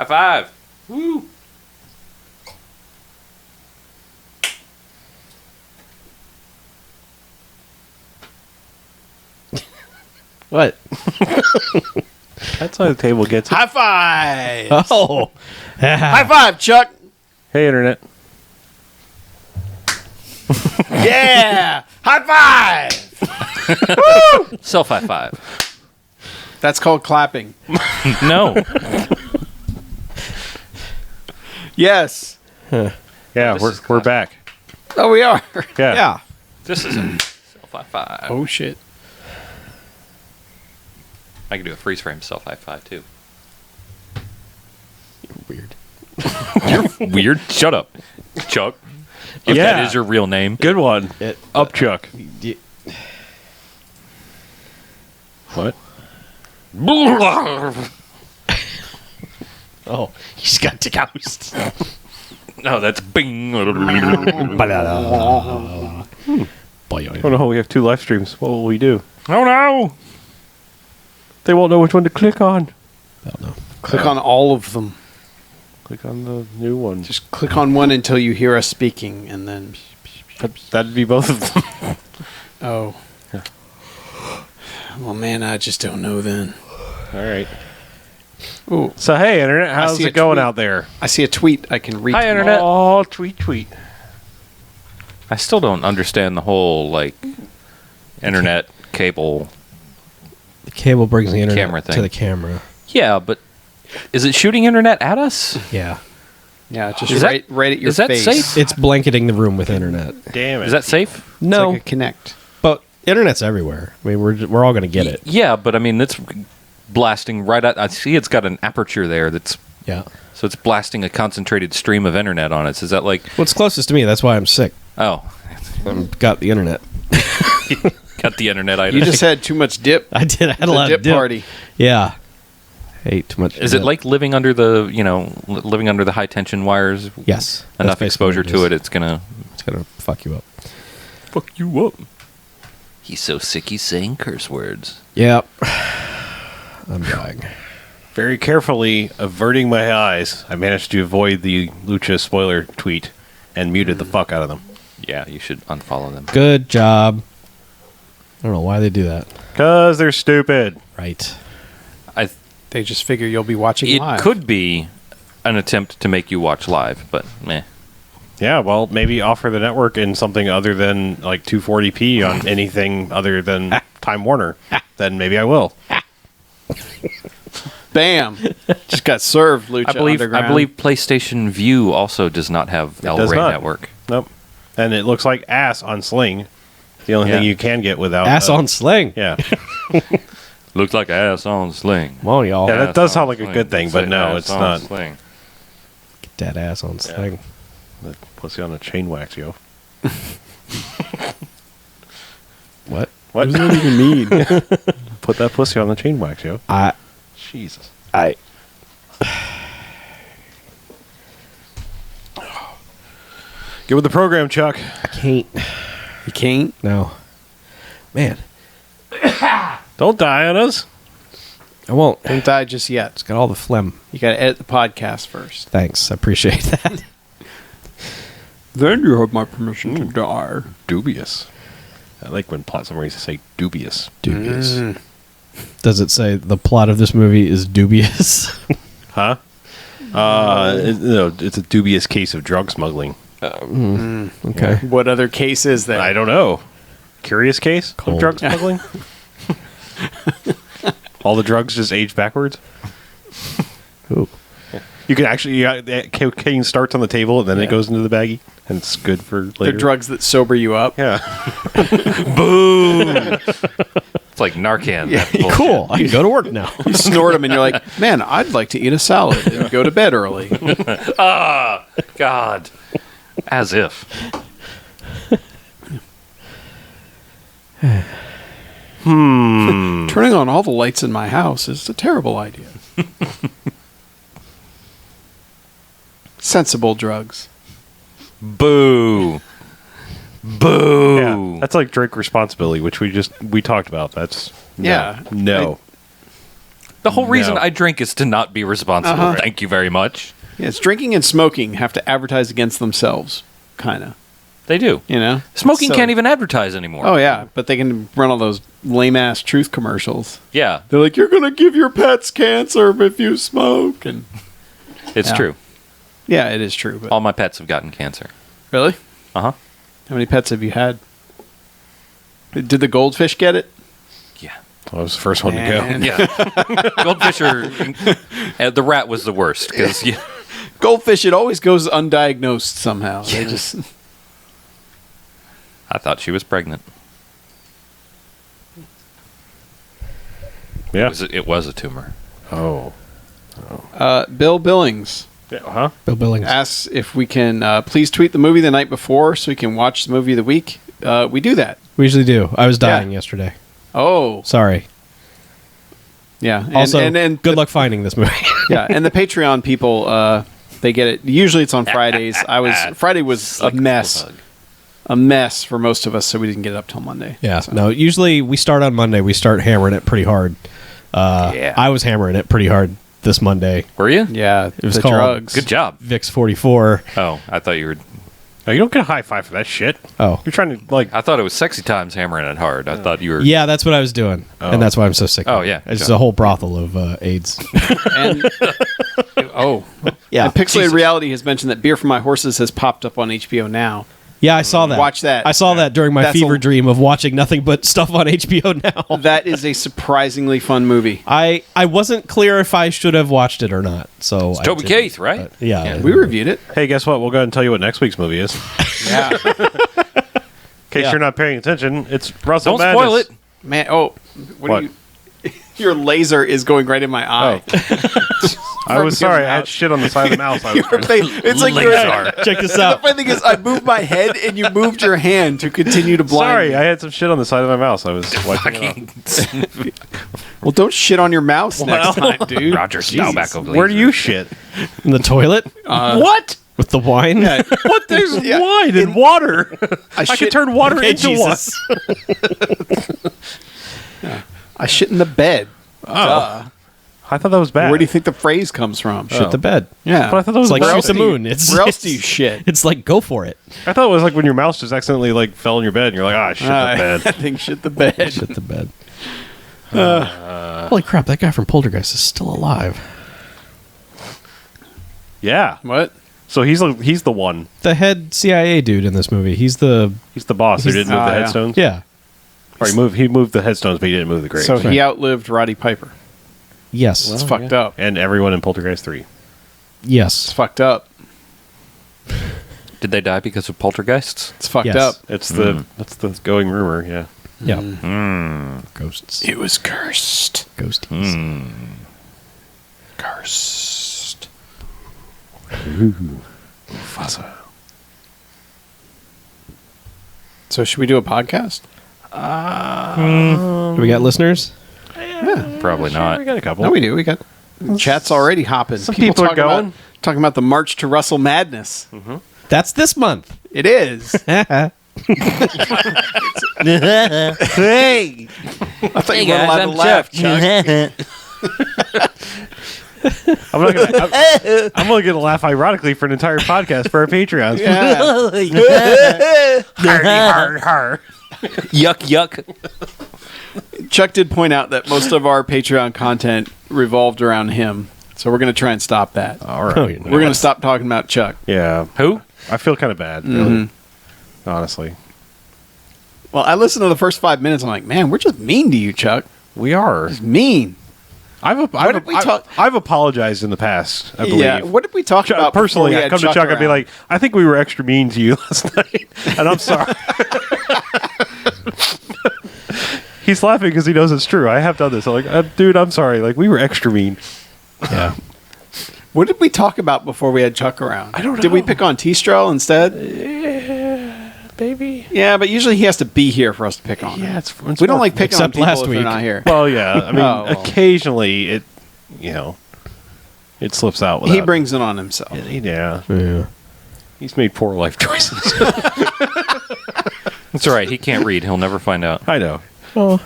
High five. Woo. What? That's how the table gets it. High five! Oh. High five, Chuck! Hey, Internet. Yeah! High five! Woo! Self high five. That's called clapping. No. Yes. Yeah, This is we're classic. back. Oh, we are. Yeah. Yeah. This is a self high five. Oh, shit. I can do a freeze frame self high five too. Weird. You're weird. Shut up, Chuck. If Yeah. that is your real name. Good one. Up, Chuck. What? Oh, he's got to ghost. No, that's bing. Oh no, we have 2 live streams. What will we do? Oh no. They won't know which one to click on. I don't know. Click on all of them. Click on the new one. Just click on one until you hear us speaking, and then... That'd be both of them. Oh. Yeah. Well, man, I just don't know then. All right. Ooh, So, hey, Internet, how's see it a going tweet. out there? I see a tweet I can read. Hi, Internet. Oh, tweet. I still don't understand the whole internet cable. The cable brings the internet Camera thing. to the camera. Yeah, but is it shooting internet at us? Yeah. Yeah, just Is that- right at your is that face. safe? It's blanketing the room with internet. Damn it. Is that safe? It's No, like a Connect. but internet's everywhere. I mean, we're all going to get it. Yeah, but I mean it's blasting right at. I see it's got an aperture there that's Yeah. so it's blasting a concentrated stream of internet on it. Is that like What's closest to me? That's why I'm sick. oh, Got the internet. got the internet item? You just had too much dip. I did. I had At a the lot dip of dip. party. Yeah. Hate too much. Is it like living under the living under the high tension wires? Yes. Enough That's exposure basically to what it, it's gonna It's gonna fuck you up. fuck you up. He's so sick he's saying curse words. Yep. I'm dying. Very carefully averting my eyes, I managed to avoid the Lucha spoiler tweet and muted the fuck out of them. Yeah, you should unfollow them. Good job. I don't know why they do that. Because they're stupid. Right. They just figure you'll be watching It live. could be an attempt to make you watch live, but meh. Yeah, well, maybe offer the network in something other than like 240p on anything other than Time Warner. Then maybe I will. Bam! Just got served, Lucha I believe Underground. PlayStation View also does not have does L-Ray not. network. Nope. And it looks like ass on Sling. The only Yeah. thing you can get without Ass on sling. Yeah, Looks like ass on sling. Come on, y'all. Yeah, that Ass does on sound like a sling. good thing, but Say no, ass it's on not. Sling. Get that ass on sling. The pussy on a chain wax, yo. What? What does that even mean? Put that pussy on the chain wax, yo. Jesus. Get with the program, Chuck. I can't. You can't? No. Man, Don't die on us. I won't. Don't die just yet. It's got all the phlegm. You got to edit the podcast first. Thanks. I appreciate that. Then you have my permission to die. Dubious. I like when plot summaries say dubious. Dubious. Does it say the plot of this movie is dubious? Huh? It's a dubious case of drug smuggling. Okay. What other case is there? I don't know. Curious case Cold. of drug smuggling? All the drugs just age backwards? Ooh. You can actually, cocaine starts on the table and then it goes into the baggie. And it's good for later. They're drugs that sober you up. Yeah. Boom! It's like Narcan. Yeah, that bullshit. Cool. I can go to work now. You snort them and you're like, man, I'd like to eat a salad and go to bed early. God. As if. Turning on all the lights in my house is a terrible idea. Sensible drugs. Boo. Boo. Yeah. That's like drink responsibility, which we talked about. That's Yeah. No. The whole reason No. I drink is to not be responsible. Thank you very much. Yes, drinking and smoking have to advertise against themselves, kind of. They do. You know, Smoking So- can't even advertise anymore. Oh yeah, but they can run all those lame ass truth commercials. Yeah, They're like, "You're gonna give your pets cancer if you smoke," and it's Yeah. true. yeah, it is true. But All my pets have gotten cancer. really, Uh-huh. how many pets have you had? Did the goldfish get it? Yeah. I was the first one to go. Man. Yeah. Goldfish are... the rat was the worst, because... Goldfish, it always goes undiagnosed somehow. They just I thought she was pregnant. Yeah. It was a tumor. Oh. Bill Billings Yeah, huh? Bill Billings. asks if we can please tweet the movie the night before so we can watch the movie of the week. We do that. We usually do. I was dying yesterday. Oh, Sorry. yeah. And, Also, and good luck finding this movie. Yeah, and the Patreon people, they get it. Usually it's on Fridays. Friday was a mess. A mess for most of us, so we didn't get it up till Monday. Yeah. So- No, usually we start on Monday. We start hammering it pretty hard. Yeah. I was hammering it pretty hard this Monday. Were you? Yeah, It was the called drugs. Good job. VIX 44. Oh, I thought you were... No, you don't get a high five for that shit. Oh. You're trying to, like... I thought it was Sexy Times hammering it hard. I thought you were... Yeah, that's what I was doing. Oh. And that's why I'm so sick. Oh, of it. yeah. It's Sure. a whole brothel of AIDS. And Yeah. and Pixelated Jesus. Reality has mentioned that Beer for My Horses has popped up on HBO now. Yeah, I saw that. Watch that. I saw that during my That's fever a- dream of watching nothing but stuff on HBO now. That is a surprisingly fun movie. I wasn't clear if I should have watched it or not. So I Toby didn't, Keith, right? but yeah. Yeah. We reviewed it. Hey, guess what? We'll go ahead and tell you what next week's movie is. Yeah. In case Yeah. you're not paying attention, it's Russell Don't Madness. spoil it. Man, what? What? Do you... Your laser is going right in my eye. I was From sorry. your I had mouth. shit on the side of the mouse. I was trying to... It's like Laser. Check this The out. funny thing is, I moved my head and you moved your hand to continue to blind Sorry, me. I had some shit on the side of my mouse. I was wiping it off. Well, don't shit on your mouse next time, dude. Roger Staubach of Where do you shit? In the toilet What? with the wine. Yeah, What? There's Yeah. wine and water. I shit- could turn water Okay, into Jesus. I shit in the bed. wine. I thought that was bad. Where do you think the phrase comes from? Shit the bed. Yeah. But I thought that was It's like Where shoot else the do you- moon. It's where else do it's- you shit? It's like go for it. I thought it was like when your mouse just accidentally like fell in your bed and you're like, ah, shit the That bed. thing shit the bed. Shit the bed. Holy crap! That guy from Poltergeist is still alive. Yeah. What? So he's the one. The head CIA dude in this movie. He's the He's the boss who He's- didn't move the yeah. headstones. yeah. Or he moved the headstones, but he didn't move the graves. So he Right. outlived Roddy Piper. Yes. It's fucked up. And everyone in Poltergeist 3. It's yes. fucked up. Did they die because of poltergeists? It's fucked Yes. up. That's the going rumor. Yeah. Yeah. Ghosts. It was cursed. Ghosties. Cursed. So should we do a podcast? Do we got listeners? Probably not. We got a couple. No, we do. We got chat's already hopping. Some people are talking about- going. talking about the March to Russell Madness. That's this month. It is. hey. I thought you weren't allowed to laugh, Chuck. I'm only gonna laugh ironically for an entire podcast for our Patreons. Yeah. Yuck, yuck. Chuck did point out that most of our Patreon content revolved around him. So we're going to try and stop that. All right. Oh, you know. We're going to stop talking about Chuck. Yeah. Who? I feel kind of bad, really. Honestly. Well, I listened to the first 5 minutes. I'm like, man, we're just mean to you, Chuck. We are. Mean. I've did we talk- apologized in the past, I believe. Yeah. What did we talk about before Personally, we I had come to Chuck and be around? like, I think we were extra mean to you last night. And I'm sorry. He's laughing because he knows it's true. I have done this. I'm like, dude, I'm sorry. Like, we were extra mean. Yeah. What did we talk about before we had Chuck around? I don't Did we know. pick on T-Straw instead? Baby. Yeah, but usually he has to be here for us to pick on. him. Yeah, it's we don't more- like picking on Except people last if they're week. not here. Well, yeah. I mean, Oh, well. occasionally it, it slips out. He Without, brings it on himself. Yeah. Yeah. He's made poor life choices. That's all right. He can't read. He'll never find out. I know. Oh.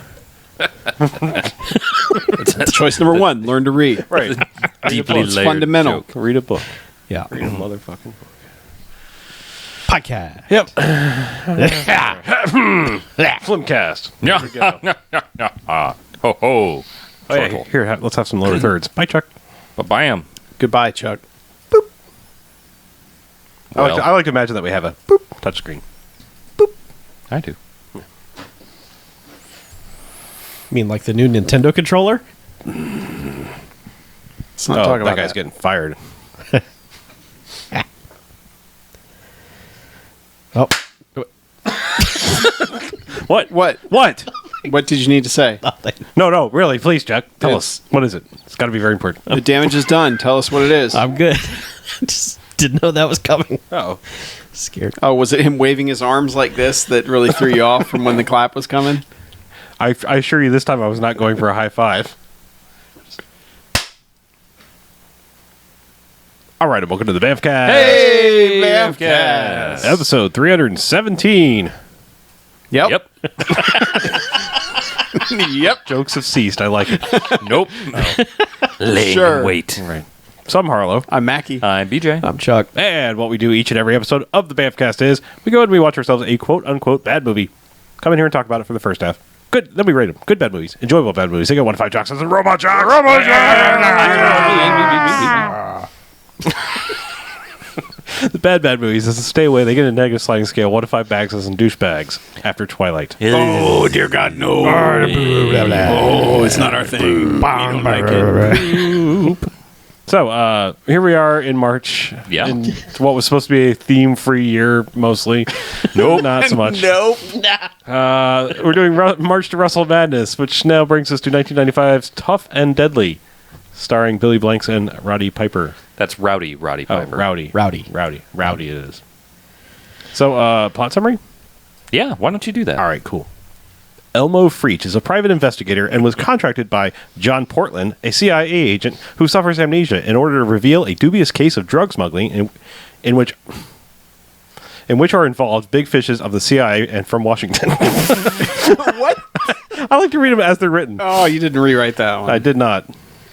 That's choice number one. Learn to read. Right. Deeply It's layered fundamental. joke. Read a book. Yeah. Read a motherfucking book. Podcast. Yep. Flimcast. Yeah. There we go. Ho ho. Oh, yeah, here, let's have some lower thirds. Bye, Chuck. Ba-bam. Goodbye, Chuck. Well, I like to imagine that we have a boop touchscreen. I do. You mean like the new Nintendo controller? Let's not Oh, talk about that guy's getting fired. Oh. What? What? What? What did you need to say? No, really, please, Chuck. Tell Yeah. us. What is it? It's got to be very important. The damage is done. Tell us what it is. I'm good. Just didn't know that was coming. Oh. Scared. Oh, was it him waving his arms like this that really threw you off from when the clap was coming? I assure you this time I was not going for a high five. All right, and welcome to the BMFcast. Hey, BMFcast. Episode 317. Yep. Yep. Yep. Jokes have ceased. I like it. Nope. Laying Sure. in wait. Right. So I'm Harlow. I'm Mackie. I'm BJ. I'm Chuck. And what we do each and every episode of the BMFcast is we go and we watch ourselves a quote-unquote bad movie. Come in here and talk about it for the first half. Good. Then we rate them. Good bad movies. Enjoyable bad movies. They get 1 to 5 jocks and robot jocks. Robot jocks! The bad movies is to stay away. They get a negative sliding scale, 1 to 5 bags and douchebags after Twilight. Oh, dear God, no. Oh, it's not our thing. We don't like it. So, here we are in March. Yeah. In what was supposed to be a theme-free year, mostly. Nope. Not so much. Nope. We're doing March to Russell Madness, which now brings us to 1995's Tough and Deadly, starring Billy Blanks and Roddy Piper. That's Roddy Oh, Piper. Rowdy it is. So, plot summary? Yeah, why don't you do that? All right, cool. Elmo Freach is a private investigator and was contracted by John Portland, a CIA agent who suffers amnesia, in order to reveal a dubious case of drug smuggling in which are involved big fishes of the CIA and from Washington. What? I like to read them as they're written. Oh, you didn't rewrite that one. I did not.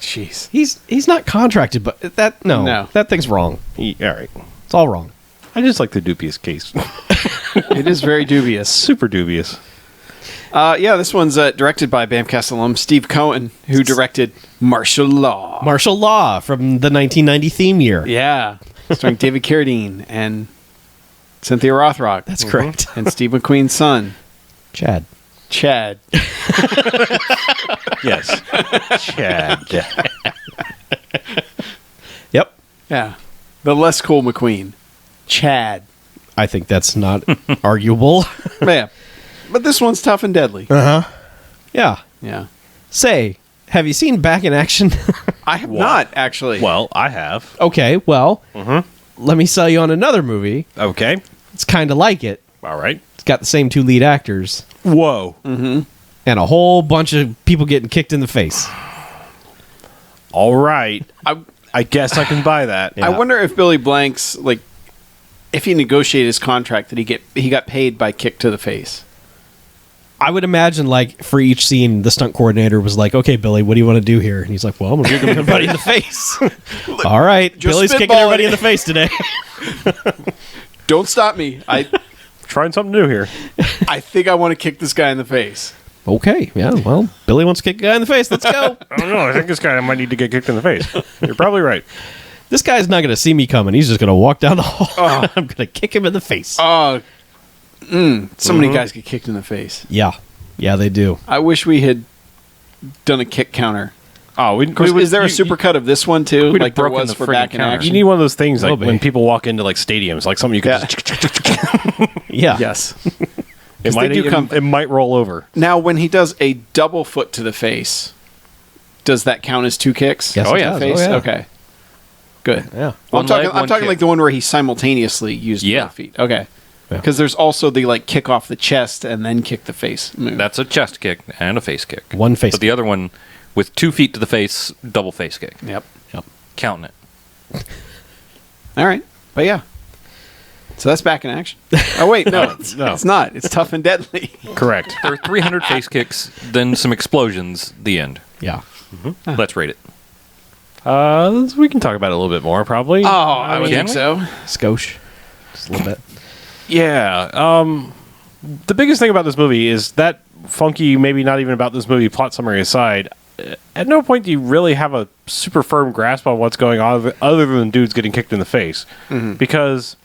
Jeez. He's not contracted, but No. that thing's wrong. All right. It's all wrong. I just like the dubious case. It is very dubious. Super dubious. Yeah, this one's directed by BMFcast alum Steve Cohen, who directed Martial Law. Martial Law from the 1990 theme year. Yeah. Starring David Carradine and Cynthia Rothrock. That's correct. And Steve McQueen's son, Chad. Chad. Yes. Chad. Yep. Yeah. The less cool McQueen. Chad. I think that's not arguable. Yeah. But this one's tough and deadly. Yeah. Yeah. Say, have you seen Back in Action? I have not, actually. Well, I have. Okay, well, let me sell you on another movie. Okay. It's kind of like it. All right. It's got the same 2 lead actors Whoa. and a whole bunch of people getting kicked in the face. All right. I guess I can buy that. Yeah. I wonder if Billy Blanks, like, if he negotiated his contract that he got paid by kick to the face. I would imagine, like, for each scene, the stunt coordinator was like, okay, Billy, what do you want to do here? And he's like, well, I'm going to kick everybody in the face. All right, Just Billy's kicking spitballing everybody it. in the face today. Don't stop me. Trying something new here. I think I want to kick this guy in the face. Okay, yeah, well, Billy wants to kick a guy in the face. Let's go. I don't know. I think this guy might need to get kicked in the face. You're probably right. This guy's not going to see me coming. He's just going to walk down the hall. I'm going to kick him in the face. Oh, so many guys get kicked in the face. Yeah, they do. I wish we had done a kick counter. Oh, Is there a supercut of this one too? We'd have Like there broken was the for friggin' Back in counter. You Action. need one of those things like Will be. when people walk into like stadiums, like something you can Yeah. just. Yeah. Yes. It might, they do come- it might roll over. Now, when he does a double foot to the face, does that count as 2 kicks? Yes, to it the does. face? Oh, yeah. Okay. Good. Yeah. One I'm talking, leg, I'm one talking kick. like the one where he simultaneously used Yeah. both feet. Okay. Yeah. Because there's also the like kick off the chest and then kick the face move. That's a chest kick and a face kick. One face But the other one, with 2 feet to the face, double face kick. Yep. Yep. Counting it. All right. But yeah. So that's back in action. Oh wait, no, no. it's not. It's Tough and Deadly. Correct. There are 300 face kicks, then some explosions. The end. Yeah. Let's rate it. We can talk about it a little bit more, probably. Oh, I would Can think we? so. Skosh. Just a little bit. Yeah. The biggest thing about this movie is that funky, maybe not even about this movie, plot summary aside, at no point do you really have a super firm grasp on what's going on other than dudes getting kicked in the face. Because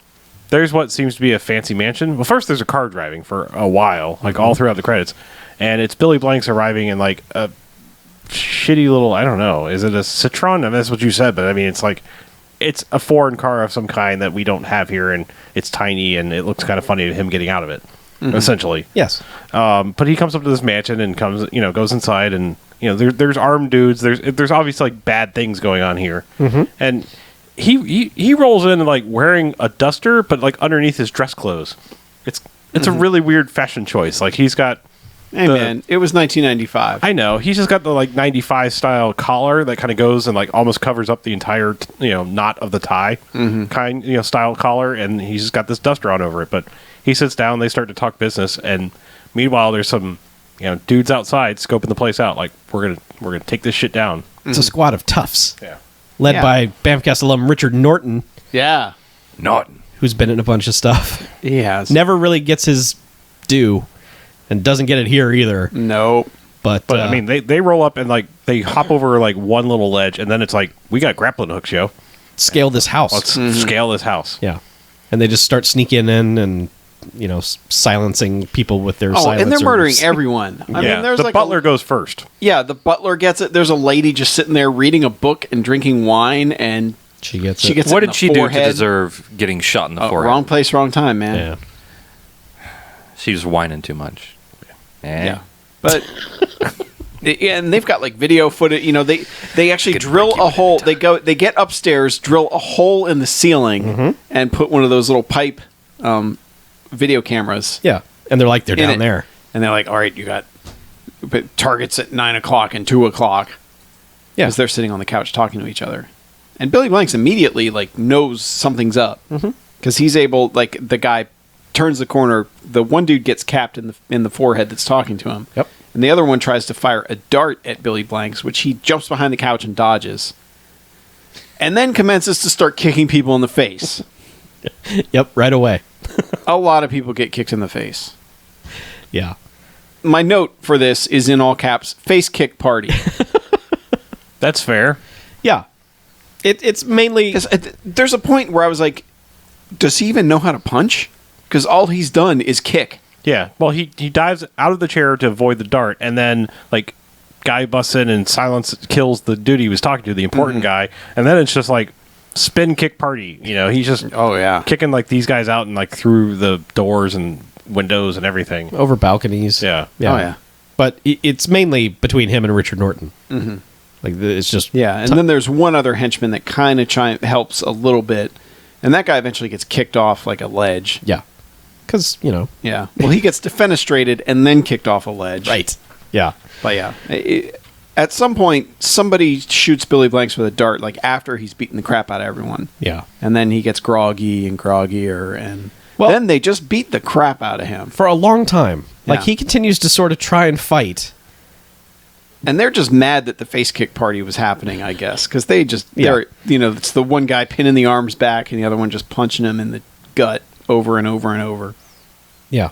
there's what seems to be a fancy mansion. Well, first there's a car driving for a while, like all throughout the credits. And it's Billy Blanks arriving in like a shitty little, I don't know, is it a Citroen? I mean, that's what you said, but I mean, it's like, it's a foreign car of some kind that we don't have here, and it's tiny, and it looks kind of funny to him getting out of it, essentially. Yes. But he comes up to this mansion and goes inside, and there's armed dudes. There's obviously like bad things going on here, and he rolls in like wearing a duster, but like underneath his dress clothes. It's a really weird fashion choice. Like he's got. Hey man, it was 1995. I know. He's just got the like 95 style collar that kind of goes and like almost covers up the entire knot of the tie kind style collar, and he's just got this duster on over it. But he sits down, they start to talk business, and meanwhile there's some dudes outside scoping the place out. Like we're gonna take this shit down. It's a squad of toughs. Yeah. Led Yeah. by BMFcast alum Richard Norton, Yeah, Norton. who's been in a bunch of stuff. he has. Never really gets his due, and doesn't get it here either. No. But I mean, they roll up and like they hop over like one little ledge, and then it's like we got grappling hooks, yo. scale this house. Let's scale this house. Yeah. And they just start sneaking in and, silencing people with their silencers. And they're murdering everyone. I mean, there's the like butler goes first. the butler gets it. There's a lady just sitting there reading a book and drinking wine, and She gets she it. gets What it in did the she do to forehead. deserve getting shot in the forehead? Wrong place, wrong time, man. Yeah. She's whining too much. Yeah. But and they've got like video footage. They actually Could drill break you a at hole. any time. They get upstairs, drill a hole in the ceiling, and put one of those little pipe video cameras. Yeah. And they're like, they're in down it. there. And they're like, all right, you got targets at 9:00 and 2:00. Yeah. Because they're sitting on the couch talking to each other. And Billy Blanks immediately knows something's up because he's able. The guy turns the corner. The one dude gets capped in the forehead that's talking to him. Yep. And the other one tries to fire a dart at Billy Blanks, which he jumps behind the couch and dodges. And then commences to start kicking people in the face. Yep. Right away. A lot of people get kicked in the face. Yeah. My note for this is in all caps: face kick party. That's fair. Yeah. It's mainly. Because there's a point where I was like, does he even know how to punch? Because all he's done is kick. Yeah. Well, he dives out of the chair to avoid the dart, and then like guy busts in and kills the dude he was talking to, the important guy, and then it's just like spin kick party. He's just kicking like these guys out and like through the doors and windows and everything. Over balconies. Yeah. Yeah. Oh, yeah. But it's mainly between him and Richard Norton. Mm-hmm. It's just. Yeah, and then there's one other henchman that kind of helps a little bit, and that guy eventually gets kicked off like a ledge. Yeah. Because, Yeah. Well, he gets defenestrated and then kicked off a ledge. Right. Yeah. But yeah, at some point, somebody shoots Billy Blanks with a dart, after he's beaten the crap out of everyone. Yeah. And then he gets groggy and groggier, and Well- then they just beat the crap out of him. For a long time. Yeah. He continues to sort of try and fight. And they're just mad that the face kick party was happening, I guess, because Yeah. it's the one guy pinning the arms back and the other one just punching him in the gut over and over and over. Yeah.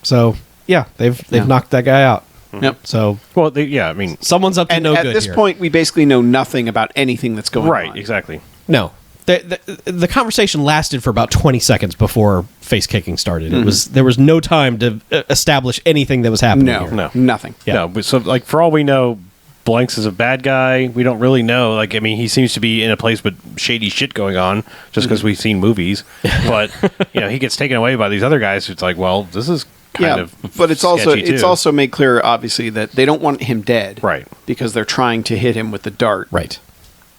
So, yeah, they've Yeah. knocked that guy out. Yep. So, Well, I mean, someone's up to And no at good this here. point, we basically know nothing about anything that's going on. right, exactly. No. The conversation lasted for about 20 seconds before face kicking started. There was no time to establish anything that was happening No, here. No. nothing. Yeah. No, but so for all we know, Blanks is a bad guy. We don't really know. He seems to be in a place with shady shit going on just because we've seen movies. But he gets taken away by these other guys. It's like, well, this is kind of but it's sketchy, too. also made clear, obviously, that they don't want him dead, Right. Because they're trying to hit him with the dart, Right.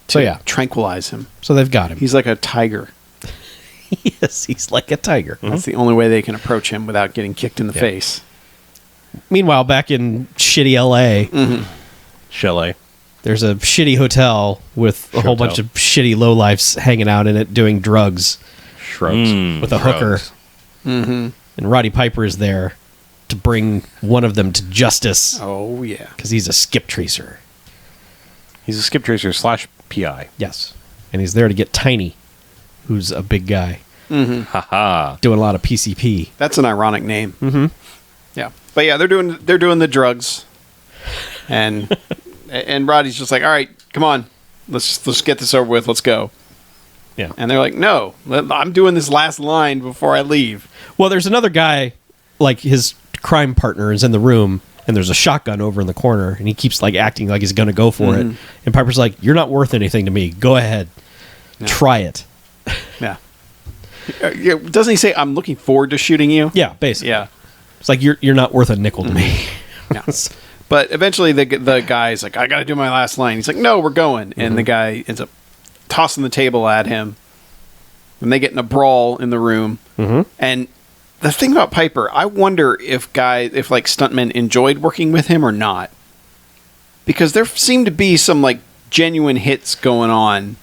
to So, yeah. tranquilize him. So they've got him. He's like a tiger. Yes, he's like a tiger. That's the only way they can approach him without getting kicked in the face. Meanwhile, back in shitty LA, Chalet. there's a shitty hotel with a whole bunch of shitty lowlifes hanging out in it doing drugs. Shrugs. with a hooker. Mm-hmm. And Roddy Piper is there to bring one of them to justice Oh, yeah. because he's a skip tracer. He's a skip tracer / PI. Yes. And he's there to get Tiny, who's a big guy, Haha. doing a lot of PCP. That's an ironic name. Mm-hmm. Yeah. But yeah, they're doing the drugs. And and Roddy's just like, all right, come on. Let's get this over with. Let's go. Yeah. And they're like, no, I'm doing this last line before I leave. Well, there's another guy, like his crime partner is in the room, and there's a shotgun over in the corner, and he keeps like acting like he's going to go for it. And Piper's like, you're not worth anything to me. Go ahead. Try it. Yeah. Doesn't he say, I'm looking forward to shooting you? Yeah, basically. Yeah. It's like, you're not worth a nickel to me. Yeah. But eventually the guy's like, I got to do my last line. He's like, no, we're going. And the guy ends up tossing the table at him. And they get in a brawl in the room. And the thing about Piper, I wonder if like stuntmen enjoyed working with him or not. Because there seemed to be some like genuine hits going on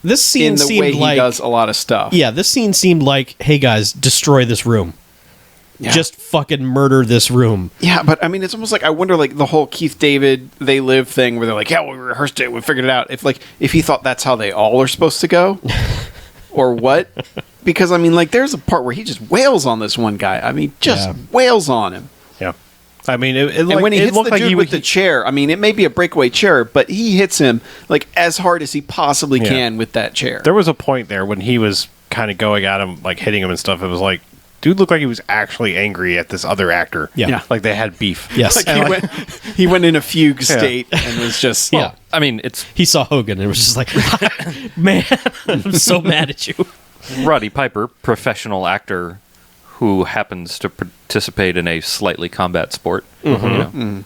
This scene in the seemed way like... he does a lot of stuff. Yeah, this scene seemed like, hey guys, destroy this room. Yeah. Just fucking murder this room. Yeah, but I mean, it's almost like I wonder, like the whole Keith David They Live thing, where they're like, "Yeah, we rehearsed it, we figured it out." If he thought that's how they all are supposed to go, or what? Because I mean, like, there's a part where he just wails on this one guy. I mean, just wails on him. Yeah. I mean, And when he hits the dude with the chair, I mean, it may be a breakaway chair, but he hits him like as hard as he possibly can with that chair. There was a point there when he was kind of going at him, like hitting him and stuff. It was like, dude looked like he was actually angry at this other actor. Yeah. Like they had beef. Yes. Like he went in a fugue state and was just Yeah. I mean, it's He saw Hogan and was just like, man, I'm so mad at you. Roddy Piper, professional actor who happens to participate in a slightly combat sport. You know?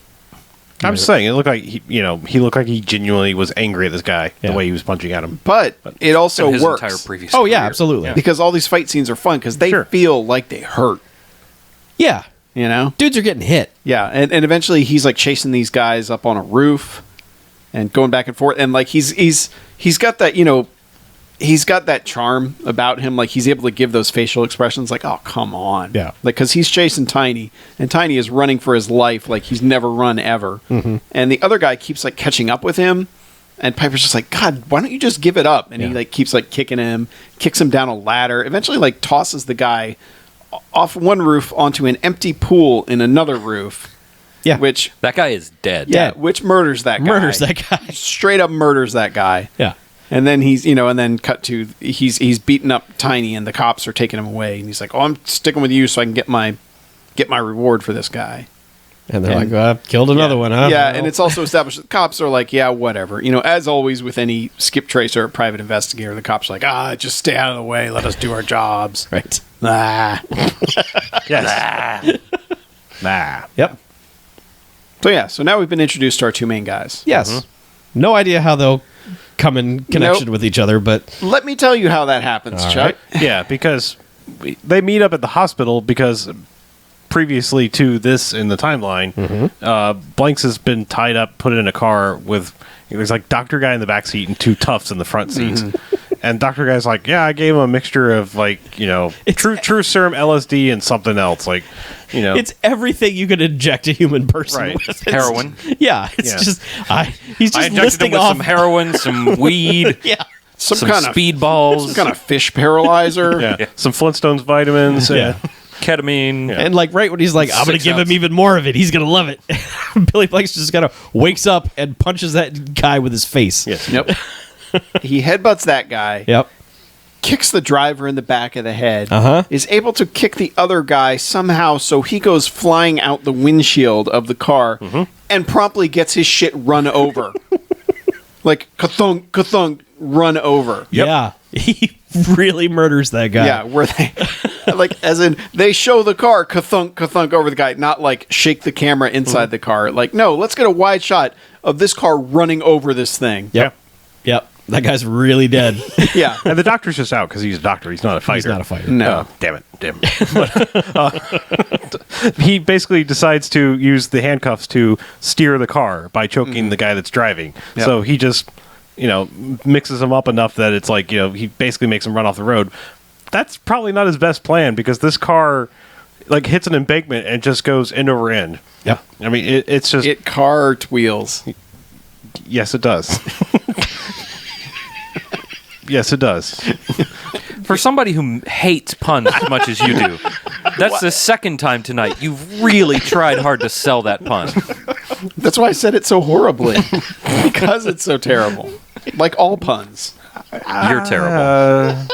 I'm just saying, it looked like he looked like he genuinely was angry at this guy the Yeah. way he was punching at him. But it also In his works. entire previous Oh, yeah, career. absolutely. Because all these fight scenes are fun because they Sure. feel like they hurt, Yeah. you know? Dudes are getting hit. Yeah, and eventually he's like chasing these guys up on a roof and going back and forth, and like he's got that, he's got that charm about him, like he's able to give those facial expressions like, oh, come on. Yeah. Like, because he's chasing Tiny, and Tiny is running for his life like he's never run ever. And the other guy keeps like catching up with him, and Piper's just like, God, why don't you just give it up? And he like keeps like kicking him, kicks him down a ladder, eventually like tosses the guy off one roof onto an empty pool in another roof. Yeah. Which That guy is dead. which murders that guy. Murders that guy. Straight up murders that guy. Yeah. And then and then cut to he's beating up Tiny, and the cops are taking him away, and he's like, "Oh, I'm sticking with you so I can get my reward for this guy." And they're like, well, killed another one, huh? Yeah, and it's also established that the cops are like, "Yeah, whatever." As always with any skip tracer or private investigator, the cops are like, just stay out of the way, let us do our jobs. Right. Ah. Yes. Nah. Yep. So now we've been introduced to our two main guys. Yes. No idea how they'll come in connection with each other, but Let me tell you how that happens, Chuck. Yeah, because they meet up at the hospital because previously to this in the timeline, Blanks has been tied up, put in a car with there's like Dr. Guy in the back seat and two toughs in the front seats. And Dr. Guy's like, yeah, I gave him a mixture of like, true serum LSD and something else. Like, it's everything you could inject a human person Right. with. It's- Heroin. Yeah, it's Yeah. just he's I just injected him listing with off some heroin, some weed, Yeah. Some some kind of speedballs, some kind of fish paralyzer. yeah, some Flintstones vitamins. Yeah. ketamine. And like right when he's like, I'm gonna 6 give ounce. him even more of it, he's gonna love it. Billy Blanks just kind of wakes up and punches that guy with his face. Yes. Yep. He headbutts that guy. Yep. Kicks the driver in the back of the head, Uh-huh. is able to kick the other guy somehow so he goes flying out the windshield of the car and promptly gets his shit run over. Like, ka-thunk, ka-thunk, run over. Yeah. He really murders that guy. Yeah, where they, like, as in, they show the car ka-thunk, ka-thunk over the guy, not like shake the camera inside the car. Like, no, let's get a wide shot of this car running over this thing. Yep. Yep. That guy's really dead. Yeah. And the doctor's just out because he's a doctor. He's not a fighter. He's not a fighter. No. Oh, damn it. But, he basically decides to use the handcuffs to steer the car by choking the guy that's driving. Yep. So he just, mixes him up enough that it's like, he basically makes him run off the road. that's probably not his best plan because this car like hits an embankment and just goes end over end. Yeah. I mean, it's just It cartwheels. yes, it does. Yes, it does. For somebody who hates puns as much as you do, that's the second time tonight you've really tried hard to sell that pun. That's why I said it so horribly. Because it's so terrible. Like all puns. You're terrible.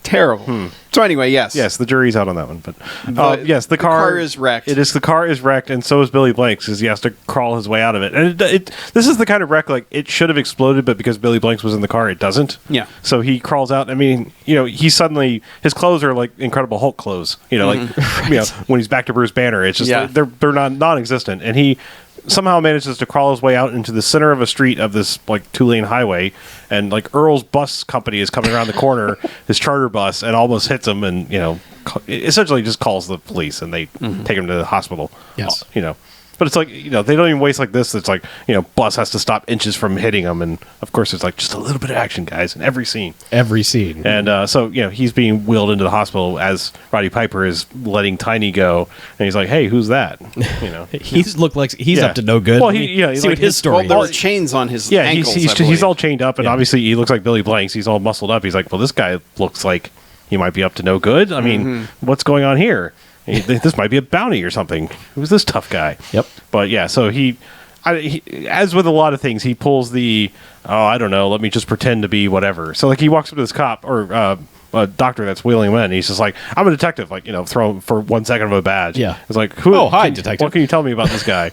Terrible. So anyway, yes. Yes, the jury's out on that one, but yes, the car is wrecked. The car is wrecked, and so is Billy Blanks, because he has to crawl his way out of it. And this is the kind of wreck like it should have exploded, but because Billy Blanks was in the car, it doesn't. Yeah. So he crawls out. I mean, his clothes are like Incredible Hulk clothes. Like when he's back to Bruce Banner, it's just they're not non-existent, and he somehow manages to crawl his way out into the center of a street of this like 2-lane highway, and like Earl's bus company is coming around the corner, his charter bus, and almost hits him, and essentially just calls the police, and they take him to the hospital. Yes. But it's like, they don't even waste like this. It's like, bus has to stop inches from hitting him. And of course, it's like just a little bit of action, guys, in every scene. Every scene. And so, he's being wheeled into the hospital as Roddy Piper is letting Tiny go. And he's like, hey, who's that? He's looked like he's up to no good. Well, see like what his story There were is. chains on his yeah, ankles, he's all chained up. And obviously, he looks like Billy Blanks. He's all muscled up. He's like, well, this guy looks like he might be up to no good. I mean, what's going on here? This might be a bounty or something. Who's this tough guy? Yep. But yeah, so he, as with a lot of things, he pulls the, I don't know, let me just pretend to be whatever. So like he walks up to this cop or a doctor that's wheeling him in. And he's just like, I'm a detective. Like, throw him for 1 second of a badge. Yeah. It's like, who? Oh, hi, detective. What can you tell me about this guy?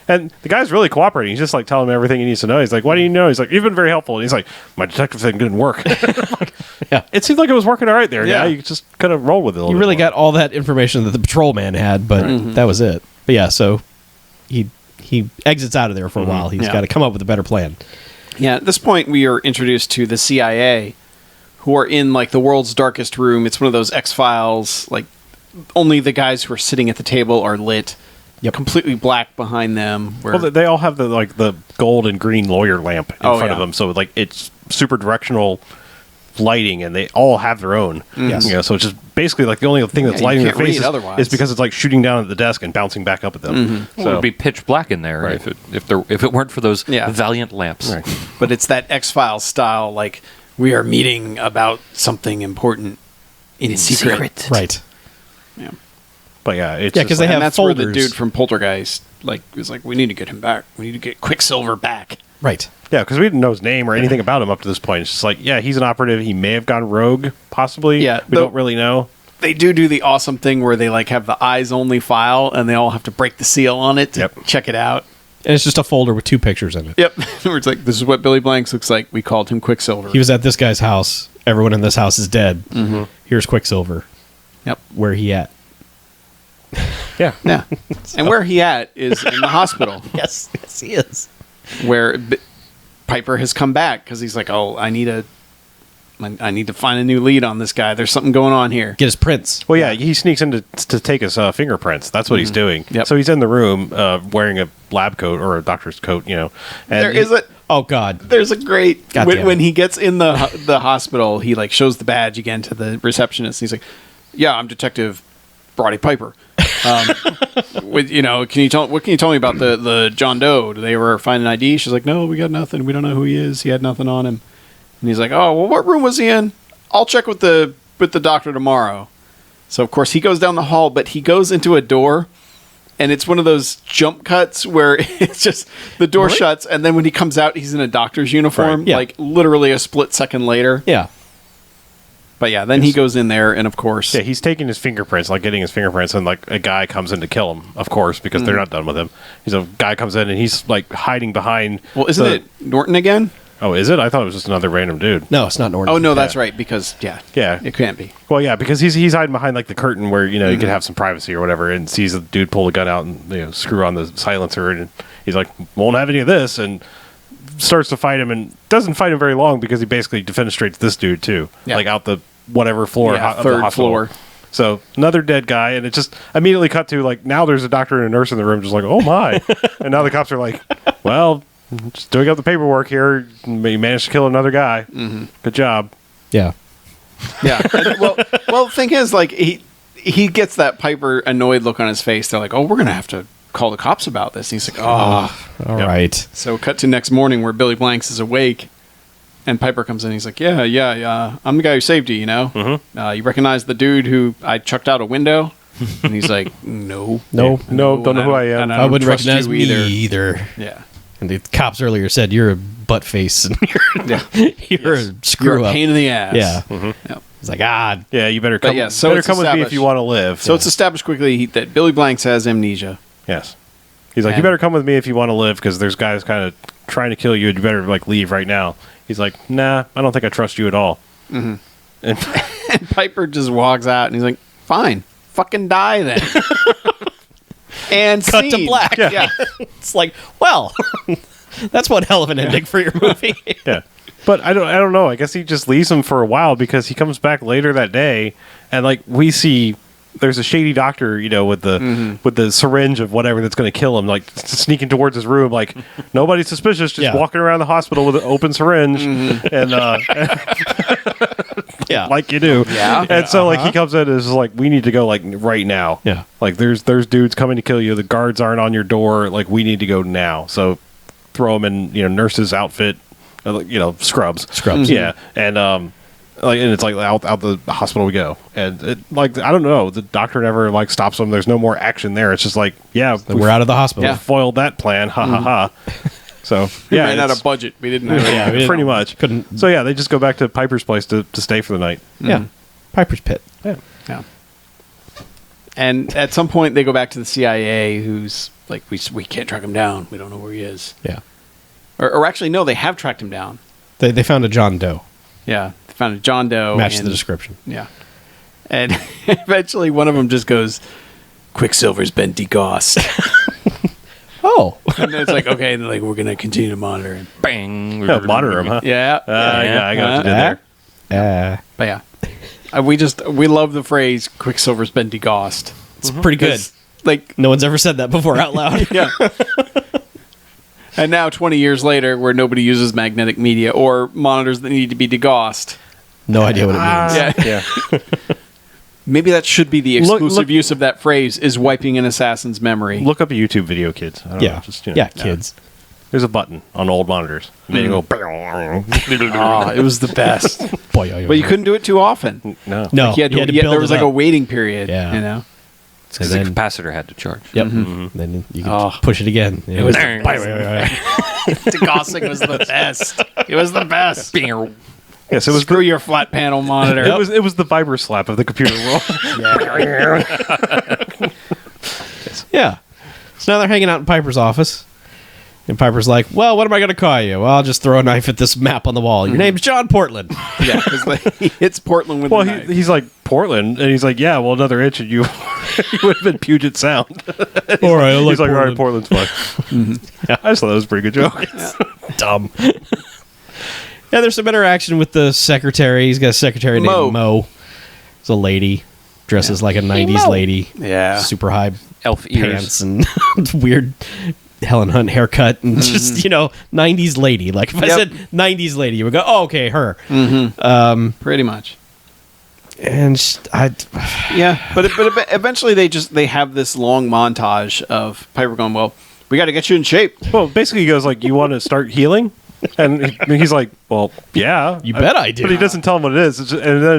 And the guy's really cooperating. He's just like telling him everything he needs to know. He's like, "What do you know?" He's like, "You've been very helpful." And he's like, "My detective thing didn't work." Yeah. It seemed like it was working all right there. Yeah. Yeah, you just kind of roll with it. A little You really bit more. got all that information that the patrolman had, but that was it. But yeah, so he exits out of there for a while. He's Yeah. got to come up with a better plan. Yeah, at this point, we are introduced to the CIA, who are in like the world's darkest room. It's one of those X-Files, like only the guys who are sitting at the table are lit. Yep. Completely black behind them. Where Well, they all have the gold and green lawyer lamp in front yeah. of them, so like it's super directional lighting, and they all have their own. Yes. So it's just basically like the only thing that's you lighting their can't read faces otherwise. is because it's like shooting down at the desk and bouncing back up at them. Well, it would be pitch black in there Right. if it weren't for those Yeah. valiant lamps. Right. but it's that X-Files style, like we are meeting about something important in secret. Right. Yeah. But yeah, it's Yeah, just 'cause they like- have And that's where the folders. dude from Poltergeist was like, we need to get him back. We need to get Quicksilver back. Right. yeah, because we didn't know his name or anything about him up to this point. It's just like, yeah, he's an operative. He may have gone rogue, possibly. Yeah, we don't really know. They do the awesome thing where they like have the eyes only file and they all have to break the seal on it to Yep. check it out. And it's just a folder with 2 pictures in it. Yep. Where it's like, this is what Billy Blanks looks like. We called him Quicksilver. He was at this guy's house. Everyone in this house is dead. Here's Quicksilver. Yep. Where he at? Yeah. Yeah. And where he at is in the hospital Yes, he is. where Piper has come back because he's like, oh, I need to find a new lead on this guy. There's something going on here. Get his prints. Well, yeah, he sneaks in to take his fingerprints. That's what he's doing. Yep. So he's in the room wearing a lab coat or a doctor's coat, And Oh, God. There's a great God damn when it. he gets in the hospital, he like shows the badge again to the receptionist. He's like, "Yeah, I'm Detective Roddy Piper. What can you tell me about the John Doe? Do they ever find an ID?" She's like, "No, we got nothing. We don't know who he is. He had nothing on him." And he's like, "Oh, well, what room was he in? I'll check with the doctor tomorrow." So of course he goes down the hall, but he goes into a door. And it's one of those jump cuts where it's just the door shuts, and then when he comes out, he's in a doctor's uniform, Right, yeah. like literally a split second later. Yeah. But yeah, then he goes in there, and of course, yeah, he's taking his fingerprints, like getting his fingerprints, and like a guy comes in to kill him, of course, because they're not done with him. He's a guy comes in and he's like hiding behind. well, isn't it Norton again? Oh, is it? I thought it was just another random dude. No, it's not Norton. Oh no, that's right. Because Yeah. it can't be. Well, yeah, because he's hiding behind like the curtain where you can have some privacy or whatever, and sees the dude pull the gun out and screw on the silencer, and he's like, "Won't have any of this," and starts to fight him, and doesn't fight him very long because he basically defenestrates this dude too, Yeah. like out the whatever floor, Yeah, of the third hospital. floor. So another dead guy, and it just immediately cut to like now there's a doctor and a nurse in the room, just like, oh my, and now the cops are like, well, just doing up the paperwork here, you managed to kill another guy. Good job. Yeah. Yeah. Well, the thing is, like, he gets that Piper annoyed look on his face. They're like, "Oh, we're gonna have to call the cops about this." And he's like, "Oh." All right. So cut to next morning where Billy Blanks is awake, and Piper comes in. He's like, "Yeah. I'm the guy who saved you. You know. Mm-hmm. You recognize the dude who I chucked out a window?" And he's like, "No, No, don't know who I am. and I wouldn't trust recognize you me either. Yeah. And the cops earlier said you're a butt face and Yeah. you're a screw You're a up. pain in the ass. Yeah. Yep. It's like, Yeah, you better But come. yeah, so better it's come with me if established- you want to live. So it's established quickly that Billy Blanks has amnesia. Yes. He's like, you And- better come with me if you want to live, because there's guys kind of trying to kill you. You better like leave right now. He's like, nah, I don't think I trust you at all. And And Piper just walks out, and he's like, "Fine, fucking die then." And cut to scene. black. Yeah. It's like, well, that's one hell of an ending for your movie. yeah, but I don't know. I guess he just leaves him for a while, because he comes back later that day, and like we see. There's a shady doctor, with the syringe of whatever that's going to kill him, like sneaking towards his room, like nobody's suspicious, just walking around the hospital with an open syringe, and Yeah. like you do, Yeah. And so like he comes in and is like, we need to go like right now, Yeah. Like there's dudes coming to kill you. The guards aren't on your door. Like we need to go now. So throw him in, nurse's outfit, scrubs, yeah, and it's like out the hospital we go, and it, like I don't know, the doctor never like stops them. There's no more action there. It's just like, yeah, We're out of the hospital. Yeah. foiled that plan, ha ha ha. So We yeah, ran out it's- of budget. We didn't have Yeah, we didn't- pretty much couldn't- So yeah, they just go back to Piper's place to stay for the night. Yeah. Piper's Pit. Yeah, Yeah. And at some point, they go back to the CIA, who's like, we can't track him down. We don't know where he is. Yeah. Or actually, no, they have tracked him down. They found a John Doe. Yeah. They found a John Doe. Matched and- the description. Yeah. And eventually, one of them just goes, "Quicksilver's been degaussed." Oh. And then it's like, okay, and like, we're going to continue to monitor him. Bang. yeah, monitor him, huh? Yeah. Yeah, I got what you did there. But yeah. We love the phrase, "Quicksilver's been degaussed." It's pretty good. 'Cause, like, No one's ever said that before out loud. yeah. And now, 20 years later, where nobody uses magnetic media or monitors that need to be degaussed. No idea what it means. Yeah. Yeah. Maybe that should be the Look- exclusive look- use of that phrase, is wiping an assassin's memory. Look up a YouTube video, kids. I don't Yeah. know, just, Kids. There's a button on old monitors. And then you go. Oh, it was the best. Boy, But you couldn't do it too often. No. No. You had to, you had to there build was it like a up. waiting period. Yeah. You know? Because the capacitor had to charge. Yep. Then you can Oh. push it again. It was- Degaussing was the best. It was the best. Yes, it was. Screw your flat panel monitor. It was the Viber slap of the computer world. Yeah. So now they're hanging out in Piper's office. And Piper's like, well, what am I going to call you? Well, I'll just throw a knife at this map on the wall. Your name's John Portland. Yeah, because he hits Portland with Well, a knife. he's like Portland, and he's like, yeah, well, another inch, and you would have been Puget Sound. All right, I like He's like, all right, Portland. Portland's fine. I just thought that was a pretty good joke. Dumb. Yeah, there's some interaction with the secretary. He's got a secretary named Mo. It's a lady. Dresses like a 90s lady. Yeah. Super high Elf ears. pants and weird Helen Hunt haircut and just, 90s lady. Like if I Yep. said 90s lady, you would go, oh, okay, her. Pretty much. And Yeah, but eventually they have this long montage of Piper going, well, we got to get you in shape. Well, basically, he goes like, you want to start healing? And he's like, well, yeah. You bet I do. But he doesn't tell him what it is. And then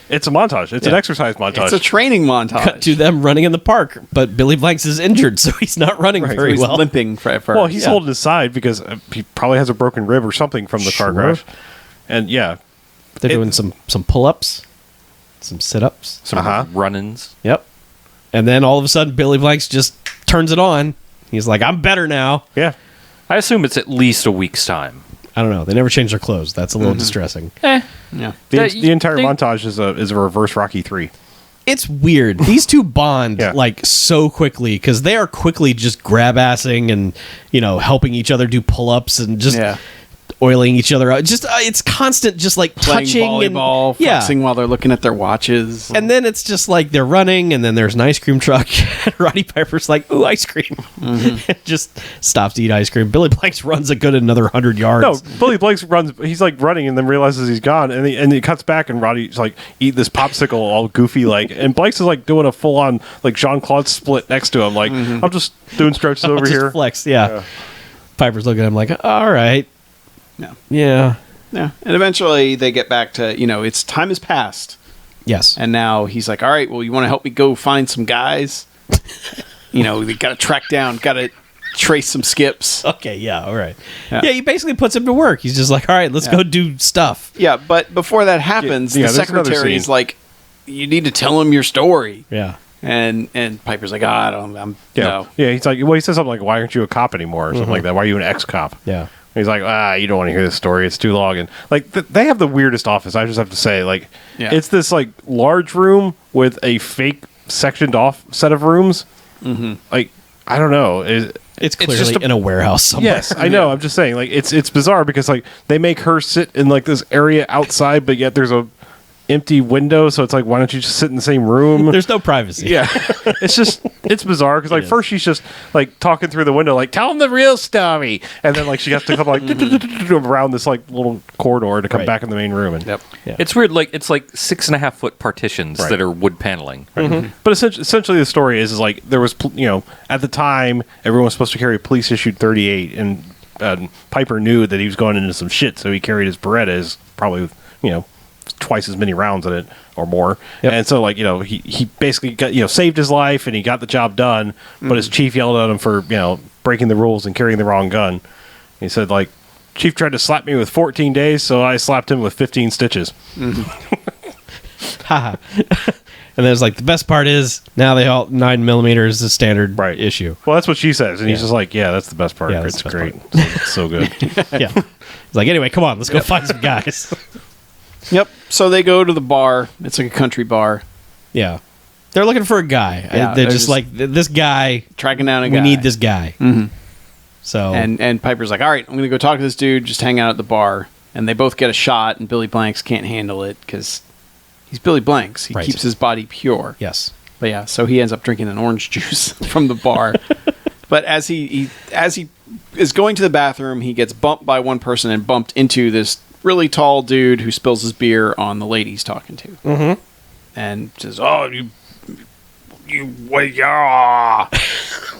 it's a montage. It's an exercise montage. It's a training montage. cut to them running in the park, but Billy Blanks is injured, so he's not running Right, very He's well. limping for Well, he's Yeah. holding his side because he probably has a broken rib or something from the car Sure. crash. And yeah, They're doing some pull-ups, some sit-ups. Some run-ins. Yep. And then all of a sudden, Billy Blanks just turns it on. He's like, I'm better now. yeah. I assume it's at least a week's time. I don't know. They never change their clothes. That's a little distressing. Yeah. The entire montage is a reverse Rocky 3. It's weird. These two bond Yeah. like so quickly because they are quickly just grab-assing and, helping each other do pull-ups and just Yeah. oiling each other out. Just it's constant, just like Playing touching volleyball, and flexing while they're looking at their watches. And then it's just like they're running, and then there's an ice cream truck. And Roddy Piper's like, "Ooh, ice cream!" And just stops to eat ice cream. Billy Blanks runs a good another 100 yards. No, Billy Blanks runs. He's like running, and then realizes he's gone, and he cuts back, and Roddy's like eating this popsicle, all goofy like, and Blanks is like doing a full on like Jean-Claude split next to him, like I'm just doing stretches over Just here. flex, yeah. Piper's looking at him like, "All right, Yeah. yeah, Yeah. And eventually they get back to, it's time has passed. yes." And now he's like, all right, well, you want to help me go find some guys? We got to track down, got to trace some skips. Okay, yeah, all right. Yeah. Yeah, he basically puts him to work. He's just like, "All right, let's go do stuff." Yeah, but before that happens, Yeah, the there's another secretary is scene. like, you need to tell him your story. Yeah. And Piper's like, I'm Yeah, no. yeah. He's like, well, he says something like, "Why aren't you a cop anymore?" or something like that. "Why are you an ex-cop?" Yeah. He's like, "You don't want to hear this story. It's too long." And like, they have the weirdest office. I just have to say, like, Yeah. it's this like large room with a fake sectioned off set of rooms. Mm-hmm. Like, I don't know. It's clearly just in a warehouse somewhere. Yes, I know. I'm just saying, like, it's bizarre because like they make her sit in like this area outside, but yet there's a empty window, so it's like, why don't you just sit in the same room? There's no privacy. Yeah, it's bizarre because like is. first she's just like talking through the window, like, "Tell them the real story," and then like she has to come like around this like little corridor to come Right. back in the main room. And Yep. Yeah. It's weird. Like it's like 6.5-foot partitions Right. that are wood paneling. But essentially the story is like there was at the time everyone was supposed to carry a police issued 38, and Piper knew that he was going into some shit, so he carried his Berettas, probably with, twice as many rounds in it or more. Yep. And so like he basically got saved his life, and he got the job done, but his chief yelled at him for breaking the rules and carrying the wrong gun. He said, like, "Chief tried to slap me with 14 days, so I slapped him with 15 stitches." Haha. And then it's like, the best part is now they all 9mm is the standard Right. issue. Well, that's what she says, and he's Yeah. just like, "Yeah, that's the best part. Yeah, that's It's the best great. It's so good." Yeah. He's like, "Anyway, come on, let's go find some guys." Yep. So they go to the bar. It's like a country bar. Yeah. They're looking for a guy. Yeah, they're they're just just like, "This guy, Tracking down a we guy. need this guy." Mhm. So, And Piper's like, all right, I'm going to go talk to this dude. Just hang out at the bar. And they both get a shot, and Billy Blanks can't handle it because he's Billy Blanks. He Right. keeps his body pure. yes. But yeah, so he ends up drinking an orange juice from the bar. But as he is going to the bathroom, he gets bumped by one person and bumped into this really tall dude who spills his beer on the lady he's talking to. Mm-hmm. And says, "Oh,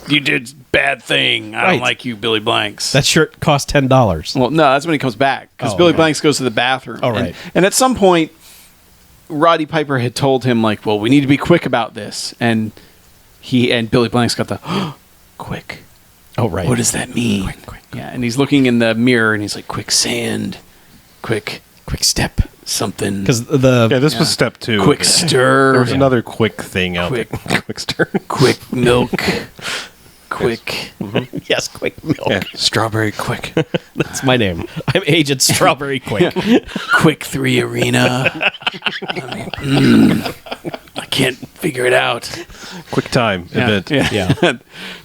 you did bad thing. I Right. don't like you, Billy Blanks." That shirt cost $10. Well, no, that's when he comes back because Oh, Billy okay. Blanks goes to the bathroom. Oh, right. And at some point, Roddy Piper had told him, like, well, we need to be quick about this. And Billy Blanks got the quick. Oh, right. What does that mean? Quick. Yeah, and he's looking in the mirror and he's like, quicksand, quick step? something, Because Yeah, the this was step 2. quick stir, There was another quick thing out Quick. there. Quick stir. quick milk, quick. yes, Quick Milk. Yeah, strawberry quick. That's my name. I'm Agent Strawberry Quick. Quick 3 arena. I can't figure it out. Quick time event. Yeah.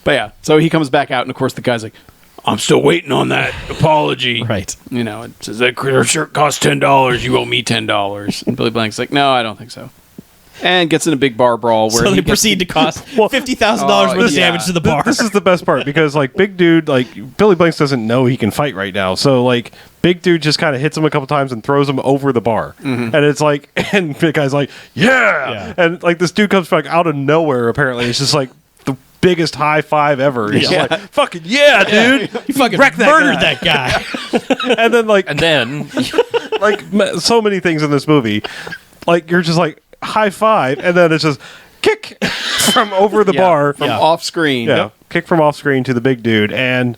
But yeah, so he comes back out, and of course the guy's like, I'm still waiting on that apology. Right. It says that shirt costs $10. You owe me $10. And Billy Blank's like, no, I don't think so. And gets in a big bar brawl where So he they gets- proceed to cost $50,000 worth of yeah. damage to the bar. This is the best part because like big dude, like Billy Blanks doesn't know he can fight right now, so like big dude just kind of hits him a couple times and throws him over the bar, and it's like, and the guy's like, yeah, and like this dude comes back out of nowhere. Apparently, it's just like the biggest high five ever. He's just like, fucking yeah, dude, You fucking wrecked that murdered guy. that guy. and then like And then so many things in this movie, like you're just like high five, and then it's just kick from over the bar from Yeah. off screen. Yeah, kick from off screen to the big dude, and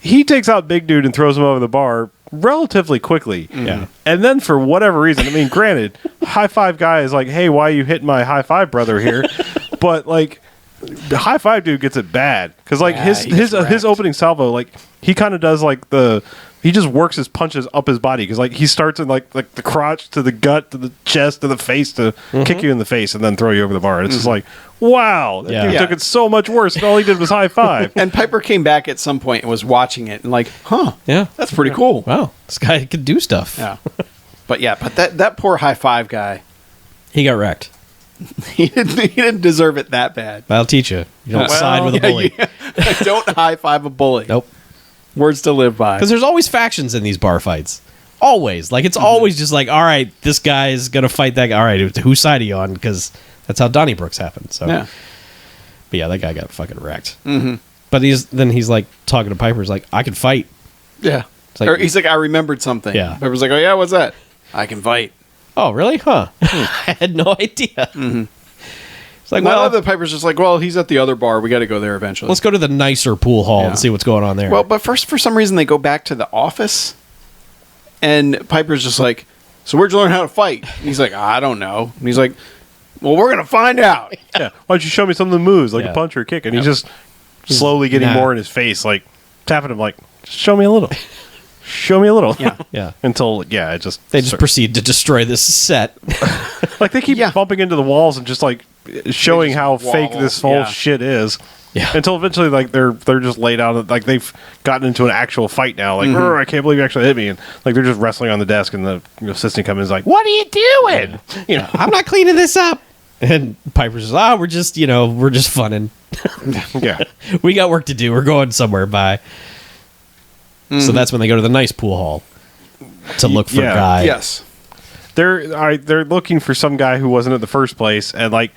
he takes out big dude and throws him over the bar relatively quickly. Yeah. And then for whatever reason, I mean, granted, high five guy is like, hey, why you hitting my high five brother here? But like, the high five dude gets it bad because like Yeah, he gets his wrecked. opening salvo, like he kind of does like the he just works his punches up his body because like he starts in like the crotch to the gut to the chest to the face to kick you in the face and then throw you over the bar. And it's just like, wow, that dude took it so much worse. And all he did was high five. And Piper came back at some point and was watching it and like, Yeah. that's pretty cool. Wow, this guy could do stuff. Yeah. But that poor high five guy, He got wrecked. he didn't deserve it that bad. That'll teach you. You don't Well, side with a bully. yeah. Don't high five a bully. Nope. Words to live by. Because there's always factions in these bar fights. Always. Like, it's always just like, all right, this guy is going to fight that guy. All right, whose side are you on? Because that's how Donnybrooks happened. So, Yeah. But yeah, that guy got fucking wrecked. Mm-hmm. But he's like talking to Piper. He's like, I can fight. Yeah. like- Or he's like, I remembered something. Yeah. Piper's like, oh yeah, what's that? I can fight. Oh, really? Huh. I had no idea. Mm-hmm. It's like, Well, well, the Piper's just like, well, he's at the other bar. We got to go there eventually. let's go to the nicer pool hall Yeah. and see what's going on there. Well, but first, for some reason, they go back to the office, and Piper's just like, so where'd you learn how to fight? And he's like, I don't know. And he's like, well, we're going to find out. Yeah. Why don't you show me some of the moves, like Yeah. a punch or a kick? And he's just slowly getting Nah. more in his face, like tapping him, like, just show me a little. Show me a little. Yeah. yeah. Until, it just... They just proceed to destroy this set. Like, they keep Yeah. bumping into the walls and just, like, showing just how fake wobble. this whole Yeah. shit is. Yeah. Until eventually, like, they're just laid out. Like, they've gotten into an actual fight now. Like, Mm-hmm. I can't believe you actually hit me. And, like, they're just wrestling on the desk, and the assistant comes in and is like, what are you doing? You know? I'm not cleaning this up. And Piper's just, we're just funning. Yeah. We got work to do. We're going somewhere. Bye. So that's when they go to the nice pool hall to look for Yeah. a guy. Yes. They're looking for some guy who wasn't in the first place, and, like,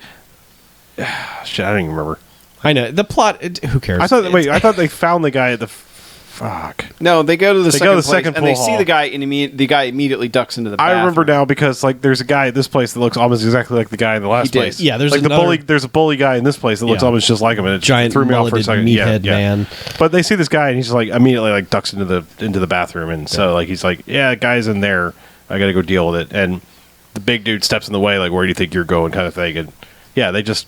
shit, I don't even remember. I know. The plot, who cares? I thought they found the guy at the... Fuck. No, they go to the second place, second and they pool see hall. the guy, and the guy immediately ducks into the bathroom. I remember now because like there's a guy at this place that looks almost exactly like the guy in the last did. place. Yeah, there's like the another- bully. There's a bully guy in this place that looks Yeah. almost just like him, and it Giant threw me off for a mulleted second. meathead man. But they see this guy, and he's just like immediately like ducks into the bathroom, and so like he's like, yeah, guy's in there. I got to go deal with it. And the big dude steps in the way, like, where do you think you're going, kind of thing. And yeah, they just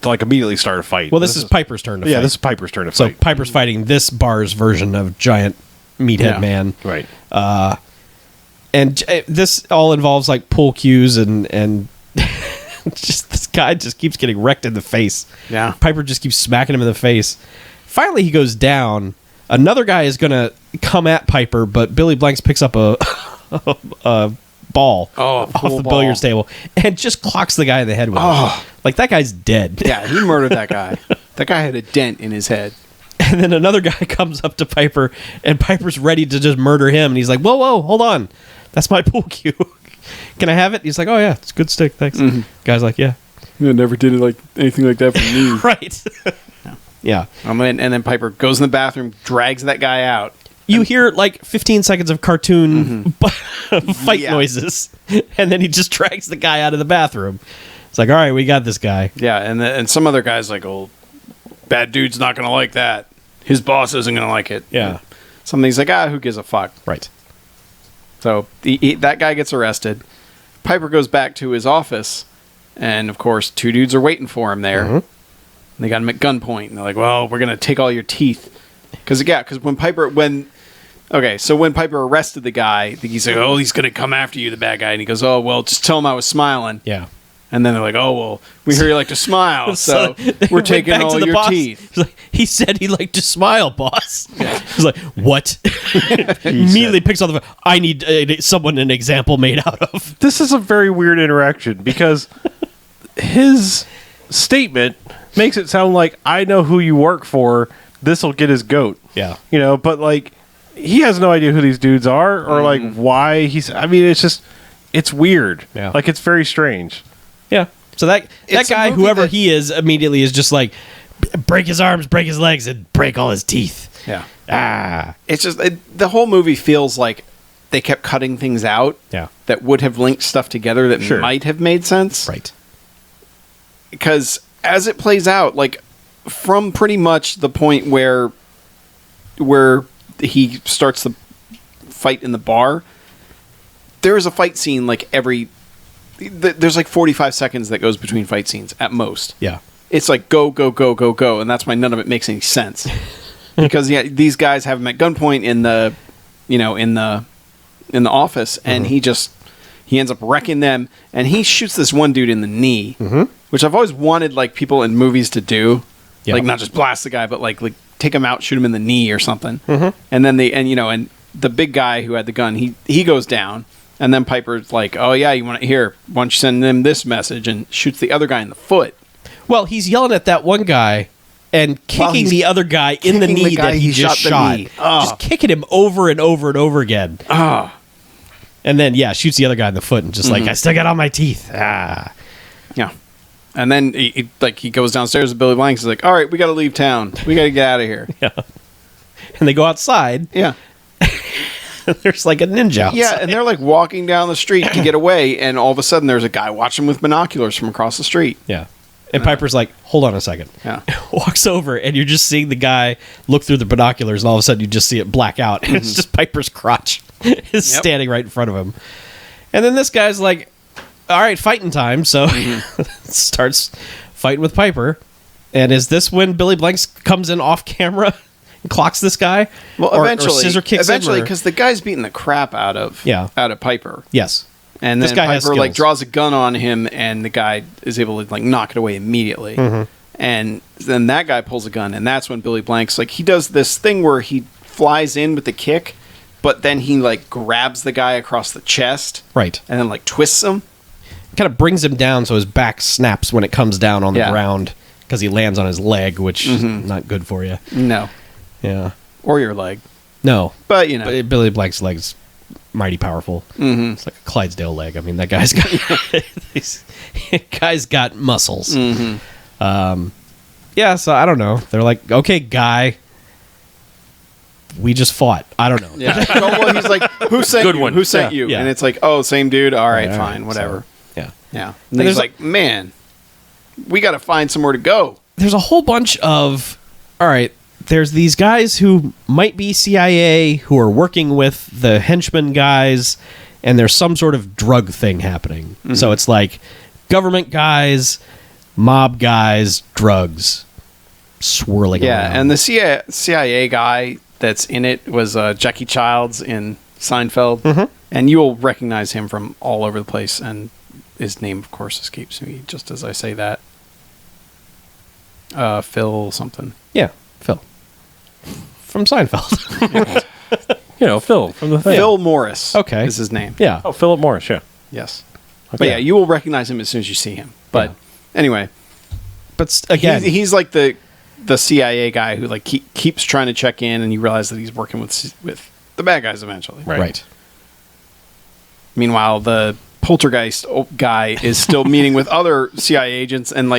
like immediately start a fight. Well, this is Piper's turn to fight. yeah, this is Piper's turn to So fight. Piper's fighting this bar's version of giant meathead Yeah. man. Right. And this all involves like pool cues and just this guy just keeps getting wrecked in the face. Yeah. Piper just keeps smacking him in the face. Finally, he goes down. Another guy is going to come at Piper, but Billy Blanks picks up a ball off pool the ball. billiards table and just clocks the guy in the head with it. Like, that guy's dead. Yeah, he murdered that guy. That guy had a dent in his head. And then another guy comes up to Piper, and Piper's ready to just murder him. And he's like, whoa, hold on. That's my pool cue. Can I have it? He's like, oh, yeah, it's a good stick. Thanks. Guy's like, yeah. I never did it like anything like that for me. Right. Yeah. And then Piper goes in the bathroom, drags that guy out. You hear like 15 seconds of cartoon fight Yeah. noises, and then he just drags the guy out of the bathroom. It's like, all right, we got this guy. Yeah, and some other guy's like, oh, bad dude's not going to like that. His boss isn't going to like it. Yeah. Something's like, who gives a fuck? Right. So that guy gets arrested. Piper goes back to his office, and of course, two dudes are waiting for him there. And they got him at gunpoint, and they're like, well, we're going to take all your teeth. Because when Piper arrested the guy, he's like, oh, he's going to come after you, the bad guy. And he goes, oh, well, just tell him I was smiling. Yeah. And then they're like, oh, well, we hear you like to smile, so they we're went taking back to all the your boss. teeth. He's like, he said he liked to smile, boss. He's like, what? Immediately picks up the phone. I need someone an example made out of. This is a very weird interaction because his statement makes it sound like I know who you work for. This will get his goat. Yeah. You know, but like he has no idea who these dudes are or like why he's. I mean, it's just it's weird. Yeah. Like it's very strange. Yeah. So that It's a guy, movie whoever that- he is, immediately is just like, break his arms, break his legs, and break all his teeth. Yeah. Ah. It's just, the whole movie feels like they kept cutting things out Yeah. that would have linked stuff together that Sure. might have made sense. Right. Because as it plays out, like, from pretty much the point where he starts the fight in the bar, there is a fight scene like there's like 45 seconds that goes between fight scenes at most. Yeah. It's like go, go, go, go, go, and that's why none of it makes any sense. because these guys have him at gunpoint in the office, and he ends up wrecking them, and he shoots this one dude in the knee, which I've always wanted like people in movies to do, like not just blast the guy, but like take him out, shoot him in the knee or something, and then and the big guy who had the gun, he goes down. And then Piper's like, "Oh yeah, why don't you send them this message?" And shoots the other guy in the foot. Well, he's yelling at that one guy and kicking the other guy in the knee that he just shot. Just kicking him over and over and over again. And then shoots the other guy in the foot and just like, I still got all my teeth. Yeah. And then he goes downstairs with Billy Blanks. He's like, "All right, we got to leave town. We got to get out of here." Yeah. And they go outside. Yeah. There's like a ninja outside. Yeah, and they're like walking down the street to get away, and all of a sudden there's a guy watching with binoculars from across the street. Yeah. And Piper's like, hold on a second. Yeah. Walks over, and you're just seeing the guy look through the binoculars, and all of a sudden you just see it black out. And it's just Piper's crotch is standing right in front of him. And then this guy's like, all right, fighting time. So starts fighting with Piper. And is this when Billy Blanks comes in off camera? Clocks this guy, well, eventually, or scissor kicks him, because the guy's beating the crap out of Piper. Yes, and then Piper like draws a gun on him, and the guy is able to like knock it away immediately. And then that guy pulls a gun, and that's when Billy Blanks he does this thing where he flies in with the kick, but then he like grabs the guy across the chest, right, and then like twists him, kind of brings him down so his back snaps when it comes down on the ground because he lands on his leg, which is not good for you. No. Yeah. Or your leg. No. But, Billy Blank's leg's mighty powerful. It's like a Clydesdale leg. I mean, that guy's got muscles. So I don't know. They're like, okay, guy, we just fought. I don't know. Yeah. Well, he's like, who sent Good you? one. Who sent you? Yeah. And it's like, oh, same dude. All right, All fine, right, whatever. So, Yeah. And he's like, man, we got to find somewhere to go. There's a whole bunch of, all right, there's these guys who might be CIA who are working with the henchmen guys, and there's some sort of drug thing happening. So it's like government guys, mob guys, drugs swirling around. Yeah, and the CIA guy that's in it was Jackie Childs in Seinfeld, and you'll recognize him from all over the place, and his name, of course, escapes me just as I say that. Phil something. Yeah, Phil. From Seinfeld. Phil from the thing. Phil Morris. Okay. Is his name. Yeah. Oh, Philip Morris, yeah. Yes. Okay. But yeah, you will recognize him as soon as you see him. But anyway, But again, he's like the CIA guy who like keeps trying to check in, and you realize that he's working with the bad guys eventually. right. Meanwhile, the poltergeist guy is still meeting with other CIA agents, and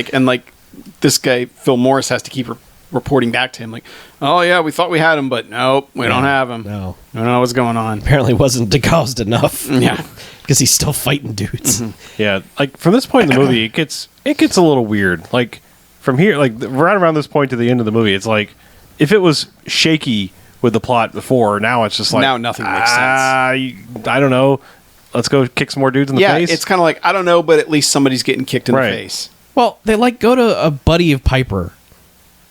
this guy Phil Morris has to keep reporting back to him like, oh yeah, we thought we had him, but nope, we don't have him. No. We don't know what's going on. Apparently wasn't degaused enough. Yeah. Because he's still fighting dudes. Yeah, like from this point in the movie, it gets a little weird. Like from here, like right around this point to the end of the movie, it's like if it was shaky with the plot before, now it's just like now nothing makes sense. I don't know. Let's go kick some more dudes in the face. Yeah, it's kind of like I don't know, but at least somebody's getting kicked in the face. Well, they go to a buddy of Piper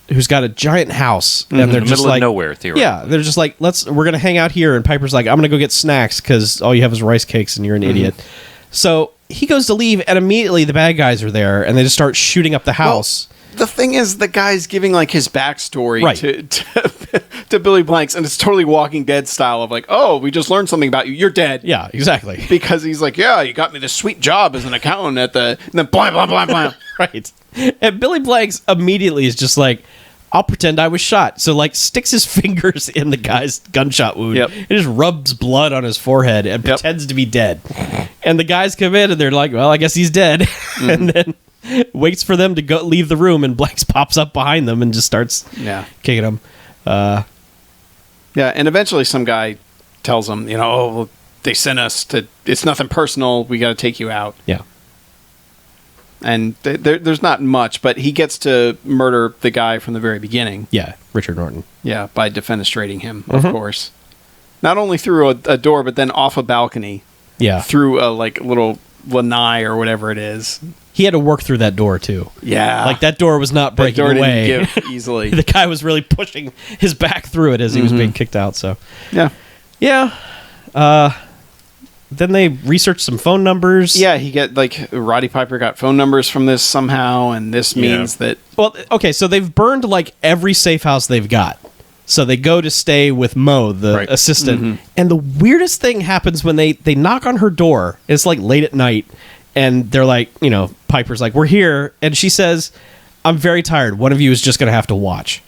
who's got a giant house, and they're the just middle like of nowhere, theoretically. Yeah, they're just like, we're gonna hang out here, and Piper's like, I'm gonna go get snacks because all you have is rice cakes, and you're an idiot. So he goes to leave, and immediately the bad guys are there, and they just start shooting up the house. Well, the thing is, the guy's giving like his backstory to Billy Blanks, and it's totally Walking Dead style of like, oh, we just learned something about you. You're dead. Yeah, exactly. Because he's like, yeah, you got me this sweet job as an accountant at and then blah blah blah blah. Right. And Billy Blanks immediately is just like, I'll pretend I was shot. So like sticks his fingers in the guy's gunshot wound and just rubs blood on his forehead and pretends to be dead. And the guys come in and they're like, well, I guess he's dead. And then waits for them to go leave the room, and Blanks pops up behind them and just starts kicking them. Yeah, and eventually some guy tells him, oh, well, they sent us to, it's nothing personal, we got to take you out. Yeah. And there's not much, but he gets to murder the guy from the very beginning. Yeah, Richard Norton. Yeah, by defenestrating him, of course. Not only through a door, but then off a balcony. Yeah. Through a like little Lanai or whatever it is. He had to work through that door too. Yeah. Like that door was not That breaking door away. didn't give easily. The guy was really pushing his back through it as he was being kicked out. So Yeah. yeah. Then they researched some phone numbers. Yeah, Roddy Piper got phone numbers from this somehow, and this means that... Well, okay, so they've burned like every safe house they've got. So they go to stay with Mo, the assistant. And the weirdest thing happens when they knock on her door. It's like late at night. And they're like, Piper's like, we're here. And she says, I'm very tired. One of you is just going to have to watch.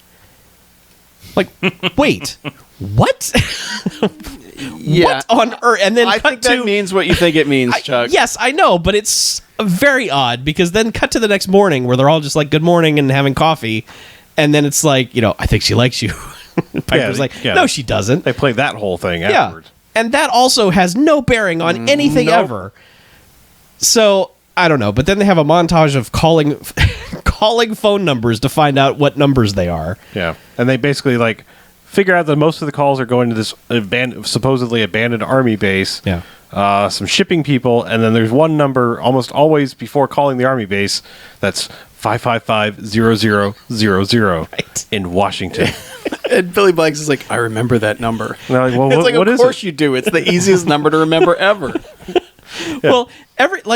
Like, wait, what? Yeah. What on earth? And then I cut think to... that means what you think it means, Chuck. Yes, I know, but it's very odd because then cut to the next morning where they're all just like, good morning and having coffee. And then it's like, I think she likes you. Piper's like, no, she doesn't. They played that whole thing afterwards. And that also has no bearing on anything ever. So, I don't know. But then they have a montage of calling phone numbers to find out what numbers they are. Yeah. And they basically, figure out that most of the calls are going to this supposedly abandoned army base. Yeah. Some shipping people. And then there's one number almost always before calling the army base that's 555-0000 in Washington. And Billy Blanks is like, I remember that number. And they're like, well, It's like, what of is course it? you do. It's the easiest number to remember ever. Well,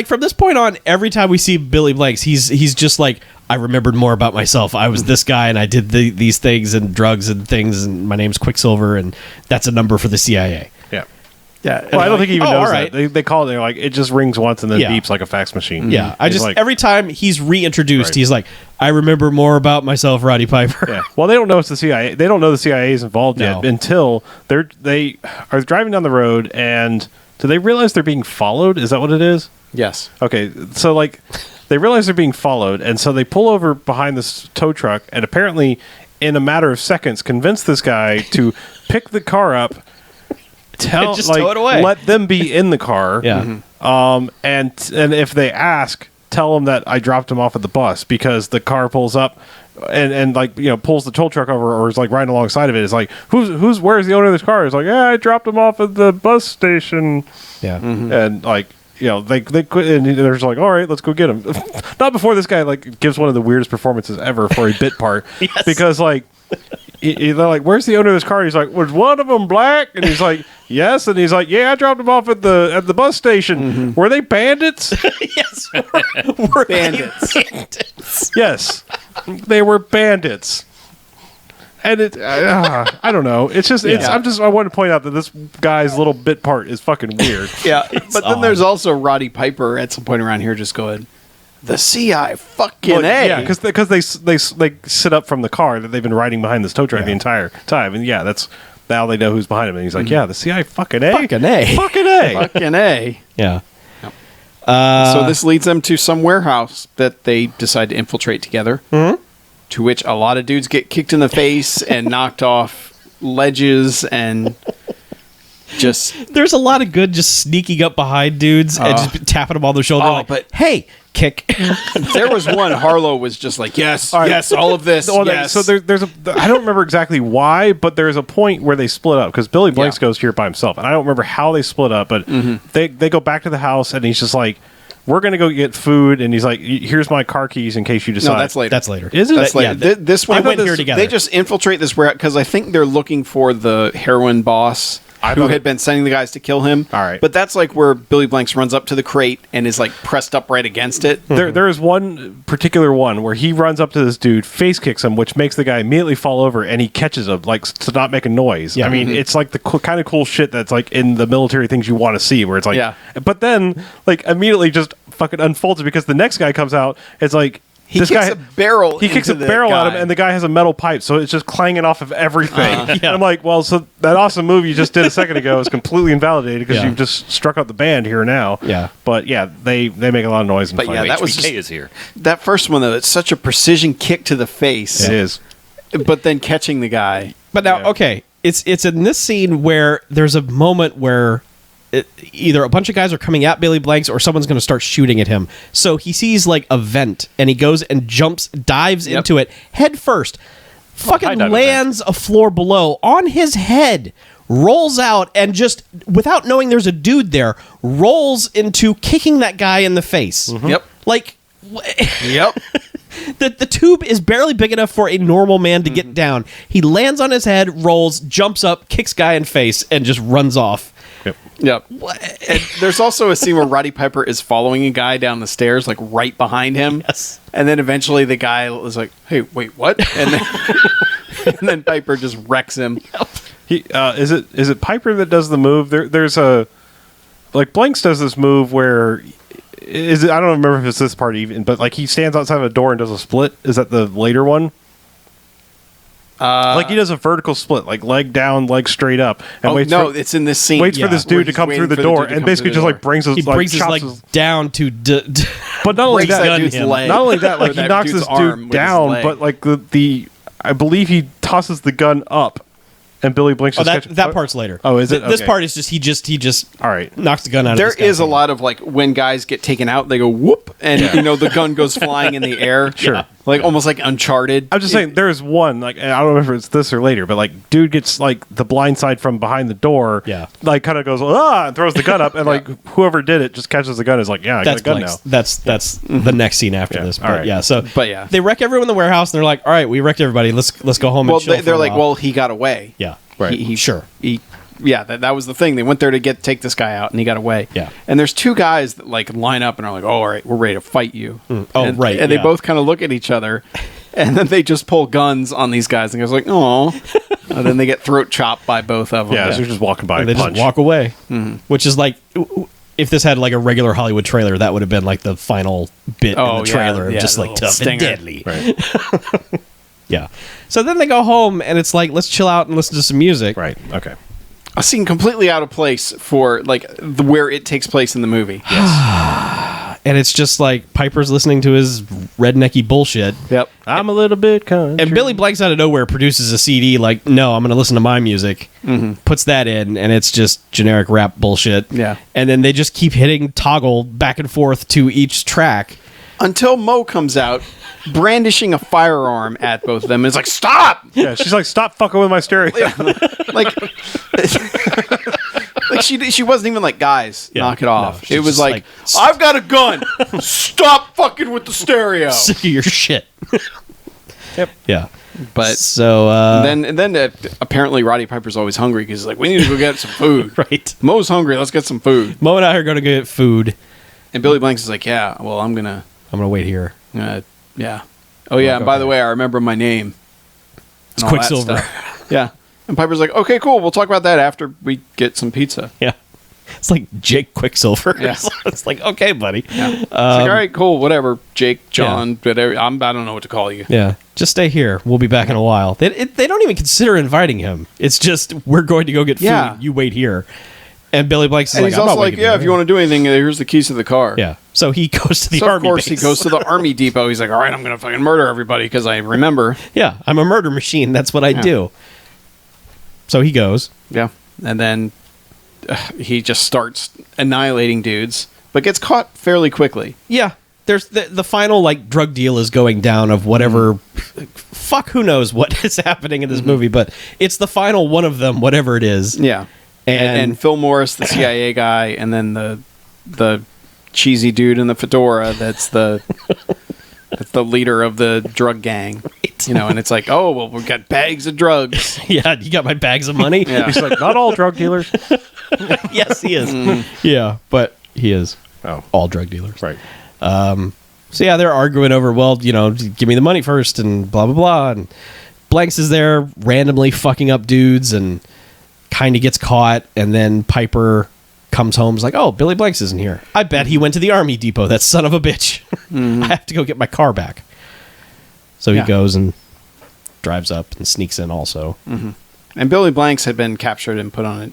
from this point on, every time we see Billy Blanks, he's just like, I remembered more about myself. I was this guy, and I did these things and drugs and things, and my name's Quicksilver, and that's a number for the CIA. Yeah. Yeah. Well, I don't think he even knows all right. that. They call it, they're like, it just rings once and then beeps like a fax machine. Yeah, He's like, every time he's reintroduced, Right. he's like, I remember more about myself, Roddy Piper. yeah. Well, they don't know it's the CIA. They don't know the CIA is involved yet No. until they are driving down the road, and do they realize they're being followed? Is that what it is? Yes. Okay, so they realize they're being followed, and so they pull over behind this tow truck, and apparently, in a matter of seconds, convince this guy to pick the car up, Just tow it away. let them be in the car, Yeah. and if they ask, tell them that I dropped him off at the bus because the car pulls up. And pulls the tow truck over, or is like riding alongside of it. It's like, where's the owner of this car? It's like, yeah, I dropped him off at the bus station. Yeah. And they quit, and they're just like, all right, let's go get him. Not before this guy gives one of the weirdest performances ever for a bit part. Yes. Because they're like, where's the owner of this car? He's like, was one of them black? And he's like, yes. And he's like, yeah, I dropped him off at the bus station. Were they bandits? Yes. We're Bandits. Yes, they were bandits. And I don't know. It's just, I want to point out that this guy's little bit part is fucking weird. Yeah. But then there's also Roddy Piper at some point around here just going, the CI fucking Well, A. yeah, because they sit up from the car that they've been riding behind this tow truck the entire time, and that's now they know who's behind him. And he's like, yeah, the CI fucking A, Fucking A. fucking A. Fucking A. Yeah. So this leads them to some warehouse that they decide to infiltrate together. To which a lot of dudes get kicked in the face and knocked off ledges and just... There's a lot of good just sneaking up behind dudes and just tapping them on the shoulder but hey, kick. there was one, Harlow was just like, yes, yes, all of this, Well, yes. So there's I don't remember exactly why, but there's a point where they split up because Billy Blanks goes here by himself, and I don't remember how they split up, but they go back to the house, and he's just like, we're gonna go get food, and he's like, here's my car keys in case you decide. No, that's later. That's later. Is it? That's later. Yeah, This one, they went here together. They just infiltrate this warehouse because I think they're looking for the heroin boss who had been sending the guys to kill him. All right. But that's like where Billy Blanks runs up to the crate and is like pressed up right against it. There is one particular one where he runs up to this dude, face kicks him, which makes the guy immediately fall over, and he catches him to not make a noise. Yeah. I mean, it's like the kind of cool shit that's like in the military things you want to see, where it's like, but then immediately just fucking unfolds it because the next guy comes out. It's like. He this kicks guy, a barrel. He kicks a into the barrel at him, guy. and the guy has a metal pipe, so it's just clanging off of everything. And I'm like, well, so that awesome move you just did a second ago is completely invalidated because you've just struck out the band here now. Yeah. But they make a lot of noise. And But fight. yeah, that was HBK just- is here. That first one though, it's such a precision kick to the face. It is. But then catching the guy. But now, okay, it's in this scene where there's a moment where either a bunch of guys are coming at Billy Blanks or someone's going to start shooting at him. So he sees a vent and he goes and dives into it head first. Fucking high dive lands a floor below on his head, rolls out and just, without knowing there's a dude there, rolls into kicking that guy in the face. Yep. Like, Yep. the tube is barely big enough for a normal man to get down. He lands on his head, rolls, jumps up, kicks guy in face, and just runs off. Yep. And there's also a scene where Roddy Piper is following a guy down the stairs, like right behind him. Yes. And then eventually the guy is like, "Hey, wait, what?" And then, and then Piper just wrecks him. He is it Piper that does the move? There's a like Blanks does this move where is it? I don't remember if it's this part even, but like he stands outside of a door and does a split. Is that the later one? Like he does a vertical split, like leg down, leg straight up, and it's in this scene. Waits for this dude to come through the door, and basically just like brings his He brings his chops leg down to... but not only breaks that that, dude's leg. not only that, like he That knocks dude's this arm dude with his down, leg. but like the I believe he tosses the gun up, and Billy Blanks. Oh, just that part's later. Oh, is it? This Okay. part is just he just All right. knocks the gun out. There of this is a guy's lot of like when guys get taken out, they go whoop, and the gun goes flying in the air. Sure. Like almost like Uncharted. I'm just saying, there's one, like, I don't remember if it's this or later, but, like, dude gets, like, the blind side from behind the door. Yeah. Like, kind of goes, and throws the gun up, and, like, whoever did it just catches the gun and is like, yeah, I got a gun Blanks. now. That's the next scene after Yeah. this. All But right. yeah, so But yeah. they wreck everyone in the warehouse, and they're like, all right, we wrecked everybody. Let's go home Well, and chill they're for a like, while. well, he got away. Yeah. Right. Sure. That was the thing. They went there to take this guy out, and he got away. Yeah. And there's two guys that like line up and are like, "Oh, all right, we're ready to fight you." Oh, and, right, And they yeah. both kind of look at each other, and then they just pull guns on these guys, and goes like, "Oh," and then they get throat chopped by both of them. Yeah, so you're just walking by And they punch. just walk away, which is like, if this had like a regular Hollywood trailer, that would have been like the final bit in the trailer of just the like little tough and stinger. deadly. Right. Yeah. So then they go home, and it's like, let's chill out and listen to some music. Right. Okay. A scene completely out of place for like where it takes place in the movie. And it's just like Piper's listening to his rednecky bullshit. Yep. I'm a little bit country. And Billy Blanks out of nowhere produces a CD like, no, I'm going to listen to my music. Puts that in, and it's just generic rap bullshit. Yeah. And then they just keep hitting toggle back and forth to each track. Until Mo comes out, brandishing a firearm at both of them. It's like, stop! Yeah, she's like, stop fucking with my stereo. Like, like she wasn't even like, guys, Yeah, knock it off. no, she's It was just like, I've got a gun. Stop fucking with the stereo. Sick of your shit. Yep. Yeah. But So, then apparently Roddy Piper's always hungry because he's like, we need to go get some food. right. Mo's hungry. Let's get some food. Mo and I are going to get food. And Billy Blanks is like, yeah, well, I'm going to, wait here. yeah. Oh, yeah. And by the way, I remember my name. It's and all that Quicksilver. stuff. Yeah. And Piper's like, okay, cool. We'll talk about that after we get some pizza. Yeah. It's like Jake Quicksilver. Yeah. It's like, okay, buddy. Yeah. It's like, all right, cool, whatever. Jake, John, whatever. I don't know what to call you. Yeah. Just stay here. We'll be back in a while. They don't even consider inviting him. It's just, we're going to go get food. Yeah. You wait here. And Billy Blanks is And like, he's I'm also not like, waiting yeah, here. if you want to do anything, here's the keys to the car. Yeah. So he goes to the So army of course base. he goes to the army depot. He's like, all right, I'm going to fucking murder everybody because I remember. Yeah. I'm a murder machine. That's what I do. So he goes. Yeah. And then he just starts annihilating dudes, but gets caught fairly quickly. Yeah. There's the final like drug deal is going down of whatever fuck who knows what is happening in this movie, but it's the final one of them, whatever it is. Yeah. And Phil Morris, the CIA guy, and then the cheesy dude in the fedora that's the leader of the drug gang. You know, and it's like, oh, well, we've got bags of drugs. Yeah, you got my bags of money? Yeah. He's like, not all drug dealers. Yes, he is. Yeah, but he is. Oh. All drug dealers. Right. So yeah, they're arguing over, well, give me the money first and blah, blah, blah. And Blanks is there randomly fucking up dudes and kind of gets caught. And then Piper comes home, is like, oh, Billy Blanks isn't here. I bet he went to the army depot, that son of a bitch. I have to go get my car back. So he goes and drives up and sneaks in also. And Billy Blanks had been captured and put on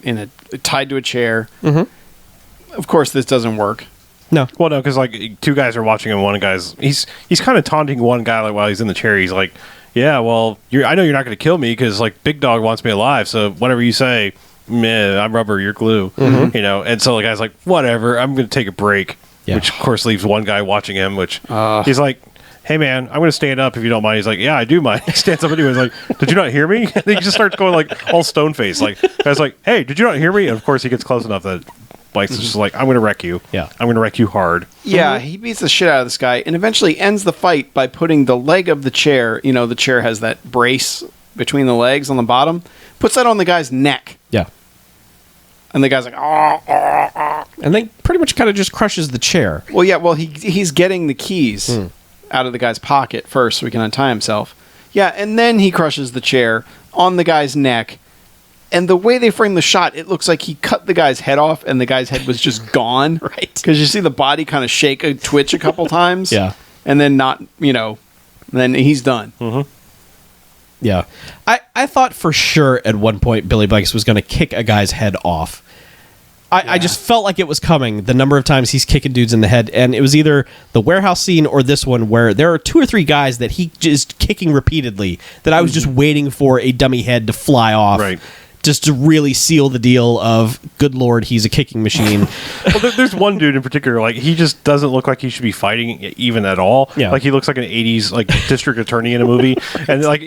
tied to a chair. Of course, this doesn't work. No. Well, no, because like two guys are watching him. One guy's he's kind of taunting one guy like while he's in the chair. He's like, "Yeah, well, I know you're not going to kill me because like Big Dog wants me alive. So whatever you say, meh, I'm rubber, you're glue." You know. And so the guy's like, "Whatever, I'm going to take a break." Yeah. Which of course leaves one guy watching him. Which he's like, hey man, I'm going to stand up if you don't mind. He's like, yeah, I do mind. He stands up anyway. He's like, did you not hear me? And he just starts going like all stone faced. Like, I was like, hey, did you not hear me? And of course he gets close enough that Blake's just like, I'm going to wreck you. Yeah. I'm going to wreck you hard. Yeah, he beats the shit out of this guy and eventually ends the fight by putting the leg of the chair, the chair has that brace between the legs on the bottom, puts that on the guy's neck. Yeah. And the guy's like, oh. And then pretty much kind of just crushes the chair. Well, yeah, he's getting the keys out of the guy's pocket first so he can untie himself. Yeah, and then he crushes the chair on the guy's neck. And the way they frame the shot, it looks like he cut the guy's head off and the guy's head was just gone. Right. Because you see the body kind of shake a twitch a couple times. Yeah. And then then he's done. Mm-hmm. Yeah. I thought for sure at one point Billy Blanks was going to kick a guy's head off. I just felt like it was coming the number of times he's kicking dudes in the head. And it was either the warehouse scene or this one where there are 2 or 3 guys that he just kicking repeatedly that I was just waiting for a dummy head to fly off. Right. Just to really seal the deal of, good Lord, he's a kicking machine. Well, there's one dude in particular, like, he just doesn't look like he should be fighting even at all. Yeah. Like, he looks like an 80s, like, district attorney in a movie. And, like,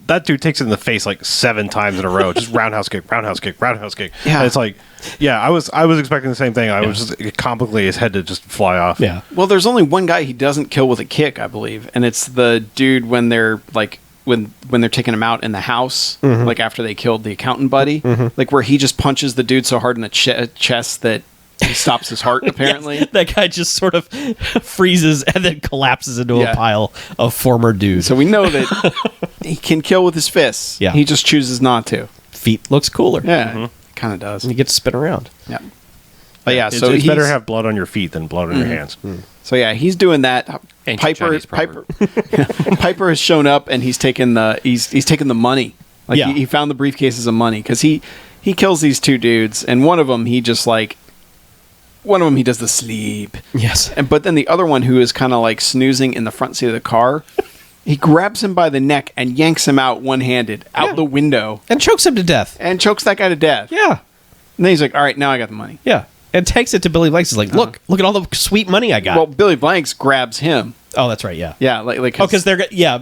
that dude takes it in the face, like, 7 times in a row. Just roundhouse kick, roundhouse kick, roundhouse kick. Yeah. And it's like, yeah, I was expecting the same thing. I was just comically his head to just fly off. Yeah. Well, there's only one guy he doesn't kill with a kick, I believe. And it's the dude when they're, like, when they're taking him out in the house, like after they killed the accountant buddy, like where he just punches the dude so hard in the chest that he stops his heart, apparently. Yes, that guy just sort of freezes and then collapses into a pile of former dudes. So we know that he can kill with his fists. Yeah. He just chooses not to. Feet looks cooler. Yeah, kind of does. And you get to spin around. Yeah. But yeah, It's so better to have blood on your feet than blood on your hands. So yeah, he's doing that. Ancient Chinese proverb. Piper has shown up and he's taken the money. Like he found the briefcases of money because he kills these 2 dudes and one of them he does the sleep. Yes. But then the other one who is kind of like snoozing in the front seat of the car, he grabs him by the neck and yanks him out one-handed out the window And chokes him to death. and chokes that guy to death. Yeah. And then he's like, "All right, now I got the money." Yeah. And takes it to Billy Blanks. He's like, look at all the sweet money I got. Well, Billy Blanks grabs him. Oh, that's right. Yeah. Yeah, like Oh, because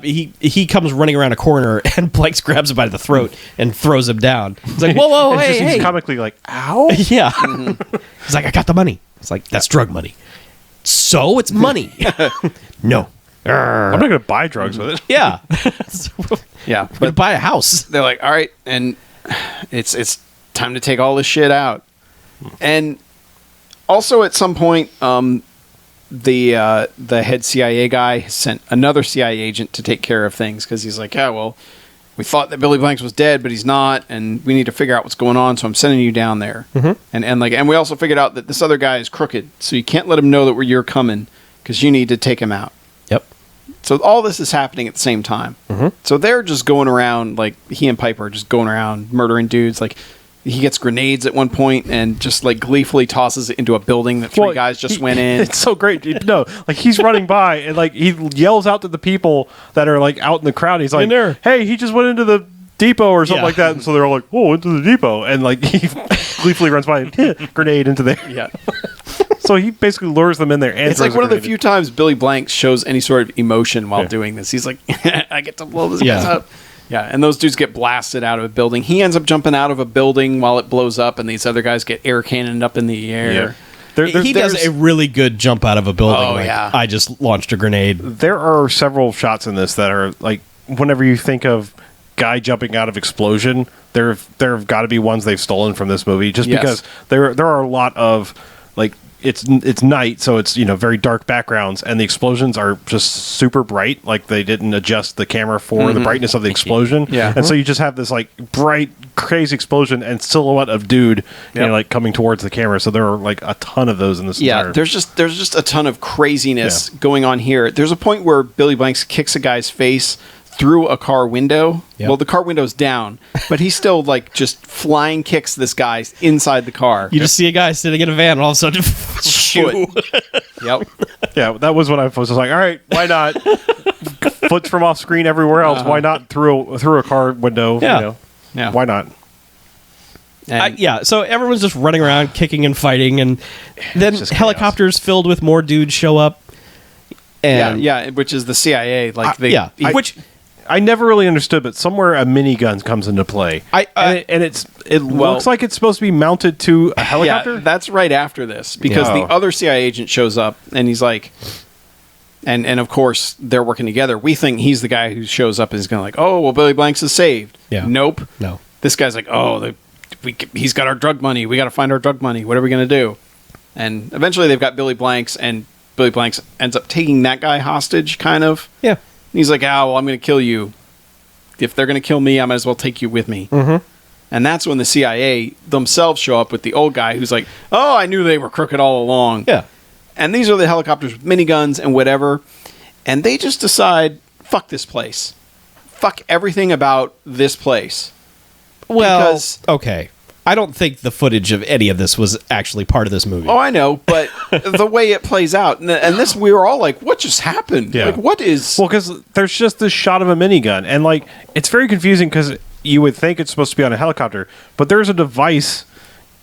he comes running around a corner and Blanks grabs him by the throat and throws him down. He's like, whoa, And hey, just, hey. he's comically like, ow. Yeah. He's like, I got the money. It's like, that's drug money. So it's money. No. I'm not going to buy drugs with it. Yeah. yeah, But but buy a house. they're like, "All right, and it's time to take all this shit out." And also at some point, the head CIA guy sent another CIA agent to take care of things because he's like, "Yeah, well, we thought that Billy Blanks was dead, but he's not, and we need to figure out what's going on. So I'm sending you down there." And we also figured out that this other guy is crooked, so you can't let him know that you're coming because you need to take him out. Yep. So all this is happening at the same time. So they're just going around, like, he and Piper are just going around murdering dudes. Like, he gets grenades at one point and just, like, gleefully tosses it into a building that 3 guys just went in. It's so great. No, like, he's running by and, like, he yells out to the people that are, like, out in the crowd. He's like, In there. hey, he just went into the depot or something Yeah. like that. And so they're all like, oh, into the depot. And, like, he gleefully runs by and grenade into there. Yeah. So he basically lures them in there. And It's like throws a one of the grenade. few times Billy Blanks shows any sort of emotion while doing this. He's like, I get to blow this guy up. Yeah, and those dudes get blasted out of a building. He ends up jumping out of a building while it blows up, and these other guys get air cannoned up in the air. Yeah. He does a really good jump out of a building. Oh, like, yeah. I just launched a grenade. There are several shots in this that are, like, whenever you think of guy jumping out of explosion, there have got to be ones they've stolen from this movie just because there are a lot of, like, it's night, so it's, very dark backgrounds, and the explosions are just super bright. Like, they didn't adjust the camera for the brightness of the explosion. Yeah. And so you just have this, like, bright, crazy explosion and silhouette of dude, like, coming towards the camera. So there are, like, a ton of those in this entire... there's just a ton of craziness going on here. There's a point where Billy Blanks kicks a guy's face through a car window. Yep. Well, the car window's down, but he still, like, just flying kicks this guy inside the car. You just see a guy sitting in a van and all of a sudden, shoot. Yep. Yeah, that was when I was like, all right, why not? Foots from off screen everywhere else. Why not through a car window? Yeah. Yeah. Why not? And So everyone's just running around, kicking and fighting, and then just helicopters filled with more dudes show up. And which is the CIA. Like which I never really understood, but somewhere a minigun comes into play. It looks like it's supposed to be mounted to a helicopter. Yeah, that's right after this because the other CIA agent shows up and he's like, and of course they're working together. We think he's the guy who shows up and is going to like, oh well, Billy Blanks is saved. Yeah. Nope. No. This guy's like, oh, he's got our drug money. We got to find our drug money. What are we going to do? And eventually they've got Billy Blanks, and Billy Blanks ends up taking that guy hostage, kind of. Yeah. And he's like, well, I'm going to kill you. If they're going to kill me, I might as well take you with me. Mm-hmm. And that's when the CIA themselves show up with the old guy who's like, oh, I knew they were crooked all along. Yeah. And these are the helicopters with miniguns and whatever. And they just decide, fuck this place. Fuck everything about this place. Well, okay. I don't think the footage of any of this was actually part of this movie. Oh, I know, but the way it plays out, and this, we were all like, what just happened? Yeah. Like, what is... Well, because there's just this shot of a minigun, and like it's very confusing because you would think it's supposed to be on a helicopter, but there's a device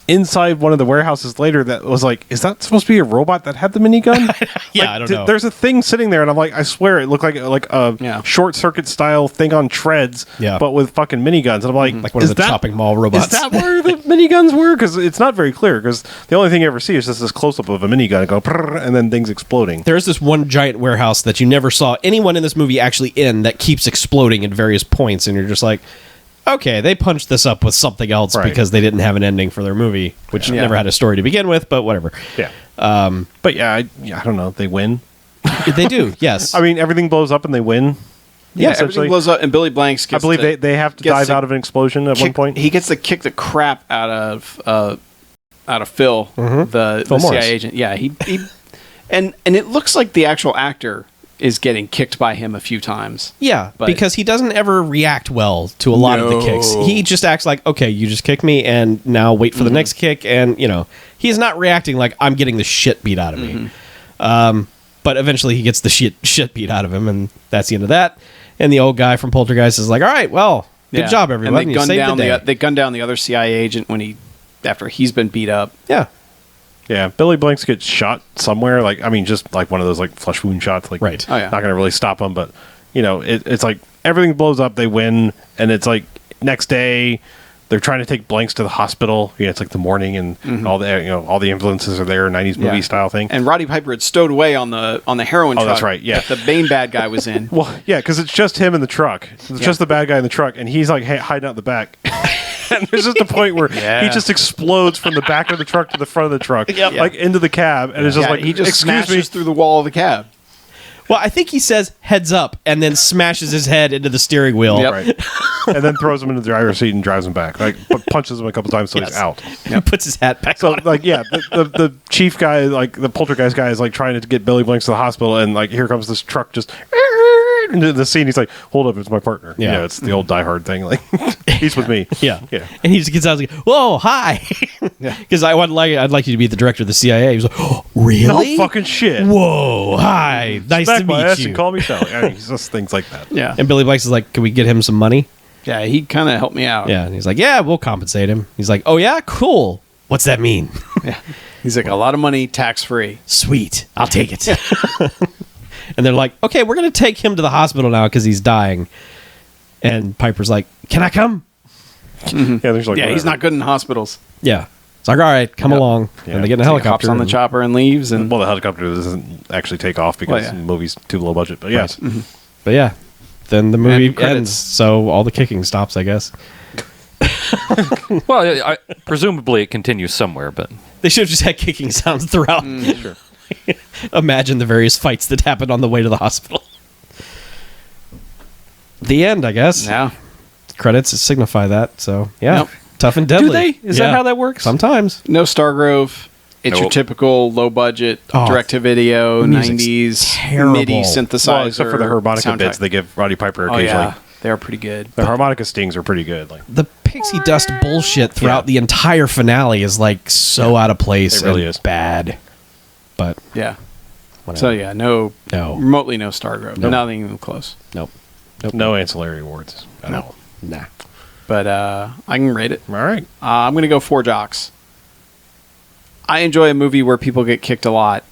inside one of the warehouses later that was like, is that supposed to be a robot that had the minigun? Yeah, I don't know. There's a thing sitting there, and I'm like, I swear it looked like a short circuit style thing on treads, but with fucking miniguns. And I'm like one of the chopping mall robots. Is that where the miniguns were? Because it's not very clear. Because the only thing you ever see is just this close up of a minigun go, and then things exploding. There's this one giant warehouse that you never saw anyone in this movie actually in that keeps exploding at various points, and you're just like, okay, they punched this up with something else because they didn't have an ending for their movie, which never had a story to begin with, but whatever. Yeah. But I don't know. They win. They do, yes. I mean, everything blows up and they win. Yeah, everything blows up, and Billy Blanks gets I believe they have to dive out of an explosion at one point. He gets to kick the crap out of Phil, the CIA agent. Yeah, he and it looks like the actual actor is getting kicked by him a few times. Yeah, because he doesn't ever react well to a lot of the kicks. He just acts like, okay, you just kicked me, and now wait for the next kick, and, he's not reacting like I'm getting the shit beat out of me. But eventually he gets the shit beat out of him, and that's the end of that. And the old guy from Poltergeist is like, all right, well, good job, everyone. And they gun down the other CIA agent after he's been beat up. Yeah. Yeah, Billy Blanks gets shot somewhere. Just like one of those flesh wound shots. Right. Oh, yeah. Not going to really stop them, but it's like everything blows up. They win, and it's like next day they're trying to take Blanks to the hospital. Yeah, it's like the morning, and all the influences are there, 90s movie style thing. And Roddy Piper had stowed away on the heroin truck. Oh, that's right. Yeah, the main bad guy was in. Well, yeah, because it's just him in the truck. It's just the bad guy in the truck, and he's like hiding out the back. And there's just a point where he just explodes from the back of the truck to the front of the truck, into the cab, and it's just like, he just excuse smashes me, through the wall of the cab. Well, I think he says heads up and then smashes his head into the steering wheel. Yep. right, and then throws him into the driver's seat and drives him back, but punches him a couple times so he's out. He puts his hat back So on. the chief guy, the poltergeist guy, is trying to get Billy Blanks to the hospital, and here comes this truck just into the scene. He's like, hold up, it's my partner. Yeah. It's the old Die Hard thing. Like, he's with me. Yeah. Yeah. And he just gets out and goes, whoa, hi. Because I'd like you to be the director of the CIA. He was like, oh, really? No fucking shit. Whoa, hi. Nice Smack to my meet ass you. and call me Sally. I mean, it's just things like that. Yeah. And Billy Blanks is like, can we get him some money? Yeah, he kind of helped me out. Yeah. And he's like, yeah, we'll compensate him. He's like, oh, yeah, cool. What's that mean? Yeah. He's like, a lot of money, tax-free. Sweet. I'll take it. And they're like, okay, we're going to take him to the hospital now because he's dying. And Piper's like, can I come? Yeah, there's like, Yeah, he's not good in hospitals. Yeah. It's like, all right, come along. Yeah. And they get in a He helicopter. hops on the chopper and leaves. And Well, the helicopter doesn't actually take off because the movie's too low budget. But yes, But yeah, then the movie And credits. ends. So all the kicking stops, I guess. Well, presumably it continues somewhere, but They should have just had kicking sounds throughout. sure. Imagine the various fights that happened on the way to the hospital. The end, I guess. yeah. Credits signify that. So yeah, Yep. tough and deadly. do they? Is that how that works? Sometimes. No Stargrove. It's your Nope. typical low budget Oh, direct-to-video the music's 90s terrible. MIDI synthesizer. Well, except for the harmonica soundtrack. bits they give Roddy Piper Oh occasionally. yeah, they're pretty good. The harmonica stings are pretty good. Like, The pixie dust bullshit throughout the entire finale is like so out of place. It really and is. bad. But Yeah. whatever. So yeah, no, No. remotely no Stargrove. Nope. Nothing even close. Nope. no ancillary awards. No. Nah. But I can rate it. All right. I'm going to go 4 jocks. I enjoy a movie where people get kicked a lot.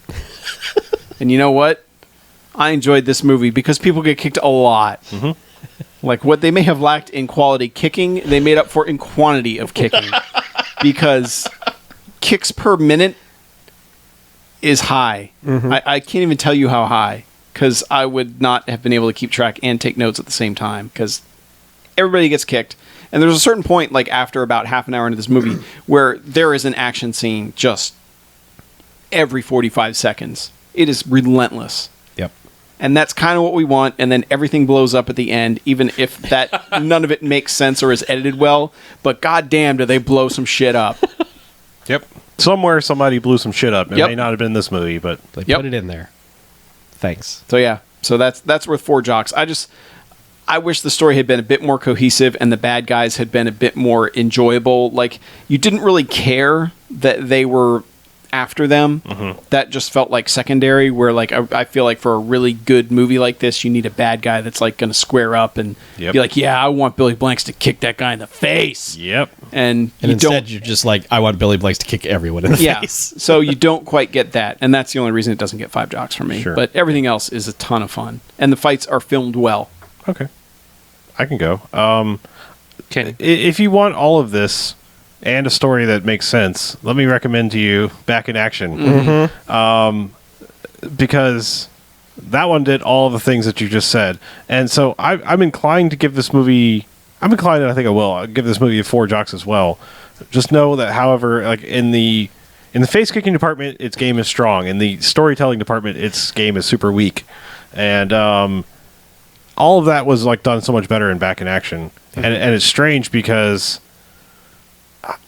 And you know what? I enjoyed this movie because people get kicked a lot. Like what they may have lacked in quality kicking, they made up for in quantity of kicking. Because kicks per minute is high. I can't even tell you how high, because I would not have been able to keep track and take notes at the same time, because everybody gets kicked. And there's a certain point, like after about half an hour into this movie, where there is an action scene just every 45 seconds. It is relentless. Yep. And that's kind of what we want, and then everything blows up at the end, even if that none of it makes sense or is edited well, but goddamn do they blow some shit up. Yep. Somewhere somebody blew some shit up. It may not have been this movie, but They put it in there. Thanks. So yeah, so that's worth 4 jocks. I wish the story had been a bit more cohesive and the bad guys had been a bit more enjoyable. Like, you didn't really care that they were after them. That just felt like secondary, where like I feel like for a really good movie like this, you need a bad guy that's like going to square up and be like, yeah, I want Billy Blanks to kick that guy in the face. Yep. And instead you're just like, I want Billy Blanks to kick everyone in the face. So you don't quite get that, and that's the only reason it doesn't get 5 jocks from me. Sure. But everything else is a ton of fun, and the fights are filmed well. Okay. I can go. Can If you want all of this and a story that makes sense, let me recommend to you Back in Action. Because that one did all the things that you just said. And so I'm inclined to give this movie... I'm inclined, and I think I will. I'll give this movie 4 jocks as well. Just know that, however, like in the face-kicking department, its game is strong. In the storytelling department, its game is super weak. And all of that was like done so much better in Back in Action. And it's strange because...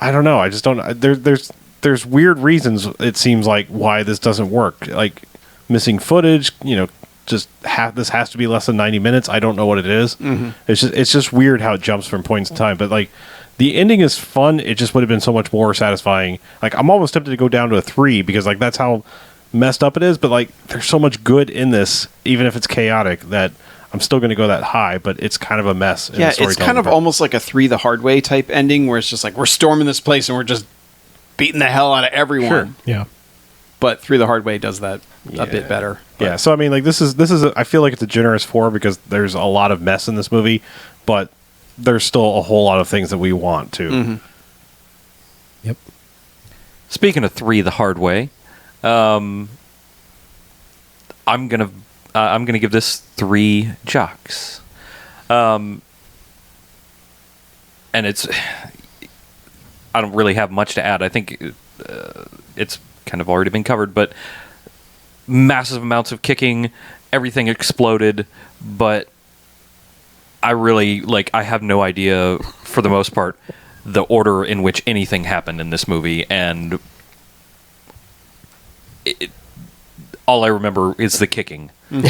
I don't know. I just don't... There's weird reasons, it seems like, why this doesn't work. Like, missing footage, just this has to be less than 90 minutes. I don't know what it is. It's just weird how it jumps from points in time. But, like, the ending is fun. It just would have been so much more satisfying. Like, I'm almost tempted to go down to a 3 because, like, that's how messed up it is. But, like, there's so much good in this, even if it's chaotic, that... I'm still going to go that high, but it's kind of a mess. Yeah, it's kind of almost like a 3 the hard way type ending, where it's just like, we're storming this place and we're just beating the hell out of everyone. Sure. Yeah. But 3 the hard way does that a bit better. Yeah, so I mean, like this is I feel like it's a generous 4 because there's a lot of mess in this movie, but there's still a whole lot of things that we want to. Yep. Speaking of 3 the hard way, I'm gonna give this 3 jocks. And it's... I don't really have much to add. I think it's kind of already been covered, but massive amounts of kicking, everything exploded, but I really, I have no idea, for the most part, the order in which anything happened in this movie, and all I remember is the kicking. I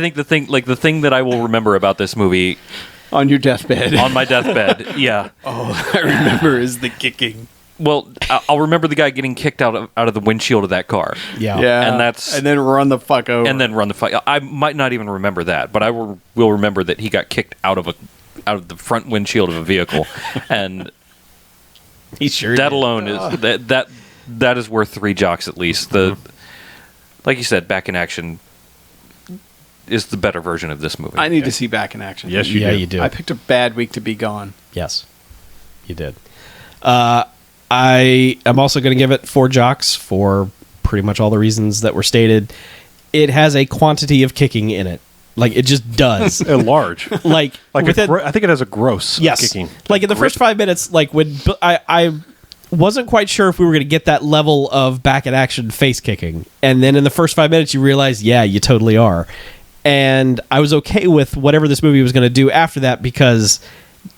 think the thing that I will remember about this movie On your deathbed. on my deathbed, yeah. All I remember is the kicking. Well, I'll remember the guy getting kicked out of the windshield of that car. Yeah. And then run the fuck over. And then run the fuck. I might not even remember that, but I will remember that he got kicked out of the front windshield of a vehicle, and He sure that did. alone is that is worth 3 jocks at least. Like you said, Back in Action is the better version of this movie. I need to see Back in Action. Yes, you Yeah, do. you do. I picked a bad week to be gone. Yes, you did. I am also going to give it 4 jocks for pretty much all the reasons that were stated. It has a quantity of kicking in it. Like, it just does. And large. like within, I think it has a gross yes. kicking. Like, in the first 5 minutes, like, when I wasn't quite sure if we were going to get that level of Back in Action face kicking. And then in the first 5 minutes, you realize, yeah, you totally are. And I was okay with whatever this movie was going to do after that because,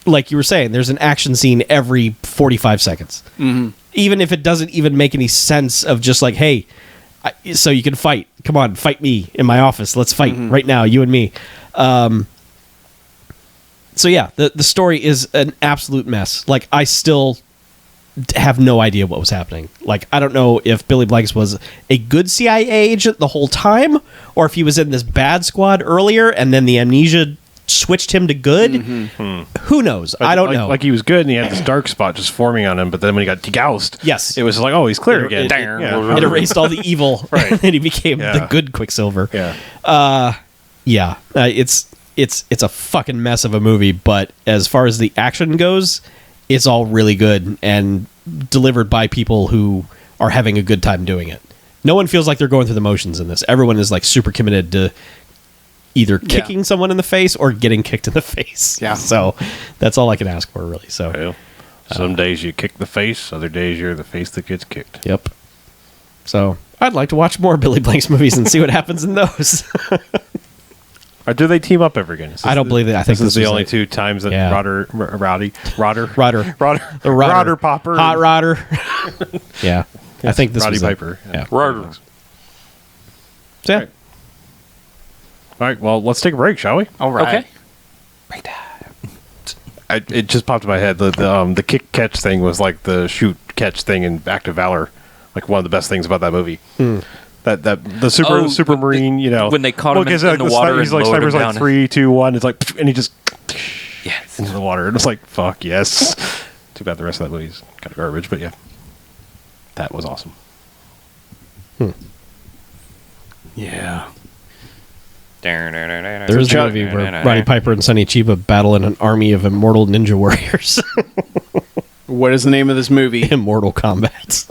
like you were saying, there's an action scene every 45 seconds. Even if it doesn't even make any sense of just like, hey, so you can fight. Come on, fight me in my office. Let's fight right now, you and me. So yeah, the story is an absolute mess. Like, I still have no idea what was happening. Like, I don't know if Billy Blanks was a good CIA agent the whole time, or if he was in this bad squad earlier and then the amnesia switched him to good. Who knows? I don't know. Like he was good, and he had this dark spot just forming on him. But then when he got degoused, Yes. it was like, oh, he's clear again. It erased all the evil, Right. and he became Yeah. the good Quicksilver. Yeah. It's a fucking mess of a movie, but as far as the action goes, it's all really good and delivered by people who are having a good time doing it. No one feels like they're going through the motions in this. Everyone is like super committed to either kicking someone in the face or getting kicked in the face. Yeah. So that's all I can ask for, really. So Well, some days you kick the face, other days you're the face that gets kicked. yep. So I'd like to watch more Billy Blanks movies and see what happens in those. Or do they team up ever again? I don't believe that. I think this is the was only like- two times that Yeah. Rodder The Rodder Popper, Hot Rodder. Yeah. I think this Roddy was Piper. Yeah. Rodder. So, yeah. All right, well, let's take a break, shall we? All right. Okay. It just popped in my head. The kick catch thing was like the shoot catch thing in Act of Valor, like one of the best things about that movie. That the super marine, you know, when they caught him in like the water he's and like lowered sniper's him like down. 3, 2, 1. It's like, and he just Yes. into the water. And it's like, fuck yes. Too bad the rest of that movie's kind of garbage, but yeah, that was awesome. Yeah. There is a movie where Roddy Piper and Sonny Chiba battle in an army of immortal ninja warriors What is the name of this movie? in Mortal Kombat.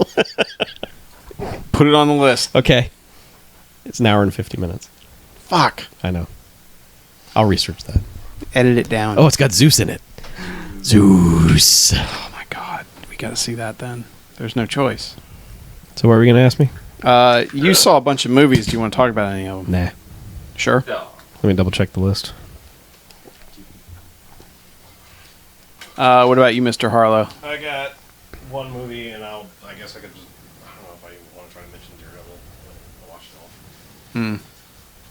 Put it on the list. Okay. It's an hour and 50 minutes. Fuck. I know. I'll research that. Edit it down. Oh, it's got Zeus in it. Zeus. Oh my god. We got to see that then. There's no choice. So what are we going to ask me? You saw a bunch of movies. Do you want to talk about any of them? Nah. Sure. Let me double check the list. What about you, Mr. Harlow? I got one movie, and I guess I could just, I don't know if I even want to try to mention Daredevil. I'll watch it all.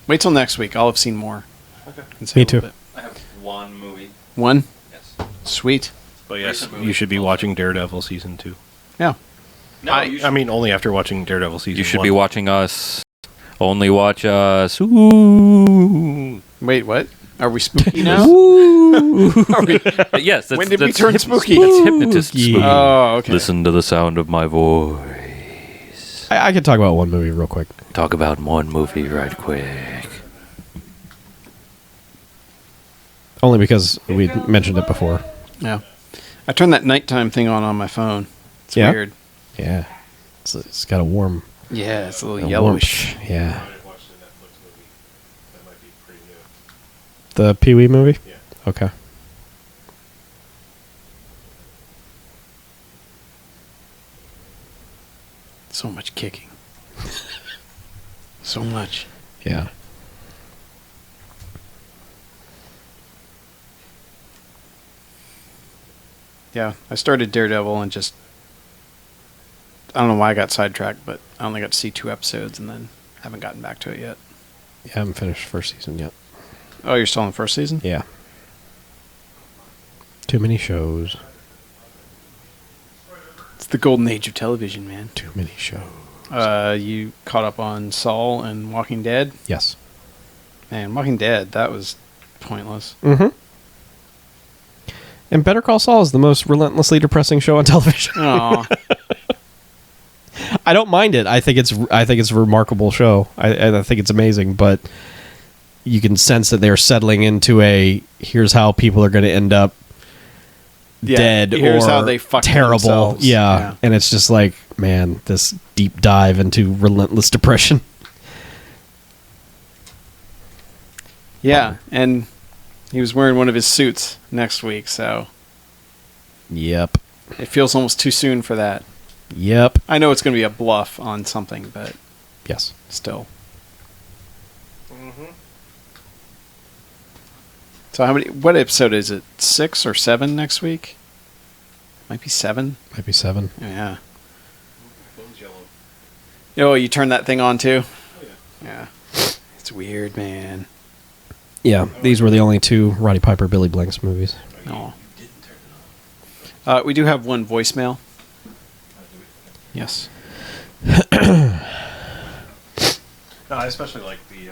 Wait till next week. I'll have seen more. Okay. Can say Me a little too. bit. I have one movie. One? Yes. Sweet. But yes, you should be watching Daredevil season 2. Yeah. No, I mean, only after watching Daredevil season 1. you should be watching us. Only watch us. Ooh. Wait, what? Are we spooky now? Yes. That's, When did we that's turn hyp- spooky? That's hypnotist Spooky. spooky. Oh, okay. Listen to the sound of my voice. I could talk about one movie real quick. Talk about one movie right quick. Only because we mentioned it before. Yeah. I turned that nighttime thing on my phone. It's Yeah? weird. Yeah. It's got a warm... Yeah, it's a little a yellowish. warmth. Yeah. The Pee-wee movie? Yeah. Okay. So much kicking. So much. Yeah. Yeah, I started Daredevil and just... I don't know why I got sidetracked, but I only got to see 2 episodes and then haven't gotten back to it yet. Yeah, I haven't finished first season yet. Oh, you're still in the first season? Yeah. Too many shows. It's the golden age of television, man. Too many shows. You caught up on Saul and Walking Dead? Yes. Man, Walking Dead, that was pointless. Mm-hmm. And Better Call Saul is the most relentlessly depressing show on television. Aw. I don't mind it. I think it's a remarkable show. I think it's amazing, but you can sense that they're settling into a here's how people are going to end up Yeah, dead here's or how they fuck terrible. themselves. Yeah. Yeah. And it's just like, man, this deep dive into relentless depression. Yeah, and he was wearing one of his suits next week, so Yep. it feels almost too soon for that. Yep. I know it's going to be a bluff on something, but Yes. still. So what episode is it? 6 or 7 next week? Might be 7. Might be 7. Yeah. Oh, you turn that thing on too? Yeah. It's weird, man. Yeah. These were the only 2 Roddy Piper, Billy Blanks movies. No. We do have one voicemail. Yes. No, I especially like the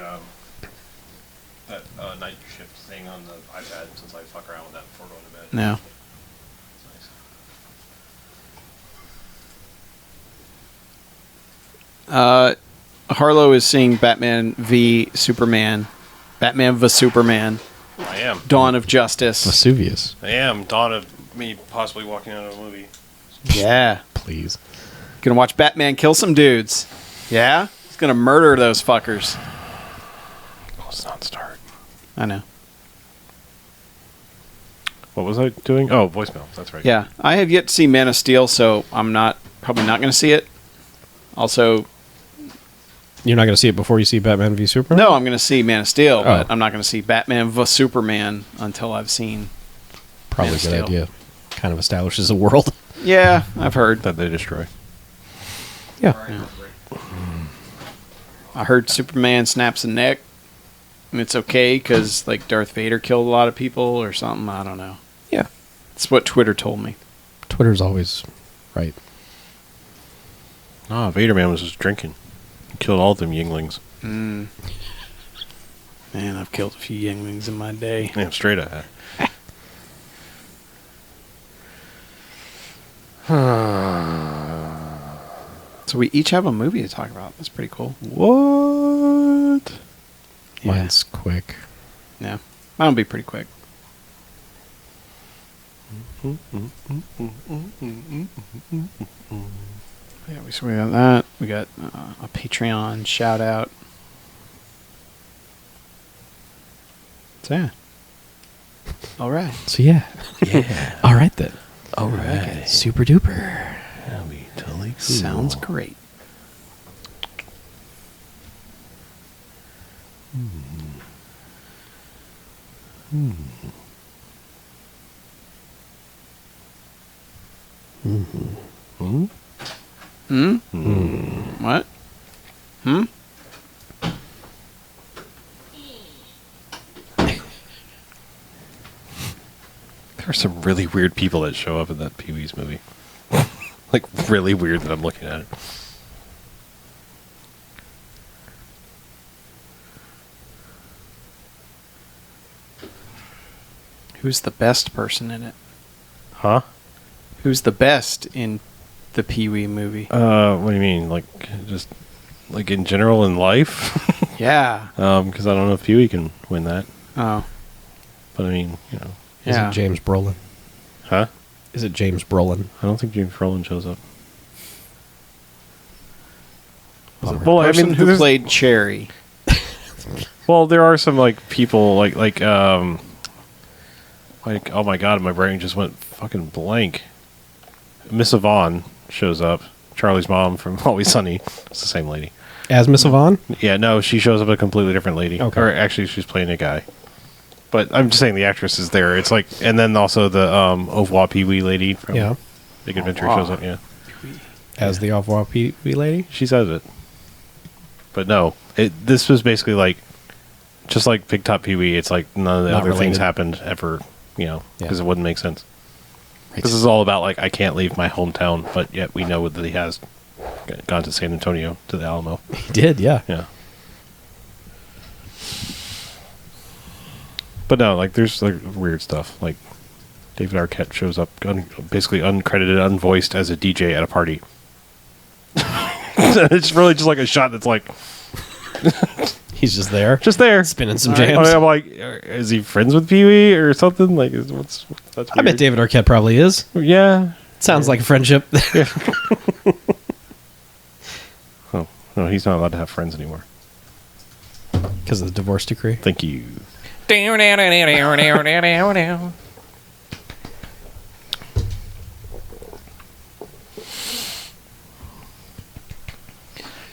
that night shift thing on the iPad since I fuck around with that before going to bed. No. Harlow is seeing Batman v Superman. Batman v Superman. I am. Dawn of Justice. Vesuvius. I am. Dawn of me possibly walking out of a movie. Yeah. Please. Gonna watch Batman kill some dudes. Yeah? He's gonna murder those fuckers. Let's not start. I know. What was I doing? Oh, voicemail. That's right. Yeah. I have yet to see Man of Steel, so I'm probably not gonna see it. Also, You're not going to see it before you see Batman v Superman? no, I'm gonna see Man of Steel, but Oh. I'm not gonna see Batman v Superman until I've seen. Probably Man a of good Steel. idea. Kind of establishes a world. Yeah, I've heard. That they destroy. Yeah. I heard Superman snaps a neck, and it's okay because like Darth Vader killed a lot of people or something. I don't know. Yeah. It's what Twitter told me. Twitter's always right. Ah, Vader Man was just drinking. He killed all them Yinglings. Man, I've killed a few younglings in my day. Damn, straight ahead. So we each have a movie to talk about. That's pretty cool. What? Yeah. Mine's quick. Yeah, mine'll be pretty quick. Yeah, we got that. We got a Patreon shout out. So yeah. All right. So yeah. Yeah. All right then. All right. Super duper. That'll be totally cool. Sounds great. Hmm? What? There are some really weird people that show up in that Pee-wee's movie. Like, really weird that I'm looking at it. Who's the best person in it? Huh? Who's the best in the Pee Wee movie? What do you mean? Like, just, like, in general in life? Yeah. Because I don't know if Pee-wee can win that. Oh. But I mean, you know. Is Yeah. it James Brolin? Huh? Is it James Brolin? I don't think James Brolin shows up. Bummer. Well, Person who there's- played Cherry. Well, there are some like people like oh my god, my brain just went fucking blank. Miss Yvonne shows up. Charlie's mom from Always Sunny. It's the same lady. As Miss Yvonne? Yeah, no, she shows up a completely different lady. Okay. Or actually, she's playing a guy. But I'm just saying the actress is there. It's like, and then also the Au revoir Pee-wee lady from Yeah. Big Adventure Au shows revoir. up. Yeah, As the off-wall Pee-wee lady? she says it. But no, this was basically like, just like Big Top Pee-wee. It's like none of the Not other things related. happened ever. You know, Yeah. because it wouldn't make sense. Right. This is all about like I can't leave my hometown, but yet we know that he has gone to San Antonio to the Alamo. He did, yeah. Yeah. But no, like there's like weird stuff. Like David Arquette shows up basically uncredited, unvoiced as a DJ at a party. It's really just like a shot that's like He's just there. just there. Spinning some I jams. mean, I'm like, is he friends with Pee-wee or something? Like, that's weird. I bet David Arquette probably is. Yeah. Sounds like a friendship. Oh no, he's not allowed to have friends anymore. Because of the divorce decree. Thank you.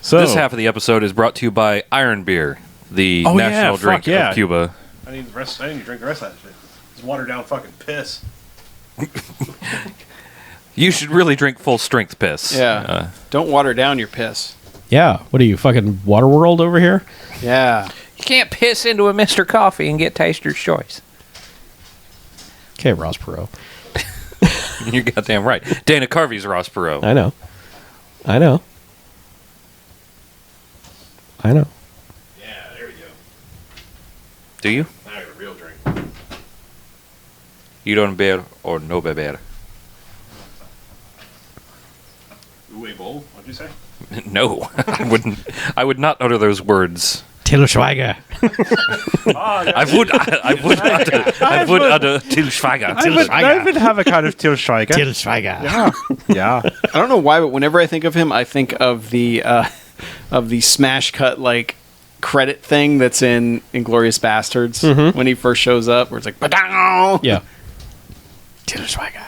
So This half of the episode is brought to you by Iron Beer, the Oh, yeah, national fuck drink yeah. of Cuba. I need to drink the rest of that shit. It's watered down fucking piss. You should really drink full strength piss. Yeah. Don't water down your piss. Yeah. What are you, fucking Waterworld over here? Yeah. You can't piss into a Mr. Coffee and get Taster's Choice. Okay, Ross Perot. You're goddamn right. Dana Carvey's Ross Perot. I know. I know. I know. Yeah, there we go. Do you? I got a real drink. You don't bear or no beber? Ooh, bowl. What'd you say? No, I wouldn't. I would not utter those words. Till Schweiger. I would utter Til Schweiger. I would have a kind of Til Schweiger. Till Schweiger. Yeah. I don't know why, but whenever I think of him, I think of the smash cut like credit thing that's in Inglourious Bastards when he first shows up, where it's like, "Ba-dow!" Yeah. Til Schweiger.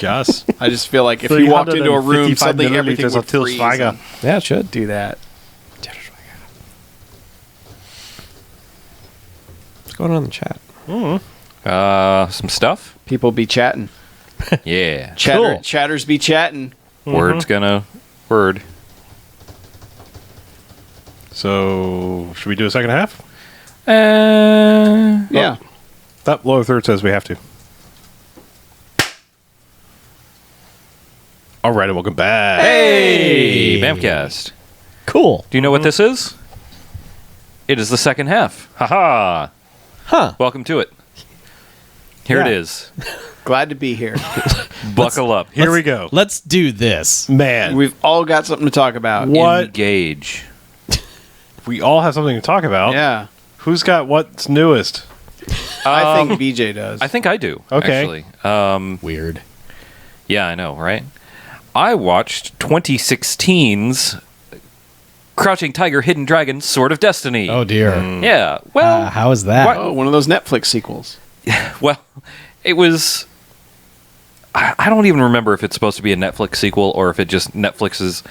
Yes. I just feel like if you walked into a room, 355 suddenly everything milliliters would of Til freeze Schweiger. and Yeah, it should. do that. What's going on in the chat? Some stuff. People be chatting. Yeah. Cool. Chatters be chatting. Word's gonna word. So, should we do a second half? Yeah. That lower third says we have to. All right, and welcome back. Hey, BMFcast. Cool. Do you know what this is? It is the second half. Haha. Huh. Welcome to it. Here it Yeah. is. Glad to be here. Buckle up. Here we go. Let's do this. Man, We've all got something to talk about. What? Engage. we all have something to talk about. Yeah. Who's got what's newest? I think BJ does. I think I do. Okay. Actually. Weird. Yeah, I know, right? I watched 2016's Crouching Tiger, Hidden Dragon, Sword of Destiny. Oh, dear. Yeah. Well, How is that? Oh, one of those Netflix sequels. well, it was. I don't even remember if it's supposed to be a Netflix sequel or if it just Netflix's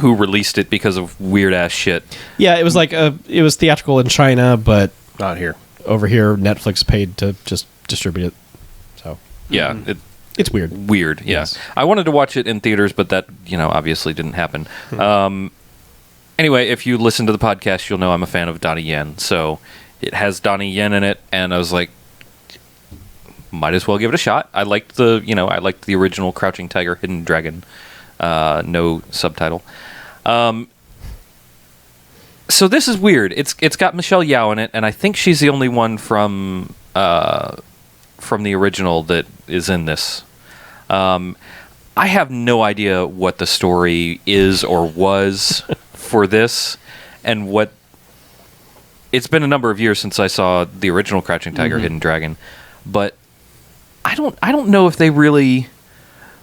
who released it because of weird ass shit. Yeah, it was like it was theatrical in China, but Not here. over here Netflix paid to just distribute it. So Yeah, it's weird. weird. Yeah, Yes. I wanted to watch it in theaters, but that obviously didn't happen. Anyway, if you listen to the podcast, you'll know I'm a fan of Donnie Yen. So it has Donnie Yen in it, and I was like, might as well give it a shot. I liked the original Crouching Tiger, Hidden Dragon, no subtitle. So this is weird. It's got Michelle Yeoh in it, and I think she's the only one from the original that is in this. I have no idea what the story is or was for this, and what. It's been a number of years since I saw the original Crouching Tiger, Hidden Dragon, but I don't know if they really.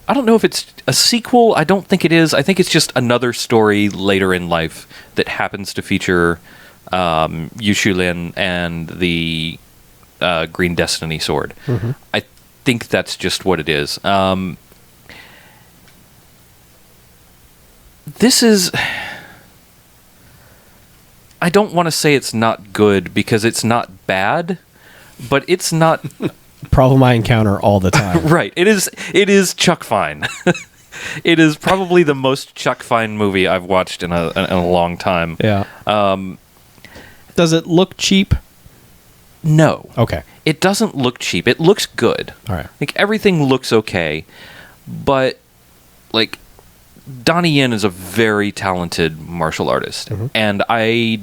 I don't know if it's a sequel. I don't think it is. I think it's just another story later in life that happens to feature Yu Shulin and the Green Destiny sword. I think that's just what it is. This is... I don't want to say it's not good because it's not bad, but it's not... Problem I encounter all the time. Right. It is Chuck Fine. It is probably the most Chuck Fine movie I've watched in a long time. Yeah. Does it look cheap? No. Okay. It doesn't look cheap. It looks good. All right. Like everything looks okay, but like Donnie Yen is a very talented martial artist, and I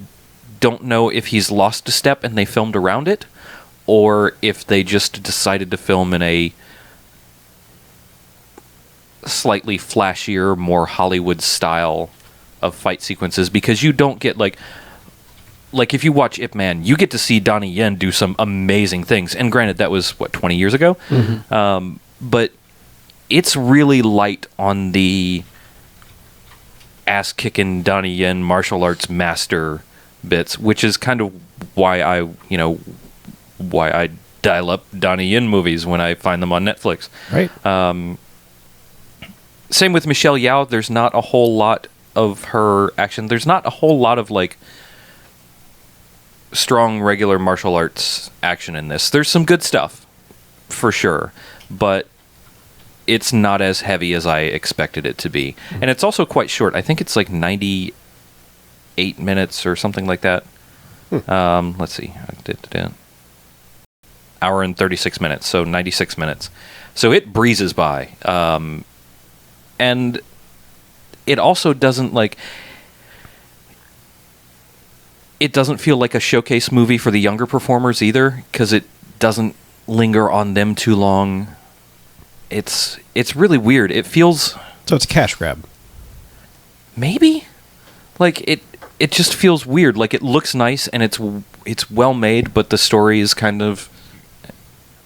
don't know if he's lost a step and they filmed around it, or if they just decided to film in a slightly flashier, more Hollywood style of fight sequences, because you don't get like if you watch Ip Man, you get to see Donnie Yen do some amazing things. And granted, that was, 20 years ago? But it's really light on the ass-kicking Donnie Yen martial arts master bits, which is kind of why I dial up Donnie Yen movies when I find them on Netflix. Right. Same with Michelle Yeoh. There's not a whole lot of her action. There's not a whole lot of like strong regular martial arts action in this. There's some good stuff for sure, but it's not as heavy as I expected it to be. And it's also quite short. I think it's like 98 minutes or something like that. Let's see. Hour and 36 minutes, so 96 minutes. So it breezes by. And it also doesn't like... it doesn't feel like a showcase movie for the younger performers either, because it doesn't linger on them too long. It's really weird. It feels So it's a cash grab. maybe like it just feels weird. Like, it looks nice and it's well made, but the story is kind of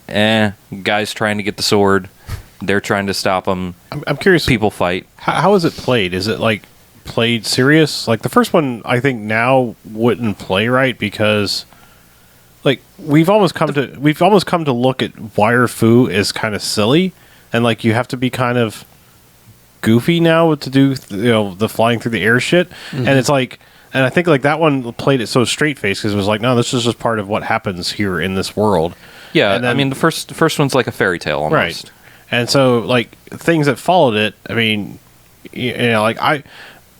guys trying to get the sword, they're trying to stop them. I'm curious. People fight. How is it played? Is it like played serious? Like the first one, I think now wouldn't play right because, like, we've almost come to look at Wire Fu as kind of silly, and like you have to be kind of goofy now to do the flying through the air shit, and it's like, and I think like that one played it so straight faced because it was like, no, this is just part of what happens here in this world. Yeah, And then, I mean the first one's like a fairy tale almost. right? And so, like, things that followed it, I mean, like, I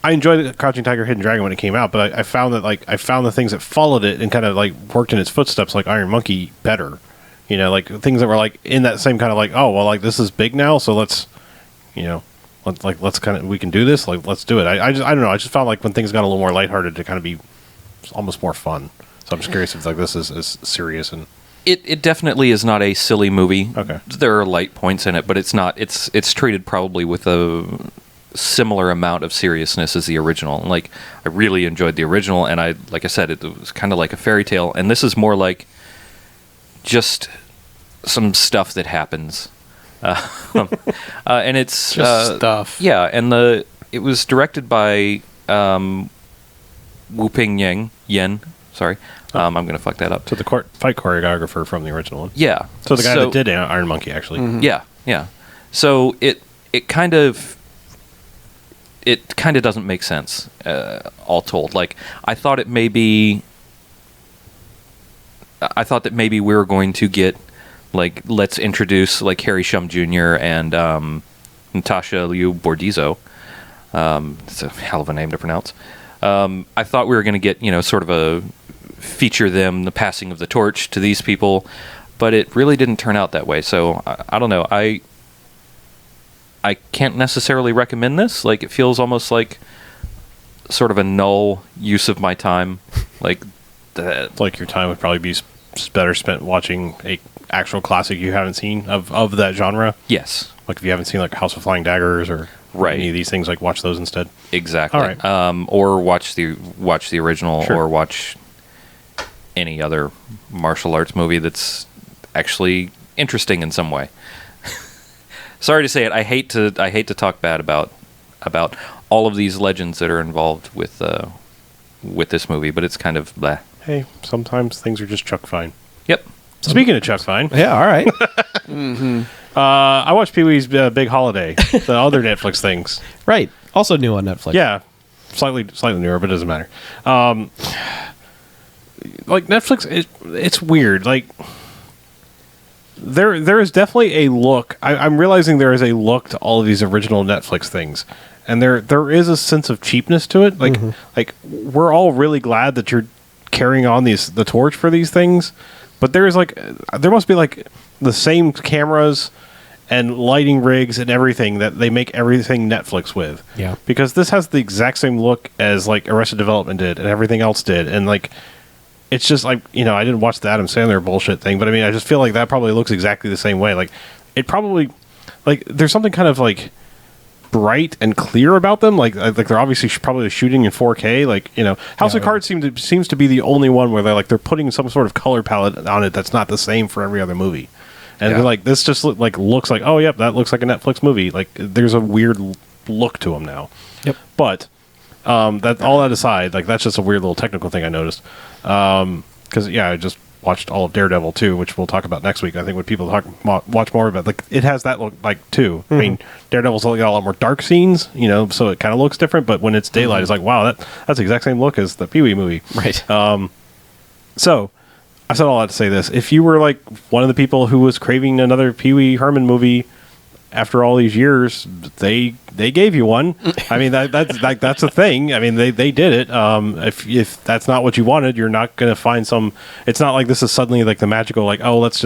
enjoyed the Crouching Tiger, Hidden Dragon when it came out, but I found that, like, the things that followed it and kind of, like, worked in its footsteps, like Iron Monkey, better. Like, things that were, like, in that same kind of, like, oh, well, like, this is big now, so let's kind of, we can do this, like, let's do it. I don't know, I just found, like, when things got a little more lighthearted to kind of be almost more fun. So I'm just curious if, like, this is serious and... It definitely is not a silly movie. Okay. There are light points in it, but it's not. It's treated probably with a similar amount of seriousness as the original. And like, I really enjoyed the original, and like I said, it was kind of like a fairy tale. And this is more like just some stuff that happens, and it's Just stuff. Yeah, and it was directed by Wu Ping Yen. Sorry. I'm going to fuck that up. So the fight choreographer from the original one. Yeah. So the guy that did Iron Monkey, actually. Mm-hmm. Yeah. So it kind of doesn't make sense, all told. Like, I thought that maybe we were going to get, like, let's introduce, like, Harry Shum Jr. and Natasha Liu Bordizzo. It's a hell of a name to pronounce. I thought we were going to get, sort of a feature them, the passing of the torch to these people, but it really didn't turn out that way. So I don't know. I can't necessarily recommend this. Like, it feels almost like sort of a null use of my time. Like your time would probably be better spent watching a actual classic you haven't seen of that genre. Yes. Like if you haven't seen like House of Flying Daggers or any of these things, like watch those instead. Exactly. All right. Or watch the original, Sure. or watch any other martial arts movie that's actually interesting in some way. Sorry to say it. I hate to talk bad about all of these legends that are involved with this movie, but it's kind of bleh. Hey, sometimes things are just Chuck Fine. Yep. Speaking of Chuck Fine, Yeah, all right. I watched Pee-wee's Big Holiday, the other Netflix things. Right. Also new on Netflix. Yeah, slightly newer, but it doesn't matter. Like Netflix, it's weird. Like there is definitely a look. I'm realizing there is a look to all of these original Netflix things, and there is a sense of cheapness to it. Like like we're all really glad that you're carrying on the torch for these things, but there must be like the same cameras and lighting rigs and everything that they make everything Netflix with. Yeah. Because this has the exact same look as like Arrested Development did and everything else did, and like it's just like, I didn't watch the Adam Sandler bullshit thing, but I mean, I just feel like that probably looks exactly the same way. Like, it probably, like, there's something kind of like bright and clear about them. Like they're obviously probably shooting in 4K. Like, House of Cards seems to be the only one where they're putting some sort of color palette on it that's not the same for every other movie. And they're like, this just looks like, oh, yep, that looks like a Netflix movie. Like, there's a weird look to them now. Yep. But that all that aside, like that's just a weird little technical thing I noticed. Because I just watched all of Daredevil too, which we'll talk about next week. I think when people watch more about, like, it has that look like too. I mean, Daredevil's got a lot more dark scenes, so it kind of looks different. But when it's daylight, it's like, wow, that's the exact same look as the Pee-wee movie. Right. So I said all that to say this: if you were like one of the people who was craving another Pee Wee Herman movie after all these years, they gave you one. I mean, that's a thing. I mean, they did it. If that's not what you wanted, you're not going to find some. It's not like this is suddenly like the magical, like, oh, let's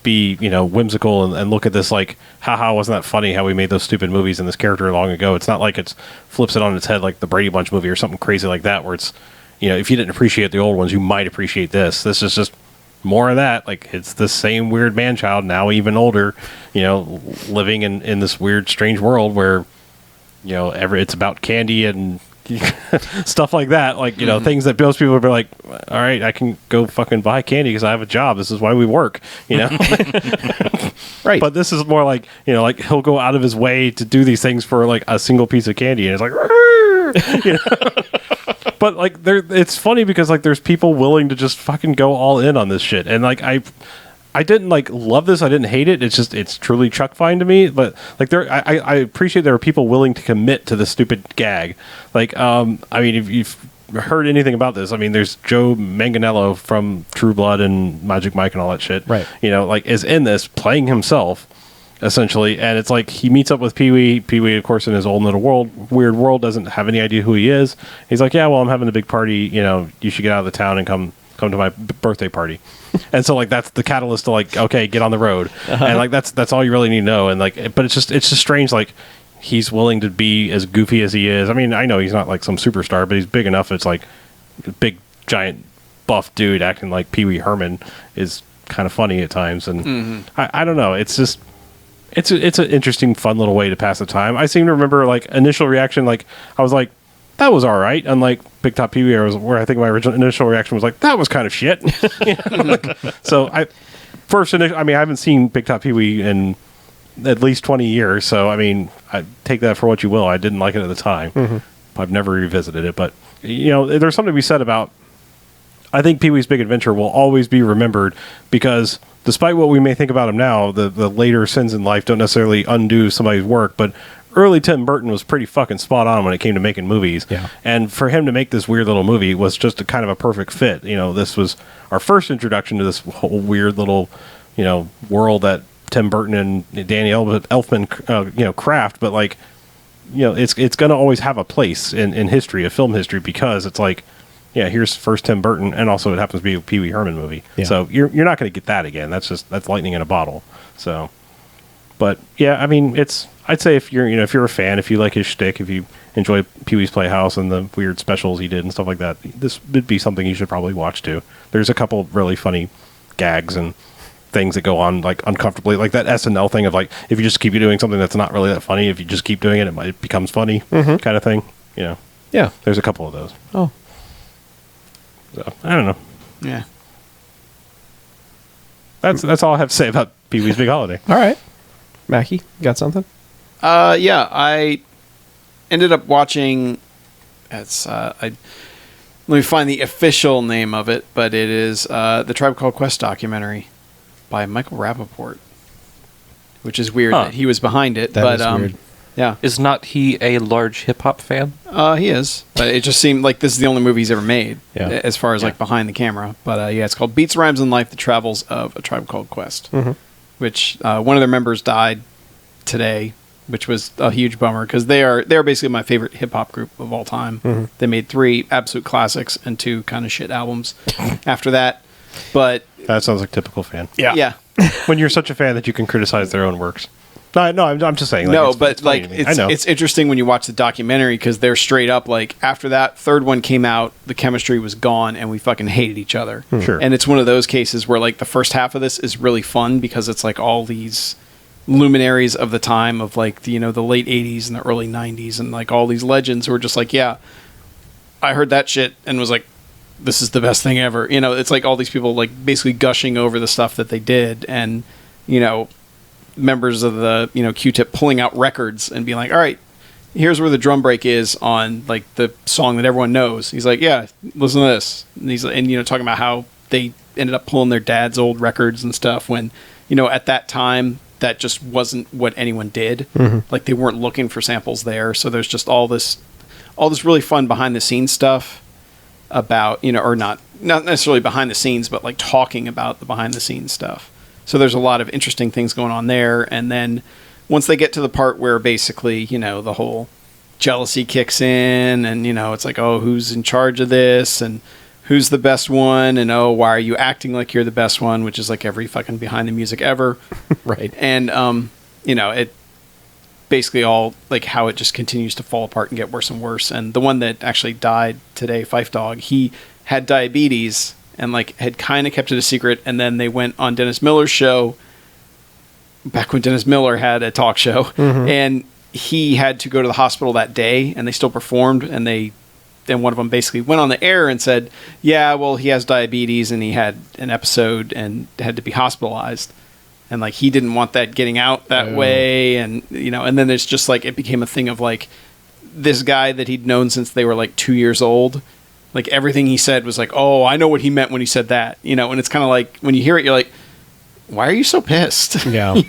be whimsical and look at this like, haha, wasn't that funny how we made those stupid movies and this character long ago. It's not like it's flips it on its head like the Brady Bunch movie or something crazy like that, where it's if you didn't appreciate the old ones, you might appreciate this. This is just more of that. Like, it's the same weird man-child, now even older, living in this weird, strange world where, it's about candy and stuff like that. Like, things that most people would be like, all right, I can go fucking buy candy because I have a job. This is why we work, Right. But this is more like, like he'll go out of his way to do these things for like a single piece of candy. And it's like, but like it's funny because like there's people willing to just fucking go all in on this shit. And like, I didn't like love this. I didn't hate it. It's truly Chuck fine to me. But like I appreciate there are people willing to commit to the stupid gag. Like, I mean, if you've heard anything about this, I mean, there's Joe Manganiello from True Blood and Magic Mike and all that shit. Right. Like is in this playing himself essentially. And it's like he meets up with Pee-wee. Pee-wee, of course, in his own little weird world, doesn't have any idea who he is. He's like, yeah, well, I'm having a big party. You should get out of the town and come to my birthday party. And so like that's the catalyst to like, okay, get on the road. And like that's all you really need to know. And like, but it's just strange. Like he's willing to be as goofy as he is. I mean, I know he's not like some superstar, but he's big enough. It's like a big giant buff dude acting like Pee-wee Herman is kind of funny at times. And I don't know. It's just it's an interesting, fun little way to pass the time. I seem to remember like initial reaction. Like I was like, that was all right. Unlike Big Top Pee-wee, where I think my initial reaction was like, that was kind of shit. So I haven't seen Big Top Pee-wee in at least 20 years. So, I mean, I take that for what you will. I didn't like it at the time. I've never revisited it. But, there's something to be said about, I think Pee-wee's Big Adventure will always be remembered because despite what we may think about him now, the later sins in life don't necessarily undo somebody's work. But early Tim Burton was pretty fucking spot on when it came to making movies. Yeah. And for him to make this weird little movie was just a kind of a perfect fit. This was our first introduction to this whole weird little, world that Tim Burton and Danny Elfman, craft. But like, it's going to always have a place in history, of film history, because it's like, yeah, here's first Tim Burton, and also it happens to be a Pee-wee Herman movie. Yeah. So you're not going to get that again. That's lightning in a bottle. So, but yeah, I mean, I'd say if you're a fan, if you like his shtick, if you enjoy Pee-wee's Playhouse and the weird specials he did and stuff like that, this would be something you should probably watch too. There's a couple really funny gags and things that go on like uncomfortably, like that SNL thing of like, if you just keep doing something that's not really that funny, if you just keep doing it, it becomes funny kind of thing. Yeah. There's a couple of those. Oh. So, I don't know. Yeah. That's all I have to say about Pee-wee's Big Holiday. All right. Mackie, you got something? Yeah, I ended up watching. Let me find the official name of it, but it is the Tribe Called Quest documentary by Michael Rappaport, which is weird that he was behind it. That is weird. Yeah, Is not he a large hip hop fan? he is. But it just seemed like this is the only movie he's ever made, Yeah. as far as like behind the camera. But yeah, it's called Beats, Rhymes, and Life: The Travels of a Tribe Called Quest, which one of their members died today, which was a huge bummer because they're basically my favorite hip hop group of all time. They made 3 absolute classics and 2 kind of shit albums after that. But That sounds like a typical fan. yeah. When you're such a fan that you can criticize their own works. No, I'm just saying. Like, No, it's but funny like to me. I know. it's interesting when you watch the documentary because they're straight up like after that third one came out, the chemistry was gone and we fucking hated each other. Sure. And it's one of those cases where like the first half of this is really fun because it's like all these luminaries of the time of like the late 80s and the early 90s and like all these legends who are just like, yeah, I heard that shit and was like, this is the best thing ever. It's like all these people like basically gushing over the stuff that they did and members of the Q-Tip pulling out records and being like, all right, here's where the drum break is on like the song that everyone knows. He's like, yeah, listen to this. And he's talking about how they ended up pulling their dad's old records and stuff when at that time that just wasn't what anyone did. Like they weren't looking for samples there. So there's just all this really fun behind the scenes stuff about or not necessarily behind the scenes, but like talking about the behind the scenes stuff. So there's a lot of interesting things going on there. And then once they get to the part where basically, the whole jealousy kicks in and, it's like, oh, who's in charge of this and who's the best one? And, oh, why are you acting like you're the best one? Which is like every fucking behind the music ever. Right. And, it basically all like how it just continues to fall apart and get worse and worse. And the one that actually died today, Fife Dog, he had diabetes and like had kind of kept it a secret. And then they went on Dennis Miller's show back when Dennis Miller had a talk show, and he had to go to the hospital that day, and they still performed. And then one of them basically went on the air and said, yeah, well, he has diabetes and he had an episode and had to be hospitalized. And like he didn't want that getting out that way, and and then it's just like it became a thing of like this guy that he'd known since they were like 2 years old. Like everything he said was like, oh, I know what he meant when he said that, and it's kind of like when you hear it, you're like, why are you so pissed? Yeah,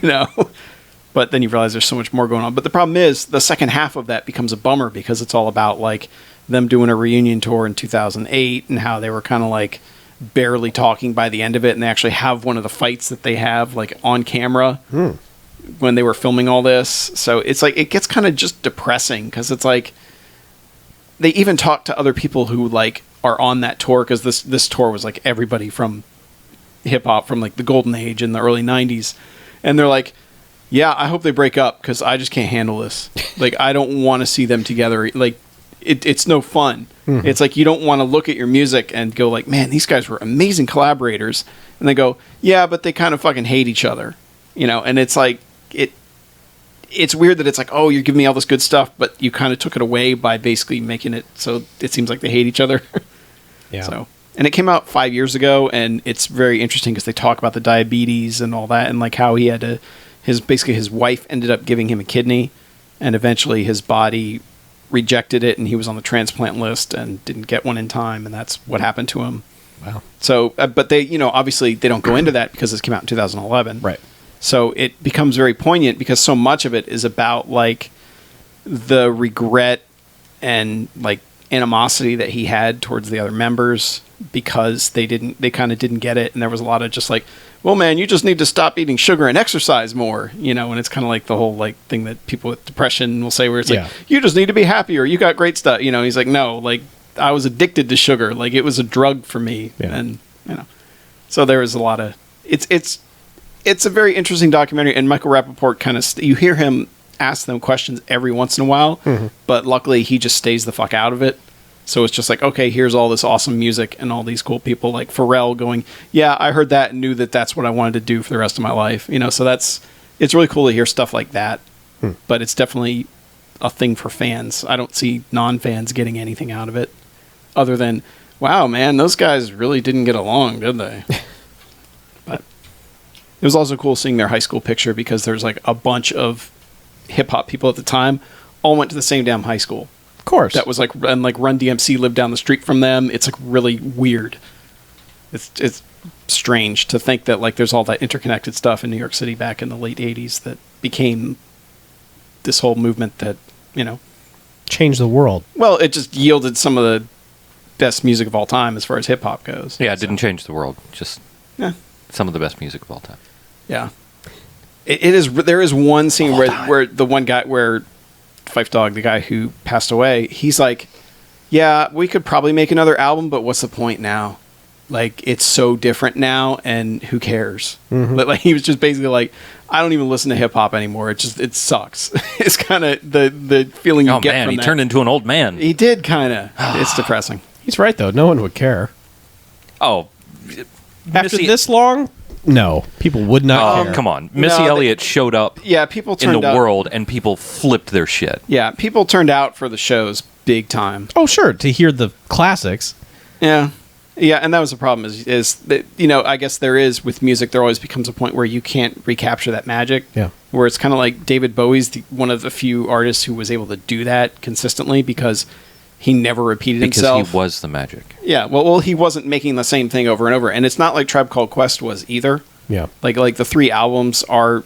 But then you realize there's so much more going on. But the problem is the second half of that becomes a bummer because it's all about like them doing a reunion tour in 2008 and how they were kind of like barely talking by the end of it, and they actually have one of the fights that they have like on camera when they were filming all this. So it's like it gets kind of just depressing because it's like they even talk to other people who like are on that tour, because this tour was like everybody from hip hop from like the golden age in the early 90s, and they're like, yeah, I hope they break up because I just can't handle this. Like I don't want to see them together. Like it's no fun. It's like you don't want to look at your music and go like, man, these guys were amazing collaborators, and they go, yeah, but they kind of fucking hate each other, and it's like it's weird that it's like, oh, you're giving me all this good stuff, but you kind of took it away by basically making it so it seems like they hate each other. yeah. So, and it came out 5 years ago, and it's very interesting because they talk about the diabetes and all that, and like how he had to his wife ended up giving him a kidney, and eventually his body rejected it, and he was on the transplant list and didn't get one in time, and that's what happened to him. Wow. So, but they, obviously they don't go into that because this came out in 2011. Right. So it becomes very poignant because so much of it is about like the regret and like animosity that he had towards the other members because they kind of didn't get it. And there was a lot of just like, well, man, you just need to stop eating sugar and exercise more, and it's kind of like the whole like thing that people with depression will say where it's like, you just need to be happier. You got great stuff. He's like, no, like I was addicted to sugar. Like it was a drug for me. Yeah. And, so there was a lot of, it's a very interesting documentary, and Michael Rappaport kind of, you hear him ask them questions every once in a while, but luckily he just stays the fuck out of it. So it's just like, okay, here's all this awesome music and all these cool people like Pharrell going, yeah, I heard that and knew that that's what I wanted to do for the rest of my life. So it's really cool to hear stuff like that, but it's definitely a thing for fans. I don't see non-fans getting anything out of it other than, wow, man, those guys really didn't get along, did they? But it was also cool seeing their high school picture because there's like a bunch of hip hop people at the time all went to the same damn high school. Of course. That was like, and like Run DMC lived down the street from them. It's like really weird. It's strange to think that like there's all that interconnected stuff in New York City back in the late 80s that became this whole movement that, Changed the world. well, it just yielded some of the best music of all time as far as hip hop goes. Yeah, it didn't change the world. Just some of the best music of all time. Yeah. It is. There is one scene where the one guy, where Fife Dog, the guy who passed away, he's like, yeah, we could probably make another album, but what's the point now? Like, it's so different now, and who cares? But like, he was just basically like, I don't even listen to hip hop anymore. It sucks. It's kind of the feeling you get from he that. turned into an old man. He did kind of. It's depressing. He's right, though. No one would care. Oh, After Missy- this long, no. People would not care. come on. Missy Elliott showed up Yeah, people in turned the out. world, and people flipped their shit. Yeah, people turned out for the shows big time. Oh, sure. To hear the classics. Yeah. Yeah, and that was the problem is that, I guess there is with music, there always becomes a point where you can't recapture that magic. Yeah. Where it's kind of like David Bowie's one of the few artists who was able to do that consistently because he never repeated himself. Because he was the magic. Yeah, well, he wasn't making the same thing over and over. And it's not like Tribe Called Quest was either. Yeah. Like the 3 albums are,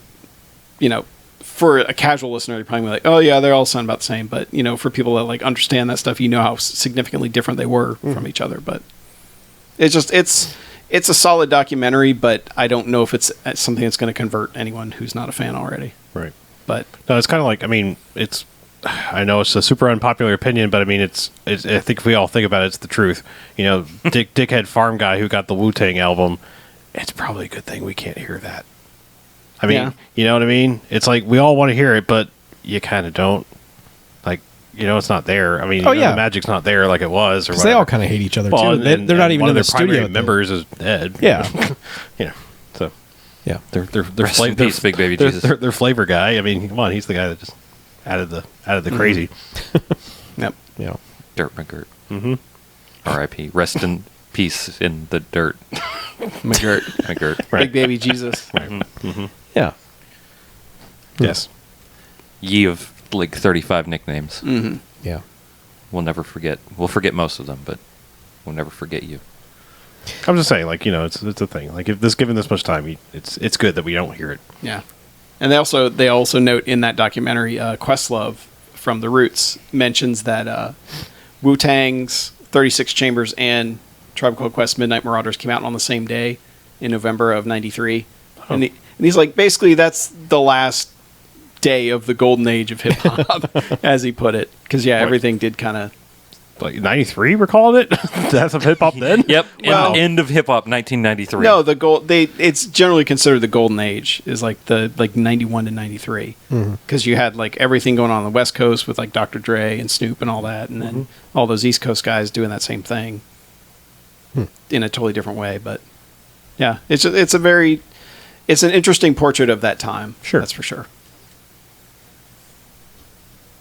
for a casual listener, you're probably like, oh yeah, they all sound about the same. But, for people that like understand that stuff, how significantly different they were from each other. But it's just, it's a solid documentary, but I don't know if it's something that's going to convert anyone who's not a fan already. Right. But No, it's kind of like, I know it's a super unpopular opinion, but it's I think if we all think about it, it's the truth. Dickhead farm guy who got the Wu-Tang album, it's probably a good thing we can't hear that. Yeah. You know what I mean? It's like we all want to hear it, but you kind of don't. Like, it's not there. I mean, Oh, yeah. the magic's not there like it was, or Because they all kind of hate each other, too. They're not even one in the of their primary studio. members is dead. Yeah. So Yeah. they're Rest in peace, Big Baby Jesus. Their flavor guy. I mean, come on, he's the guy that just added the crazy. Yep. Yeah. Dirt McGirt. Mm-hmm. R.I.P. Rest in peace in the dirt. McGirt. McGirt. Big baby Jesus. Yeah. Yes. Ye of like 35 nicknames. Yeah. We'll never forget. We'll forget most of them, but we'll never forget you. I'm just saying, like, it's a thing. Like, if given this much time, it's good that we don't hear it. Yeah. And they also note in that documentary, Questlove from The Roots mentions that Wu-Tang's 36 Chambers and Tribe Called Quest Midnight Marauders came out on the same day in November of 93. And he's like, basically, that's the last day of the golden age of hip-hop, as he put it. Because, everything did kind of... Like 93, we're calling it? That's of hip hop then? Yep. Well- End of hip hop, 1993. No, it's generally considered the golden age is like 91 to 93 because you had like everything going on the West Coast with like Dr. Dre and Snoop and all that, and then all those East Coast guys doing that same thing in a totally different way. But yeah, it's an interesting portrait of that time. Sure. That's for sure.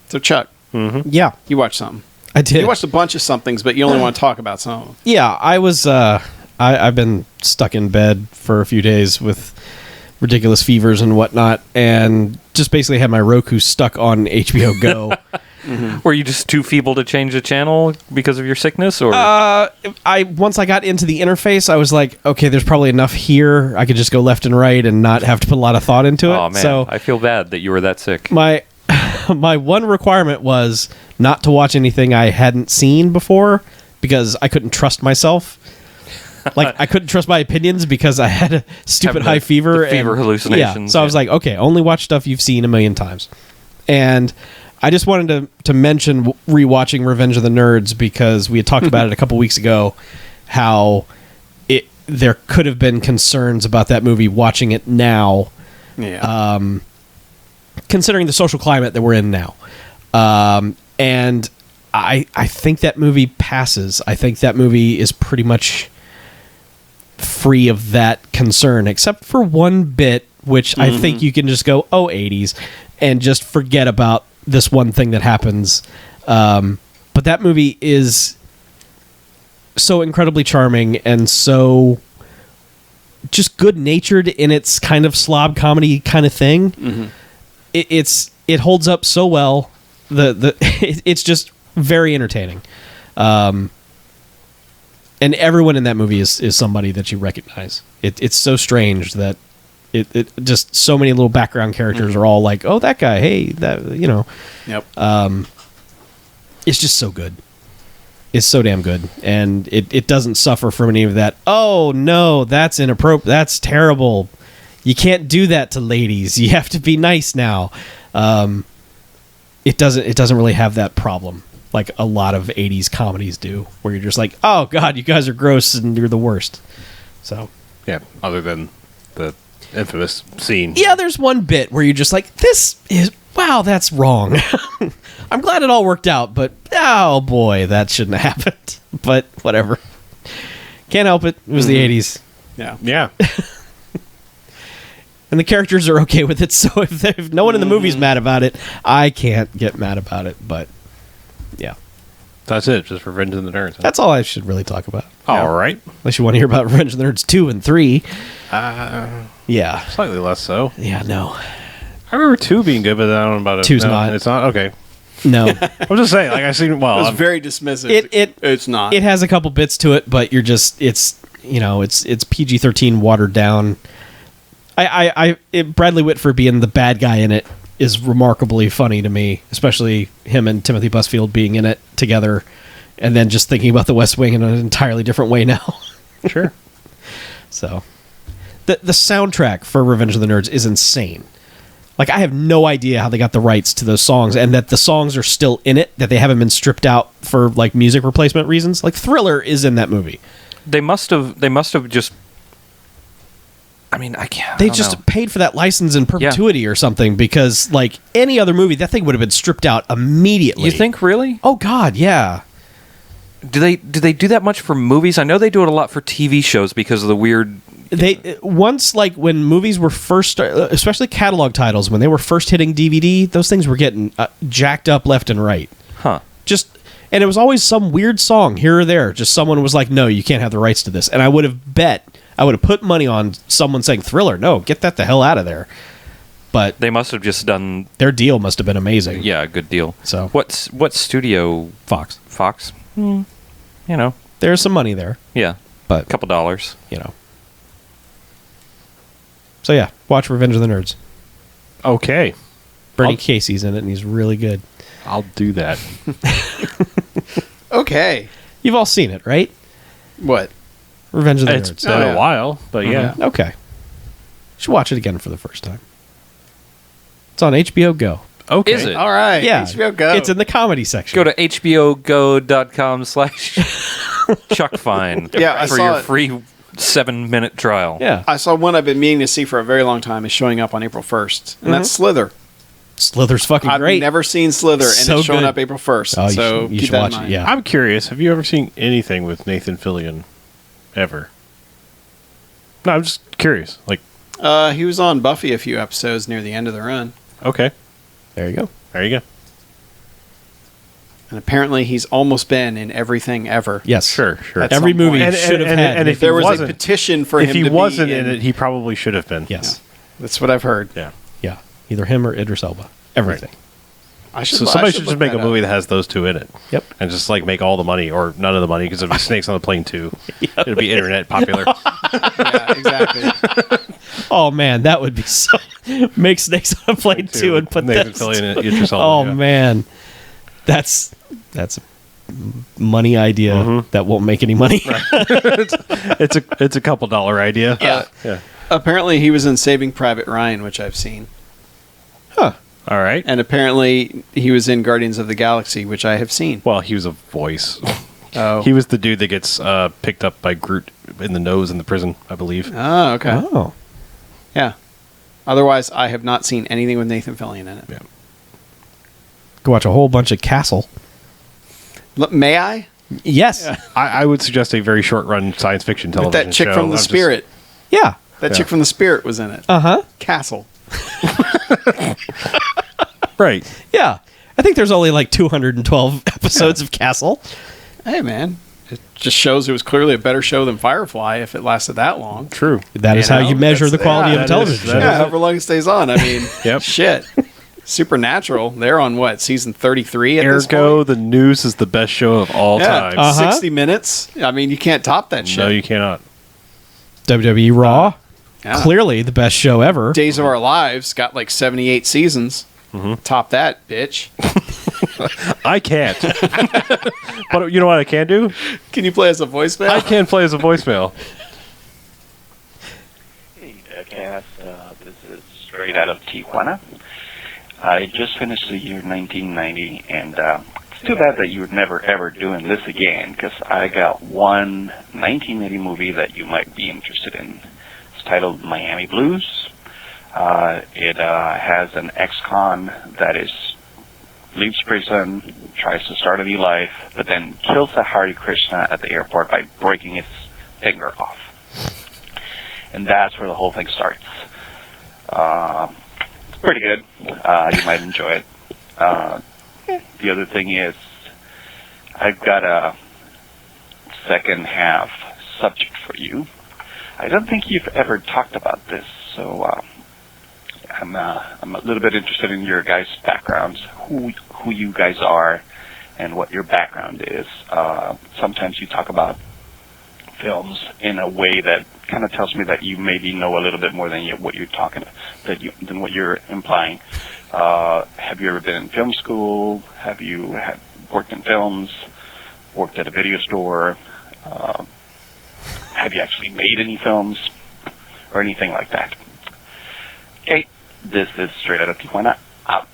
So Chuck, Yeah. you watched something. I did. You watched a bunch of somethings, but you only want to talk about some of them. Yeah, I was. I've been stuck in bed for a few days with ridiculous fevers and whatnot, and just basically had my Roku stuck on HBO Go. Were you just too feeble to change the channel because of your sickness, or Once I got into the interface, I was like, okay, there's probably enough here. I could just go left and right and not have to put a lot of thought into it. Oh man, So I feel bad that you were that sick. my one requirement was not to watch anything I hadn't seen before because I couldn't trust myself. Like, I couldn't trust my opinions because I had a stupid Having high fever. the fever hallucinations, Yeah, so I was yeah. like, okay, only watch stuff you've seen a million times. And I just wanted to mention rewatching Revenge of the Nerds because we had talked about it a couple weeks ago, how there could have been concerns about that movie watching it now, considering the social climate that we're in now. And I think that movie passes. I think that movie is pretty much free of that concern, except for one bit, which I think you can just go, 80s, and just forget about this one thing that happens. But that movie is so incredibly charming and so just good-natured in its kind of slob comedy kind of thing. It holds up so well. It's just very entertaining. And everyone in that movie is somebody that you recognize. It's so strange that it just so many little background characters are all like, oh, that guy, hey, that, Yep. It's just so good. It's so damn good, and it doesn't suffer from any of that. Oh no, that's inappropriate. That's terrible. You can't do that to ladies. You have to be nice now. It doesn't really have that problem like a lot of 80s comedies do, where you're just like, oh god, you guys are gross and you're the worst. So Yeah, other than the infamous scene. yeah, there's one bit where you're just like, this is, wow, that's wrong. I'm glad it all worked out, but oh boy, that shouldn't have happened. But whatever. Can't help it. It was the 80s. Yeah. Yeah. And the characters are okay with it, so if no one in the movie's mad about it, I can't get mad about it. But yeah, That's it. Just Revenge of the Nerds. Huh? that's all I should really talk about. All right. Unless you want to hear about Revenge of the Nerds 2 and 3. Yeah. Slightly less so. Yeah, no. I remember 2 being good, but I don't know about it. Two's No, not. It's not? Okay. No. I'm just saying, like, I seen, well, It was I'm- very dismissive. It's not. It has a couple bits to it, but you're just, it's PG-13 watered down. Bradley Whitford being the bad guy in it is remarkably funny to me, especially him and Timothy Busfield being in it together, and then just thinking about the West Wing in an entirely different way now. sure. So, the soundtrack for Revenge of the Nerds is insane. Like, I have no idea how they got the rights to those songs, and that the songs are still in it, that they haven't been stripped out for like music replacement reasons. Like, Thriller is in that movie. They must have just. I mean, I can't. They just paid for that license in perpetuity or something, because like any other movie, that thing would have been stripped out immediately. You think, really? Oh God, yeah. Do they do that much for movies? I know they do it a lot for TV shows because of the weird. They once, like when movies were first, especially catalog titles, when they were first hitting DVD, those things were getting jacked up left and right. Huh. And it was always some weird song here or there. Just someone was like, "No, you can't have the rights to this." And I would have put money on someone saying, "Thriller, no, get that the hell out of there." But They must have just done. their deal must have been amazing. Yeah, a good deal. So what studio? Fox, Fox. You know. there's some money there, Yeah. but A couple dollars. you know. So yeah, watch Revenge of the Nerds. Okay. Bernie Casey's in it, and he's really good. I'll do that. Okay. You've all seen it, right? What? Revenge of the It's Nerds. been yeah. a while, but yeah. Okay. You should watch it again for the first time. It's on HBO Go. Okay. Is it? All right. Yeah. HBO Go. It's in the comedy section. Go to hbogo.com/chuckfine Yeah, I for saw your it. free 7-minute trial. Yeah. I saw one I've been meaning to see for a very long time is showing up on April 1st, and that's Slither. Slither's fucking I've great. never seen Slither, and So it's showing good. up April 1st. Oh, you so should- you keep should that watch in it, mind. yeah. I'm curious. Have you ever seen anything with Nathan Fillion? Ever? No, I'm just curious. Like, He was on Buffy a few episodes near the end of the run, okay, There you go. there you go. and apparently he's almost been in everything ever. Yes. Sure. At Every some movie point. should have And- had. and if There he was a wasn't- petition for if him he to wasn't be in it, he probably should have been. Yes. That's what I've heard. Yeah. Yeah. Either him or Idris Elba. Everything. I should. So somebody should just make a movie that has those two in it. Yep. And just like make all the money or none of the money because it'll be Snakes on the Plane too. It'll be internet popular. Yeah, exactly. Oh man, that would be so. Make Snakes on a Plane too, and put Nathan this. Fillion and Idris Elba. Oh yeah. man, that's a money idea that won't make any money. It's a couple dollar idea. Yeah. Yeah. Apparently he was in Saving Private Ryan, which I've seen, Huh. All right. and apparently he was in Guardians of the Galaxy, which I have seen. Well, he was a voice. Oh. He was the dude that gets picked up by Groot in the nose in the prison, I believe. Oh, okay. Oh. Yeah. Otherwise, I have not seen anything with Nathan Fillion in it. Yeah. Go watch a whole bunch of Castle. May I? Yes. I would suggest a very short run science fiction With television that chick show. from The I'm just- Spirit. Yeah. That Yeah. chick from The Spirit was in it. Uh-huh. Castle. Right. Yeah. I think there's only like 212 episodes of Castle. Hey, man. It just shows it was clearly a better show than Firefly if it lasted that long. True. That is You how know, you measure the that's- quality yeah, of a that television is- show. that Yeah, is- however long it stays on. I mean, Yep. shit. Supernatural. They're on what, season 33 at this Ergo, point? the news is the best show of all Yeah, time. 60 minutes. I mean, you can't top that shit. No, you cannot. WWE Raw, Yeah. clearly the best show ever. Days of Our Lives got like 78 seasons. Top that, bitch. I can't. But you know what I can do? Can you play as a voicemail? I can play as a voicemail. Hey, Cass. This is straight out of Tijuana. I just finished the year 1990, and it's too bad that you're never ever doing this again, because I got one 1980 movie that you might be interested in. It's titled Miami Blues. It has an ex-con that leaves prison, tries to start a new life, but then kills a Hare Krishna at the airport by breaking his finger off. And that's where the whole thing starts. It's pretty good. You might enjoy it. The other thing is, I've got a second half subject for you. I don't think you've ever talked about this, so I'm a little bit interested in your guys' backgrounds, who you guys are, and what your background is. Sometimes you talk about films in a way that kind of tells me that you maybe know a little bit more than what you're talking, than what you're implying. Have you ever been in film school? Have you worked in films? Worked at a video store? Have you actually made any films or anything like that? Okay, this is Straight Out of Tijuana. Out.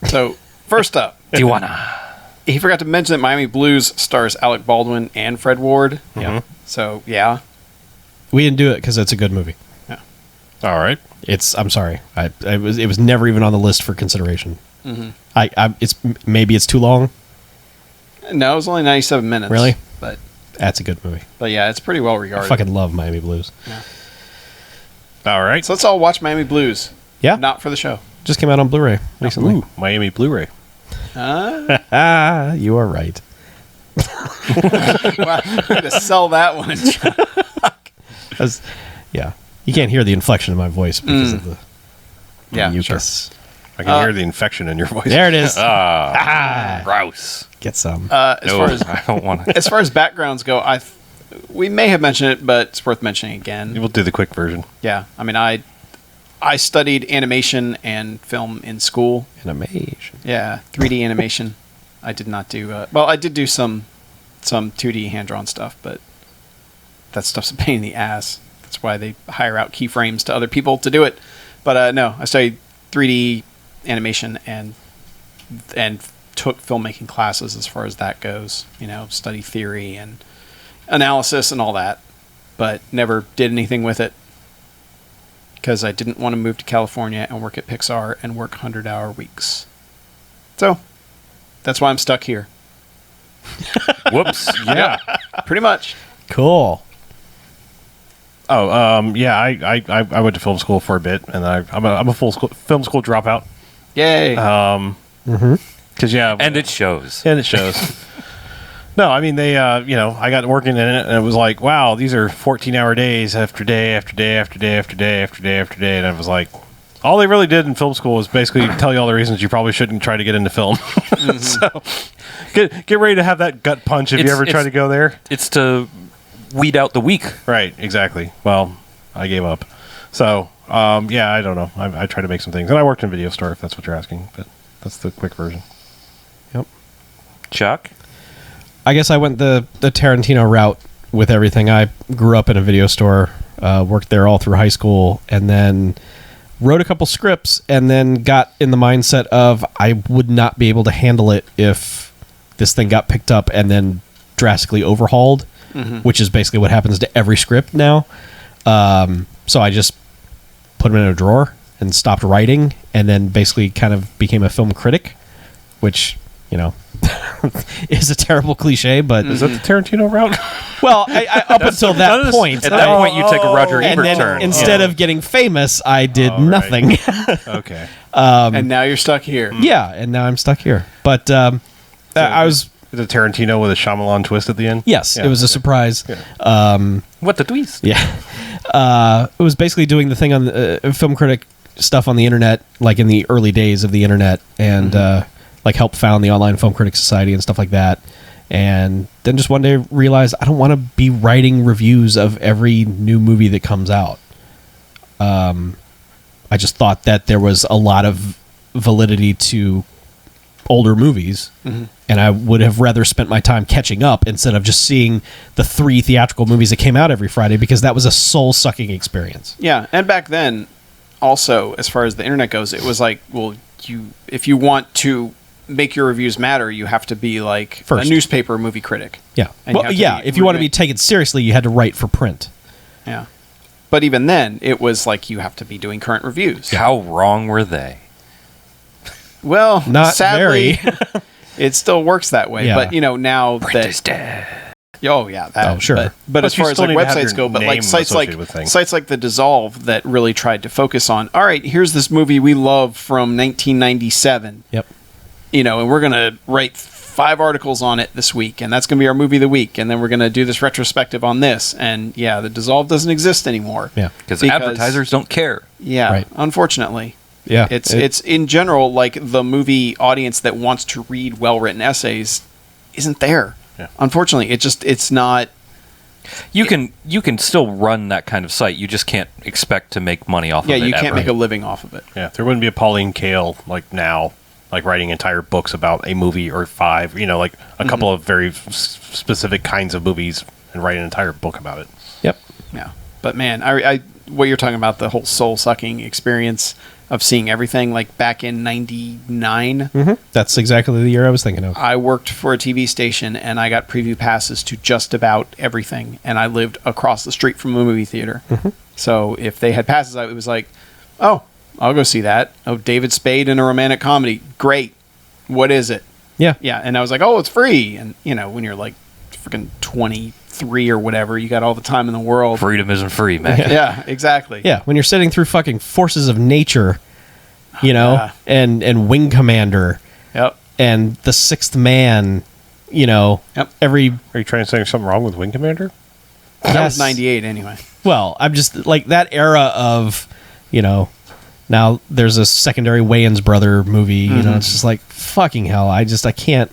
So, first up, Tijuana. he forgot to mention that Miami Blues stars Alec Baldwin and Fred Ward. Yeah. So, yeah. We didn't do it because it's a good movie. All right. I'm sorry. It was never even on the list for consideration. Maybe it's too long. No, it was only 97 minutes. Really? But That's a good movie. yeah, it's pretty well I regarded. fucking love Miami Blues. All right. So let's all watch Miami Blues. Yeah. Not for the show. Just came out on Blu-ray recently. Ooh, Miami Blu-ray. You are right. Wow, I'm gonna sell that one. Yeah. You can't hear the inflection in my voice because of the Yeah, mucus. I can hear the infection in your voice. There it is. Gross. Get some. As far as I don't want to. as far as backgrounds go, we may have mentioned it, but it's worth mentioning again. We'll do the quick version. Yeah, I mean, I studied animation and film in school. Animation. Yeah, 3D animation. I did not do. Well, I did do some 2D hand drawn stuff, but that stuff's a pain in the ass. That's why they hire out keyframes to other people to do it. But no, I studied 3D animation and took filmmaking classes as far as that goes. You know, study theory and analysis and all that, but never did anything with it because I didn't want to move to California and work at Pixar and work 100-hour weeks. So that's why I'm stuck here. Whoops. Yeah. Pretty much. Cool. Oh, yeah. I went to film school for a bit, and I'm a film school dropout. Yay. Because And it shows. And it shows. No, I mean they. I got working in it, and it was like, wow, these are 14-hour days after day after day after day after day after day after day, and I was like, all they really did in film school was basically tell you all the reasons you probably shouldn't try to get into film. So get ready to have that gut punch if you ever try to go there. It's to weed out the weak. Right, exactly. Well, I gave up. So, yeah, I don't know. I tried to make some things. And I worked in a video store, if that's what you're asking. But that's the quick version. Yep. Chuck? I guess I went the Tarantino route with everything. I grew up in a video store, worked there all through high school, and then wrote a couple scripts, and then got in the mindset of I would not be able to handle it if this thing got picked up and then drastically overhauled, which is basically what happens to every script now. So I just put them in a drawer and stopped writing, and then basically kind of became a film critic, which, you know, is a terrible cliche, but Is that the Tarantino route? well, I up until that point, At that point, you take a Roger and Ebert then turn. instead of getting famous, I did Right. nothing. Okay. And now you're stuck here. Yeah, and now I'm stuck here. But I was Is it Tarantino with a Shyamalan twist at the end? yes, Yeah, it was a okay. surprise. Yeah. What the twist? Yeah, it was basically doing the thing on the film critic stuff on the internet, like in the early days of the internet, and like helped found the Online Film Critics Society and stuff like that. And then just one day realized I don't want to be writing reviews of every new movie that comes out. I just thought that there was a lot of validity to older movies, and I would have rather spent my time catching up instead of just seeing the 3 theatrical movies that came out every Friday, because that was a soul-sucking experience. Yeah, and back then, also, as far as the internet goes, it was like, well, if you want to make your reviews matter, you have to be like First. a newspaper movie critic. Yeah. And you Well, have to yeah, be if you want to be reading- taken seriously, you had to write for print. Yeah. But even then, it was like you have to be doing current reviews. How wrong were they? Well, Not sadly, very. it still works that way. Yeah. But, you know, now Print is that... dead. Oh, yeah. That, Oh, sure. But But as you far as still like need to have websites your go, but name like associated with things. sites like The Dissolve that really tried to focus on, all right, here's this movie we love from 1997. Yep. You know, and we're going to write 5 articles on it this week, and that's going to be our movie of the week, and then we're going to do this retrospective on this. And yeah, The Dissolve doesn't exist anymore. Yeah. Because advertisers don't care. Yeah, Right. unfortunately. Yeah. It's in general, like, the movie audience that wants to read well-written essays isn't there. Yeah. Unfortunately, it's not... You can still run that kind of site. You just can't expect to make money off Yeah, of it. you can't ever. make a living off of it. Yeah, there wouldn't be a Pauline Kael like now, like writing entire books about a movie or 5, you know, like a couple of very specific kinds of movies and write an entire book about it. Yep. Yeah, but man, I what you're talking about, the whole soul sucking experience, of seeing everything. Like back in '99, That's exactly the year I was thinking of. I worked for a TV station and I got preview passes to just about everything. And I lived across the street from a movie theater. So if they had passes, it was like, oh, I'll go see that. Oh, David Spade in a romantic comedy. Great. What is it? Yeah. Yeah. And I was like, oh, it's free. And, you know, when you're like freaking 23 or whatever, you got all the time in the world. Freedom isn't free, man. Yeah, exactly. Yeah, when you're sitting through fucking Forces of Nature, you know, Yeah. and Wing Commander Yep. and The Sixth Man, you know, Yep. every Are you trying to say there's something wrong with Wing Commander? That Yes. was 98 anyway. Well, I'm just like that era of, you know, now there's a secondary Wayans brother movie, you know, it's just like fucking hell. I can't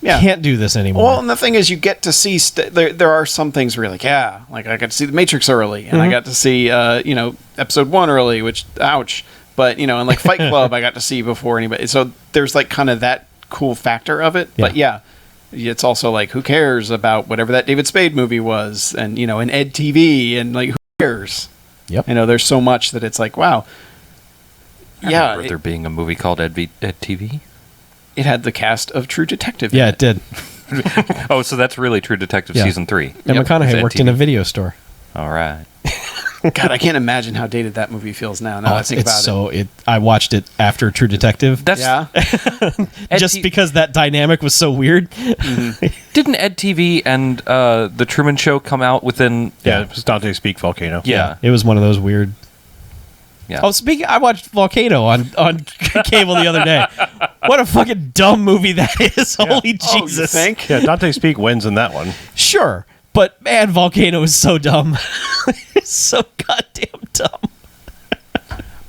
Yeah. can't do this anymore. Well, and the thing is, you get to see there are some things where you're like, yeah, like I got to see The Matrix early, and I got to see you know, Episode 1 early, which ouch. But you know, and like Fight Club, I got to see before anybody. So there's like kind of that cool factor of it. But yeah, it's also like, who cares about whatever that David Spade movie was, and you know, and Ed TV, and like, who cares? Yep. You know, there's so much that it's like, wow. I Yeah, remember there being a movie called Ed TV. it had the cast of True Detective. yeah, in it did. Oh, so that's really True Detective Yeah. season 3. And Yep. McConaughey Ed worked in a TV. video store. All right. God, I can't imagine how dated that movie feels now. Now that I think about it. I watched it after True Detective. That's Yeah. just because that dynamic was so weird. Didn't Ed TV and the Truman Show come out within? Yeah, it was Dante Speak Volcano. Yeah. It was one of those weird. Yeah. Oh, I watched Volcano on cable the other day. What a fucking dumb movie that is. Holy Oh, you Jesus. think? Yeah, Dante Speak wins in that one. Sure. But man, Volcano is so dumb. It's so goddamn dumm.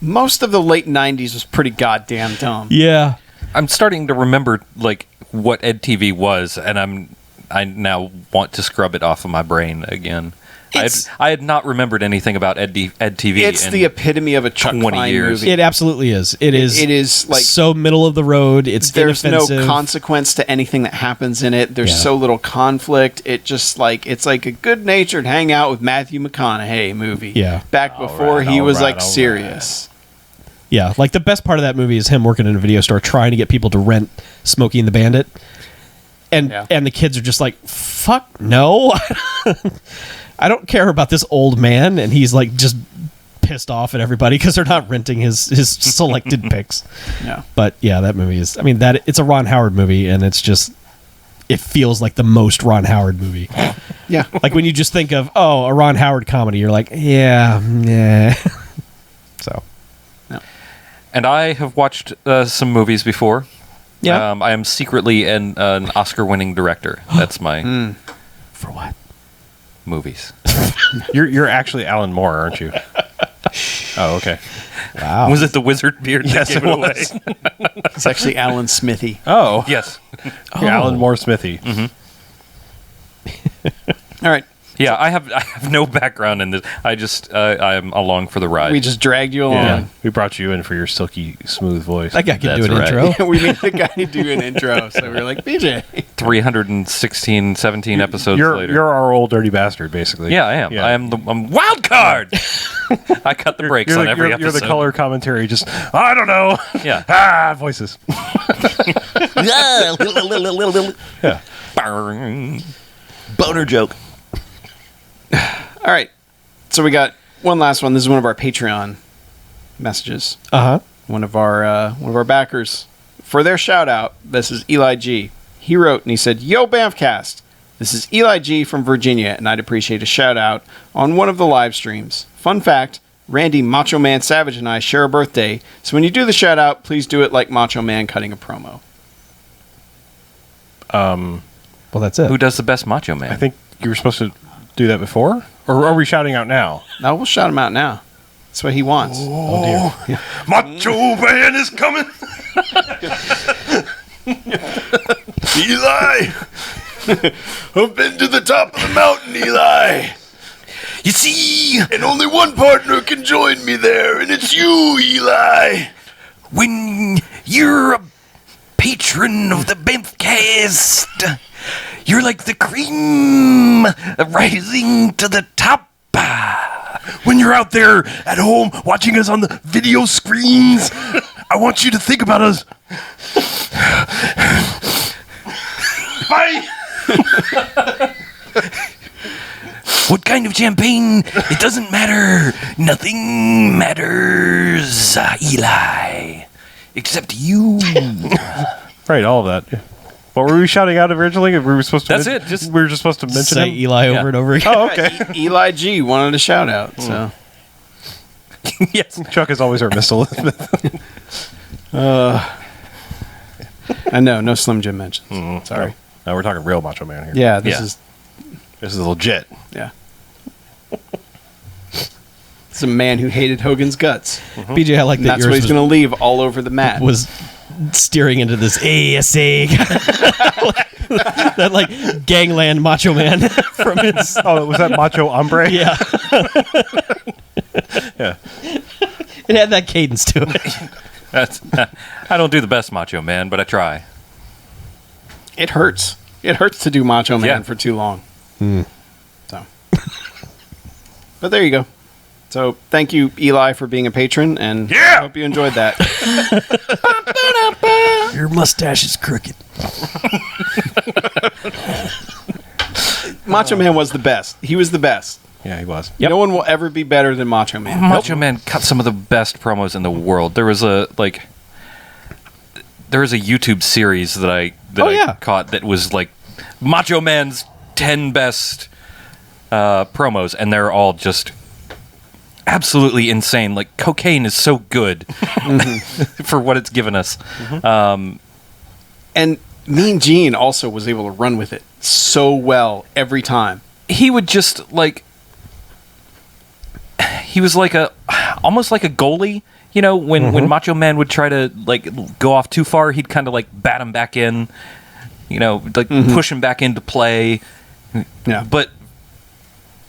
Most of the late 90s was pretty goddamn dumb. Yeah. I'm starting to remember like what Ed TV was, and I now want to scrub it off of my brain again. I had not remembered anything about Ed TV. It's in the epitome of a Chuck 20 Klein years. movie. It absolutely is. It is like so middle of the road. It's there's no inoffensive. consequence to anything that happens in it. There's Yeah. so little conflict. It just like it's like a good-natured hangout with Matthew McConaughey movie. Yeah. Back before he was like serious. Yeah, like the best part of that movie is him working in a video store trying to get people to rent Smokey and the Bandit. And Yeah. and the kids are just like, fuck no. I don't care about this old man, and he's like just pissed off at everybody because they're not renting his selected picks. Yeah. But yeah, that movie is, I mean, that it's a Ron Howard movie, and it's just, it feels like the most Ron Howard movie. Yeah. Like when you just think of, oh, a Ron Howard comedy, you're like, yeah. So, And I have watched some movies before. yeah. I am secretly an Oscar-winning director. That's my For what? movies. You're actually Alan Moore, aren't you? Oh, okay. Wow. Was it the wizard beard that Yes, gave it it away? was. It's actually Alan Smithy. Oh, Yes. You're Alan Moore Smithy. All right. Yeah, I have no background in this. I just I am along for the ride. We just dragged you along. Yeah, we brought you in for your silky smooth voice. That guy can do That's an right. intro. We made the guy do an intro, so we were like, BJ. 316, 17 episodes later. You're our old dirty bastard, basically. Yeah, I am. Yeah. I'm wild card. I cut the brakes on every episode. You're the color commentary. Just I don't know. Yeah. Voices. Yeah. Boner joke. All right. So we got one last one. This is one of our Patreon messages. Uh-huh. One of our backers for their shout out. This is Eli G. He wrote and he said, "Yo BMFcast, this is Eli G from Virginia, and I'd appreciate a shout out on one of the live streams. Fun fact: Randy Macho Man Savage and I share a birthday, so when you do the shout out, please do it like Macho Man cutting a promo." Well, that's it. Who does the best Macho Man? I think you were supposed to do that before, or are we shouting out now? No, we'll shout him out now. That's what he wants. Oh dear. Macho Man is coming. Eli, I've been to the top of the mountain, Eli. You see, and only one partner can join me there, and it's you, Eli. When you're a patron of the BMFcast, you're like the cream rising to the top. when you're out there at home watching us on the video screens, I want you to think about us. Bye. What kind of champagne? It doesn't matter. Nothing matters, Eli, except you. Right, all of that. What were we shouting out originally? We were supposed to. That's it, just- we were just supposed to mention Say him. Eli over and over again. Oh, okay. Eli G wanted a shout out. So Yes. Chuck is always our Miss Elizabeth. I know, no Slim Jim mentions. Sorry. No, we're talking real Macho Man here. Yeah, this Yeah. is This is legit. yeah. It's a man who hated Hogan's guts. BJ, I like And that that's what yours he's going to leave all over the mat. was steering into this ASA that like gangland Macho Man from his. Oh, was that Macho Hombre? Yeah, Yeah. it had that cadence to it. That's, I don't do the best Macho Man, but I try. It hurts. It hurts to do Macho Man Yeah. for too long. So, but there you go. So thank you, Eli, for being a patron, and Yeah! I hope you enjoyed that. Your mustache is crooked. Macho Man was the best. He was the best. Yeah, he was. Yep. No one will ever be better than Macho Man. Macho Man cut some of the best promos in the world. There was a YouTube series that I yeah. caught that was like Macho Man's 10 best promos, and they're all just absolutely insane. Like, cocaine is so good for what it's given us. And Mean Gene also was able to run with it so well every time. He would just like, he was like almost like a goalie. You know, when Macho Man would try to like go off too far, he'd kind of like bat him back in. You know, like push him back into play. Yeah. But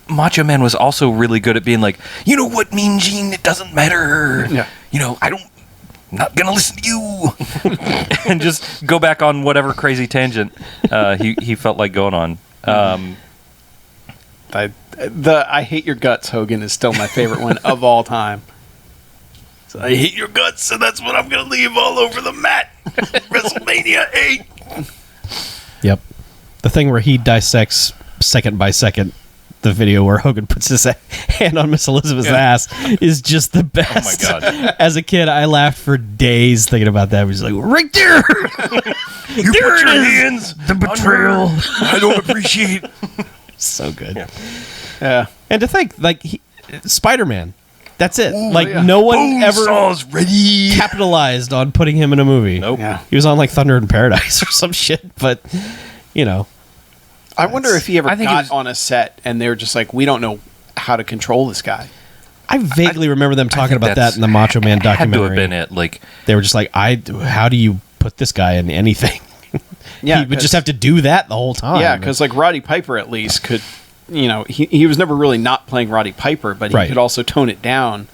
Macho Man was also really good at being like, you know what, Mean Gene, it doesn't matter. Yeah. You know, I'm not gonna listen to you, and just go back on whatever crazy tangent he felt like going on. I Hate Your Guts, Hogan, is still my favorite one of all time. So I hate your guts, so that's what I'm going to leave all over the mat. WrestleMania 8. Yep. The thing where he dissects second by second the video where Hogan puts his hand on Miss Elizabeth's ass is just the best. Oh, my God. As a kid, I laughed for days thinking about that. I was like, right there! You There put it your is! hands. The betrayal. I don't appreciate. So good. Yeah. And to think, like, Spider-Man, that's it. Ooh, like, yeah. no one Boom ever saw's ready. capitalized on putting him in a movie. Nope. Yeah. He was on, like, Thunder in Paradise or some shit, but, you know. I wonder if he ever I think he got was- on a set and they were just like, we don't know how to control this guy. I vaguely remember them talking think about that's- that in the Macho Man Had to documentary. have been it. Like, They were just like, how do you put this guy in anything? Yeah, he would 'cause- just have to do that the whole time. Yeah, because like Roddy Piper at least could, you know, he was never really not playing Roddy Piper, but he Right. could also tone it down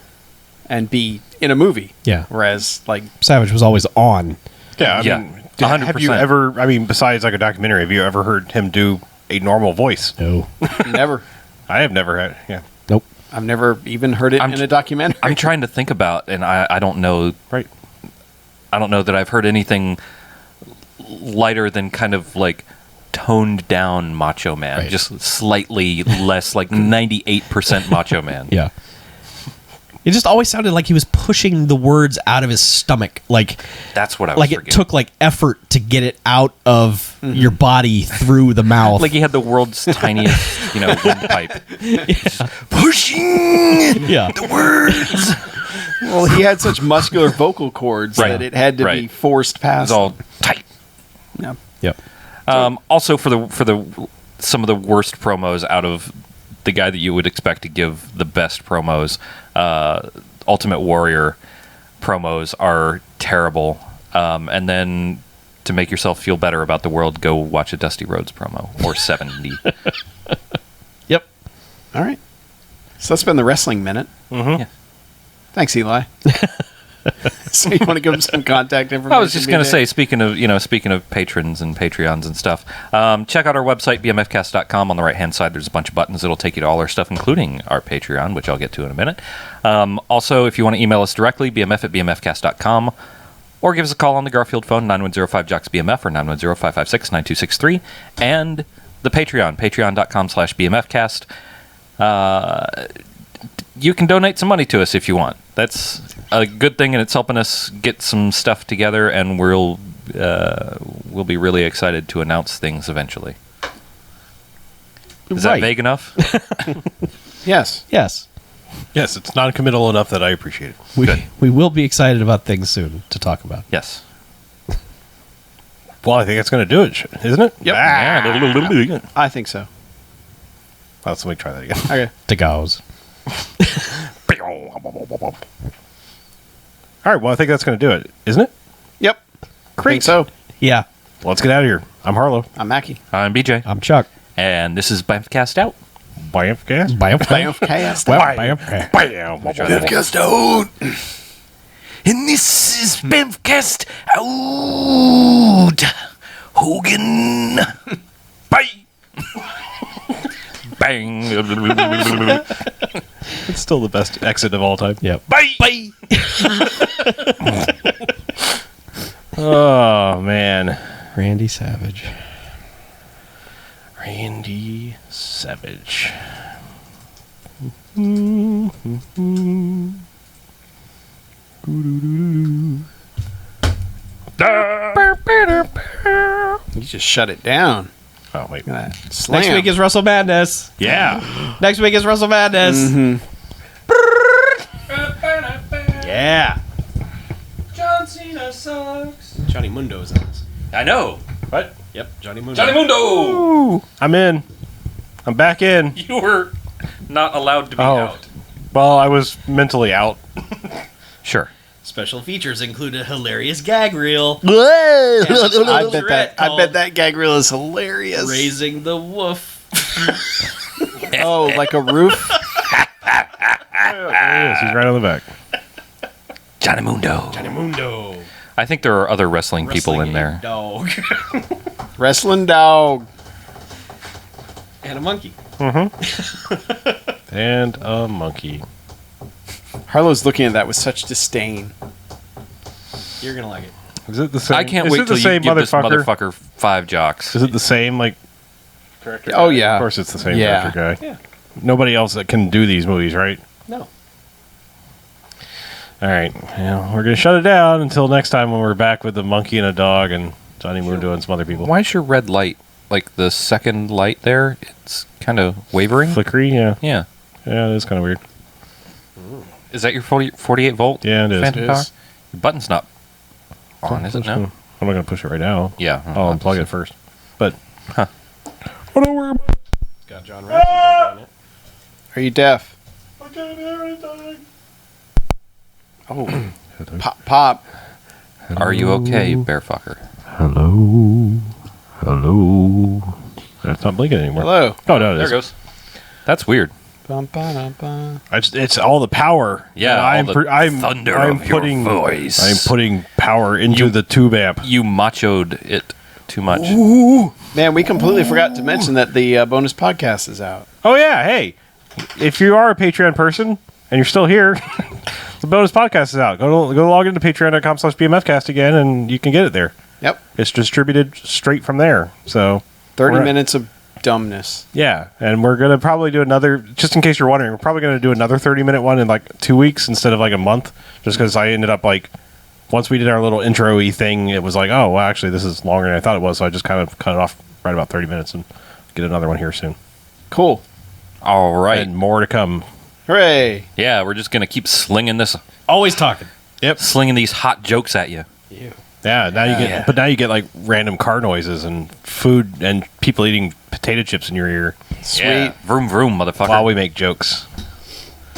and be in a movie. Yeah. Whereas like, Savage was always on. Yeah, I Yeah, mean, 100%. have you ever? I mean, besides like a documentary, have you ever heard him do a normal voice? No. never, I have never had. Yeah, Nope. I've never even heard it I'm in a documentary. I'm trying to think about, and I don't know. right. I don't know that I've heard anything lighter than kind of like toned down Macho Man, Right. just slightly less, like 98% Macho Man. Yeah. It just always sounded like he was pushing the words out of his stomach. Like That's what I was like it forgetting. took like effort to get it out of your body through the mouth. Like he had the world's tiniest, windpipe. Pushing yeah. the words. well, he had such muscular vocal cords Right. that it had to be Right. forced It past. was all tight. Yeah. Yep. Also, for the some of the worst promos out of the guy that you would expect to give the best promos, Ultimate Warrior promos are terrible. And then to make yourself feel better about the world, go watch a Dusty Rhodes promo or 70. Yep. All right. So that's been the wrestling minute. Yeah. Thanks, Eli. So you want to give them some contact information? I was just going to say, speaking of patrons and Patreons and stuff, check out our website, BMFcast.com. On the right-hand side, there's a bunch of buttons that'll take you to all our stuff, including our Patreon, which I'll get to in a minute. Also, if you want to email us directly, bmf@bmfcast.com, or give us a call on the Garfield phone, 9105-JOCKS-BMF or 910-556-9263, and the Patreon, patreon.com/BMFcast. You can donate some money to us if you want. That's a good thing, and it's helping us get some stuff together, and we'll be really excited to announce things eventually. Is that vague enough? Yes. Yes. Yes, it's non-committal enough that I appreciate it. We will be excited about things soon to talk about. Yes. Well, I think that's going to do it, isn't it? Yep. Yeah. I think so. Let's let me try that again. Okay. To goes. All right, well, I think that's going to do it, isn't it? Yep. Great. Think so. Yeah. Well, let's get out of here. I'm Harlow. I'm Mackie. I'm BJ, I'm Chuck. and this is BMFcast out. BMFcast. BMFcast. BMFcast out. And this is BMFcast out. Hogan. Bye. Bang. It's still the best exit of all time. Yep. Bye. Bye. Oh, man. Randy Savage. Randy Savage. You just shut it down. Oh, wait. Look at that. Slam. Next week is Russell Madness. Yeah. Next week is Russell Madness. Mm-hmm. Yeah. John Cena sucks. Johnny Mundo's on this. I know. What? Yep. Johnny Mundo. Johnny Mundo! I'm in. I'm back in. You were not allowed to be out. Well, I was mentally out. Sure. Special features include a hilarious gag reel. I bet that gag reel is hilarious. Raising the woof. Oh, like a roof? Yes, he's right on the back. Johnny Mundo. Johnny Mundo. I think there are other wrestling people in there. Dog. Wrestling dog. And a monkey. And a monkey. Harlow's looking at that with such disdain. You're going to like it. Is it the same? I can't is wait it the till you same give this motherfucker? motherfucker 5 jocks. Is it the same, like, character Oh, guy? yeah. Of course it's the same Yeah. character guy. Yeah. Nobody else that can do these movies, right? No. All right. Well, we're going to shut it down until next time when we're back with the monkey and a dog and Johnny Mundo and some other people. Why is your red light, like the second light there, it's kind of wavering? Flickery? Yeah. Yeah. Yeah, it is kind of weird. Is that your 48 volt Yeah, it is. phantom It power? is. Your button's not on, is it now? I'm not going to push it right now. Yeah. I'll unplug it first. But, Huh. I don't worry about Got John Ratzenberger on it. Are you deaf? I can't hear anything. Oh. Pop. Are you okay, bear fucker? Hello. Hello. It's not blinking anymore. Hello. Oh, no, it There is. it goes. That's weird. Bum, ba, dum, ba. It's all the power. Yeah, And all the thunder of your voice. I'm putting power into the tube amp. You machoed it too much. Man, we completely forgot to mention that the bonus podcast is out. Oh yeah, hey, if you are a Patreon person and you're still here, the bonus podcast is out. Go log into patreon.com/BMFcast again, and you can get it there. Yep. It's distributed straight from there. So 30 We're- minutes of dumbness. yeah, and we're gonna probably do another. Just in case you're wondering, we're probably gonna do another 30-minute one in like 2 weeks instead of like a month. Just because I ended up like. Once we did our little intro-y thing, it was like, oh, well, actually, this is longer than I thought it was, so I just kind of cut it off right about 30 minutes and get another one here soon. Cool. All right. And more to come. Hooray. Yeah, we're just going to keep slinging Always talking. slinging these hot jokes at you. Yeah, now you get, but now you get like random car noises and food and people eating potato chips in your ear Sweet. Yeah. Vroom, vroom, motherfucker. while we make jokes.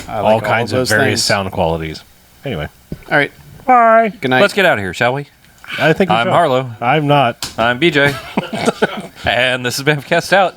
I all like kinds of those various things. sound qualities. Anyway, All right. bye. Good night. Let's get out of here, shall we? I think we I'm should. Harlow. I'm not. I'm BJ. And this is BMFcast out.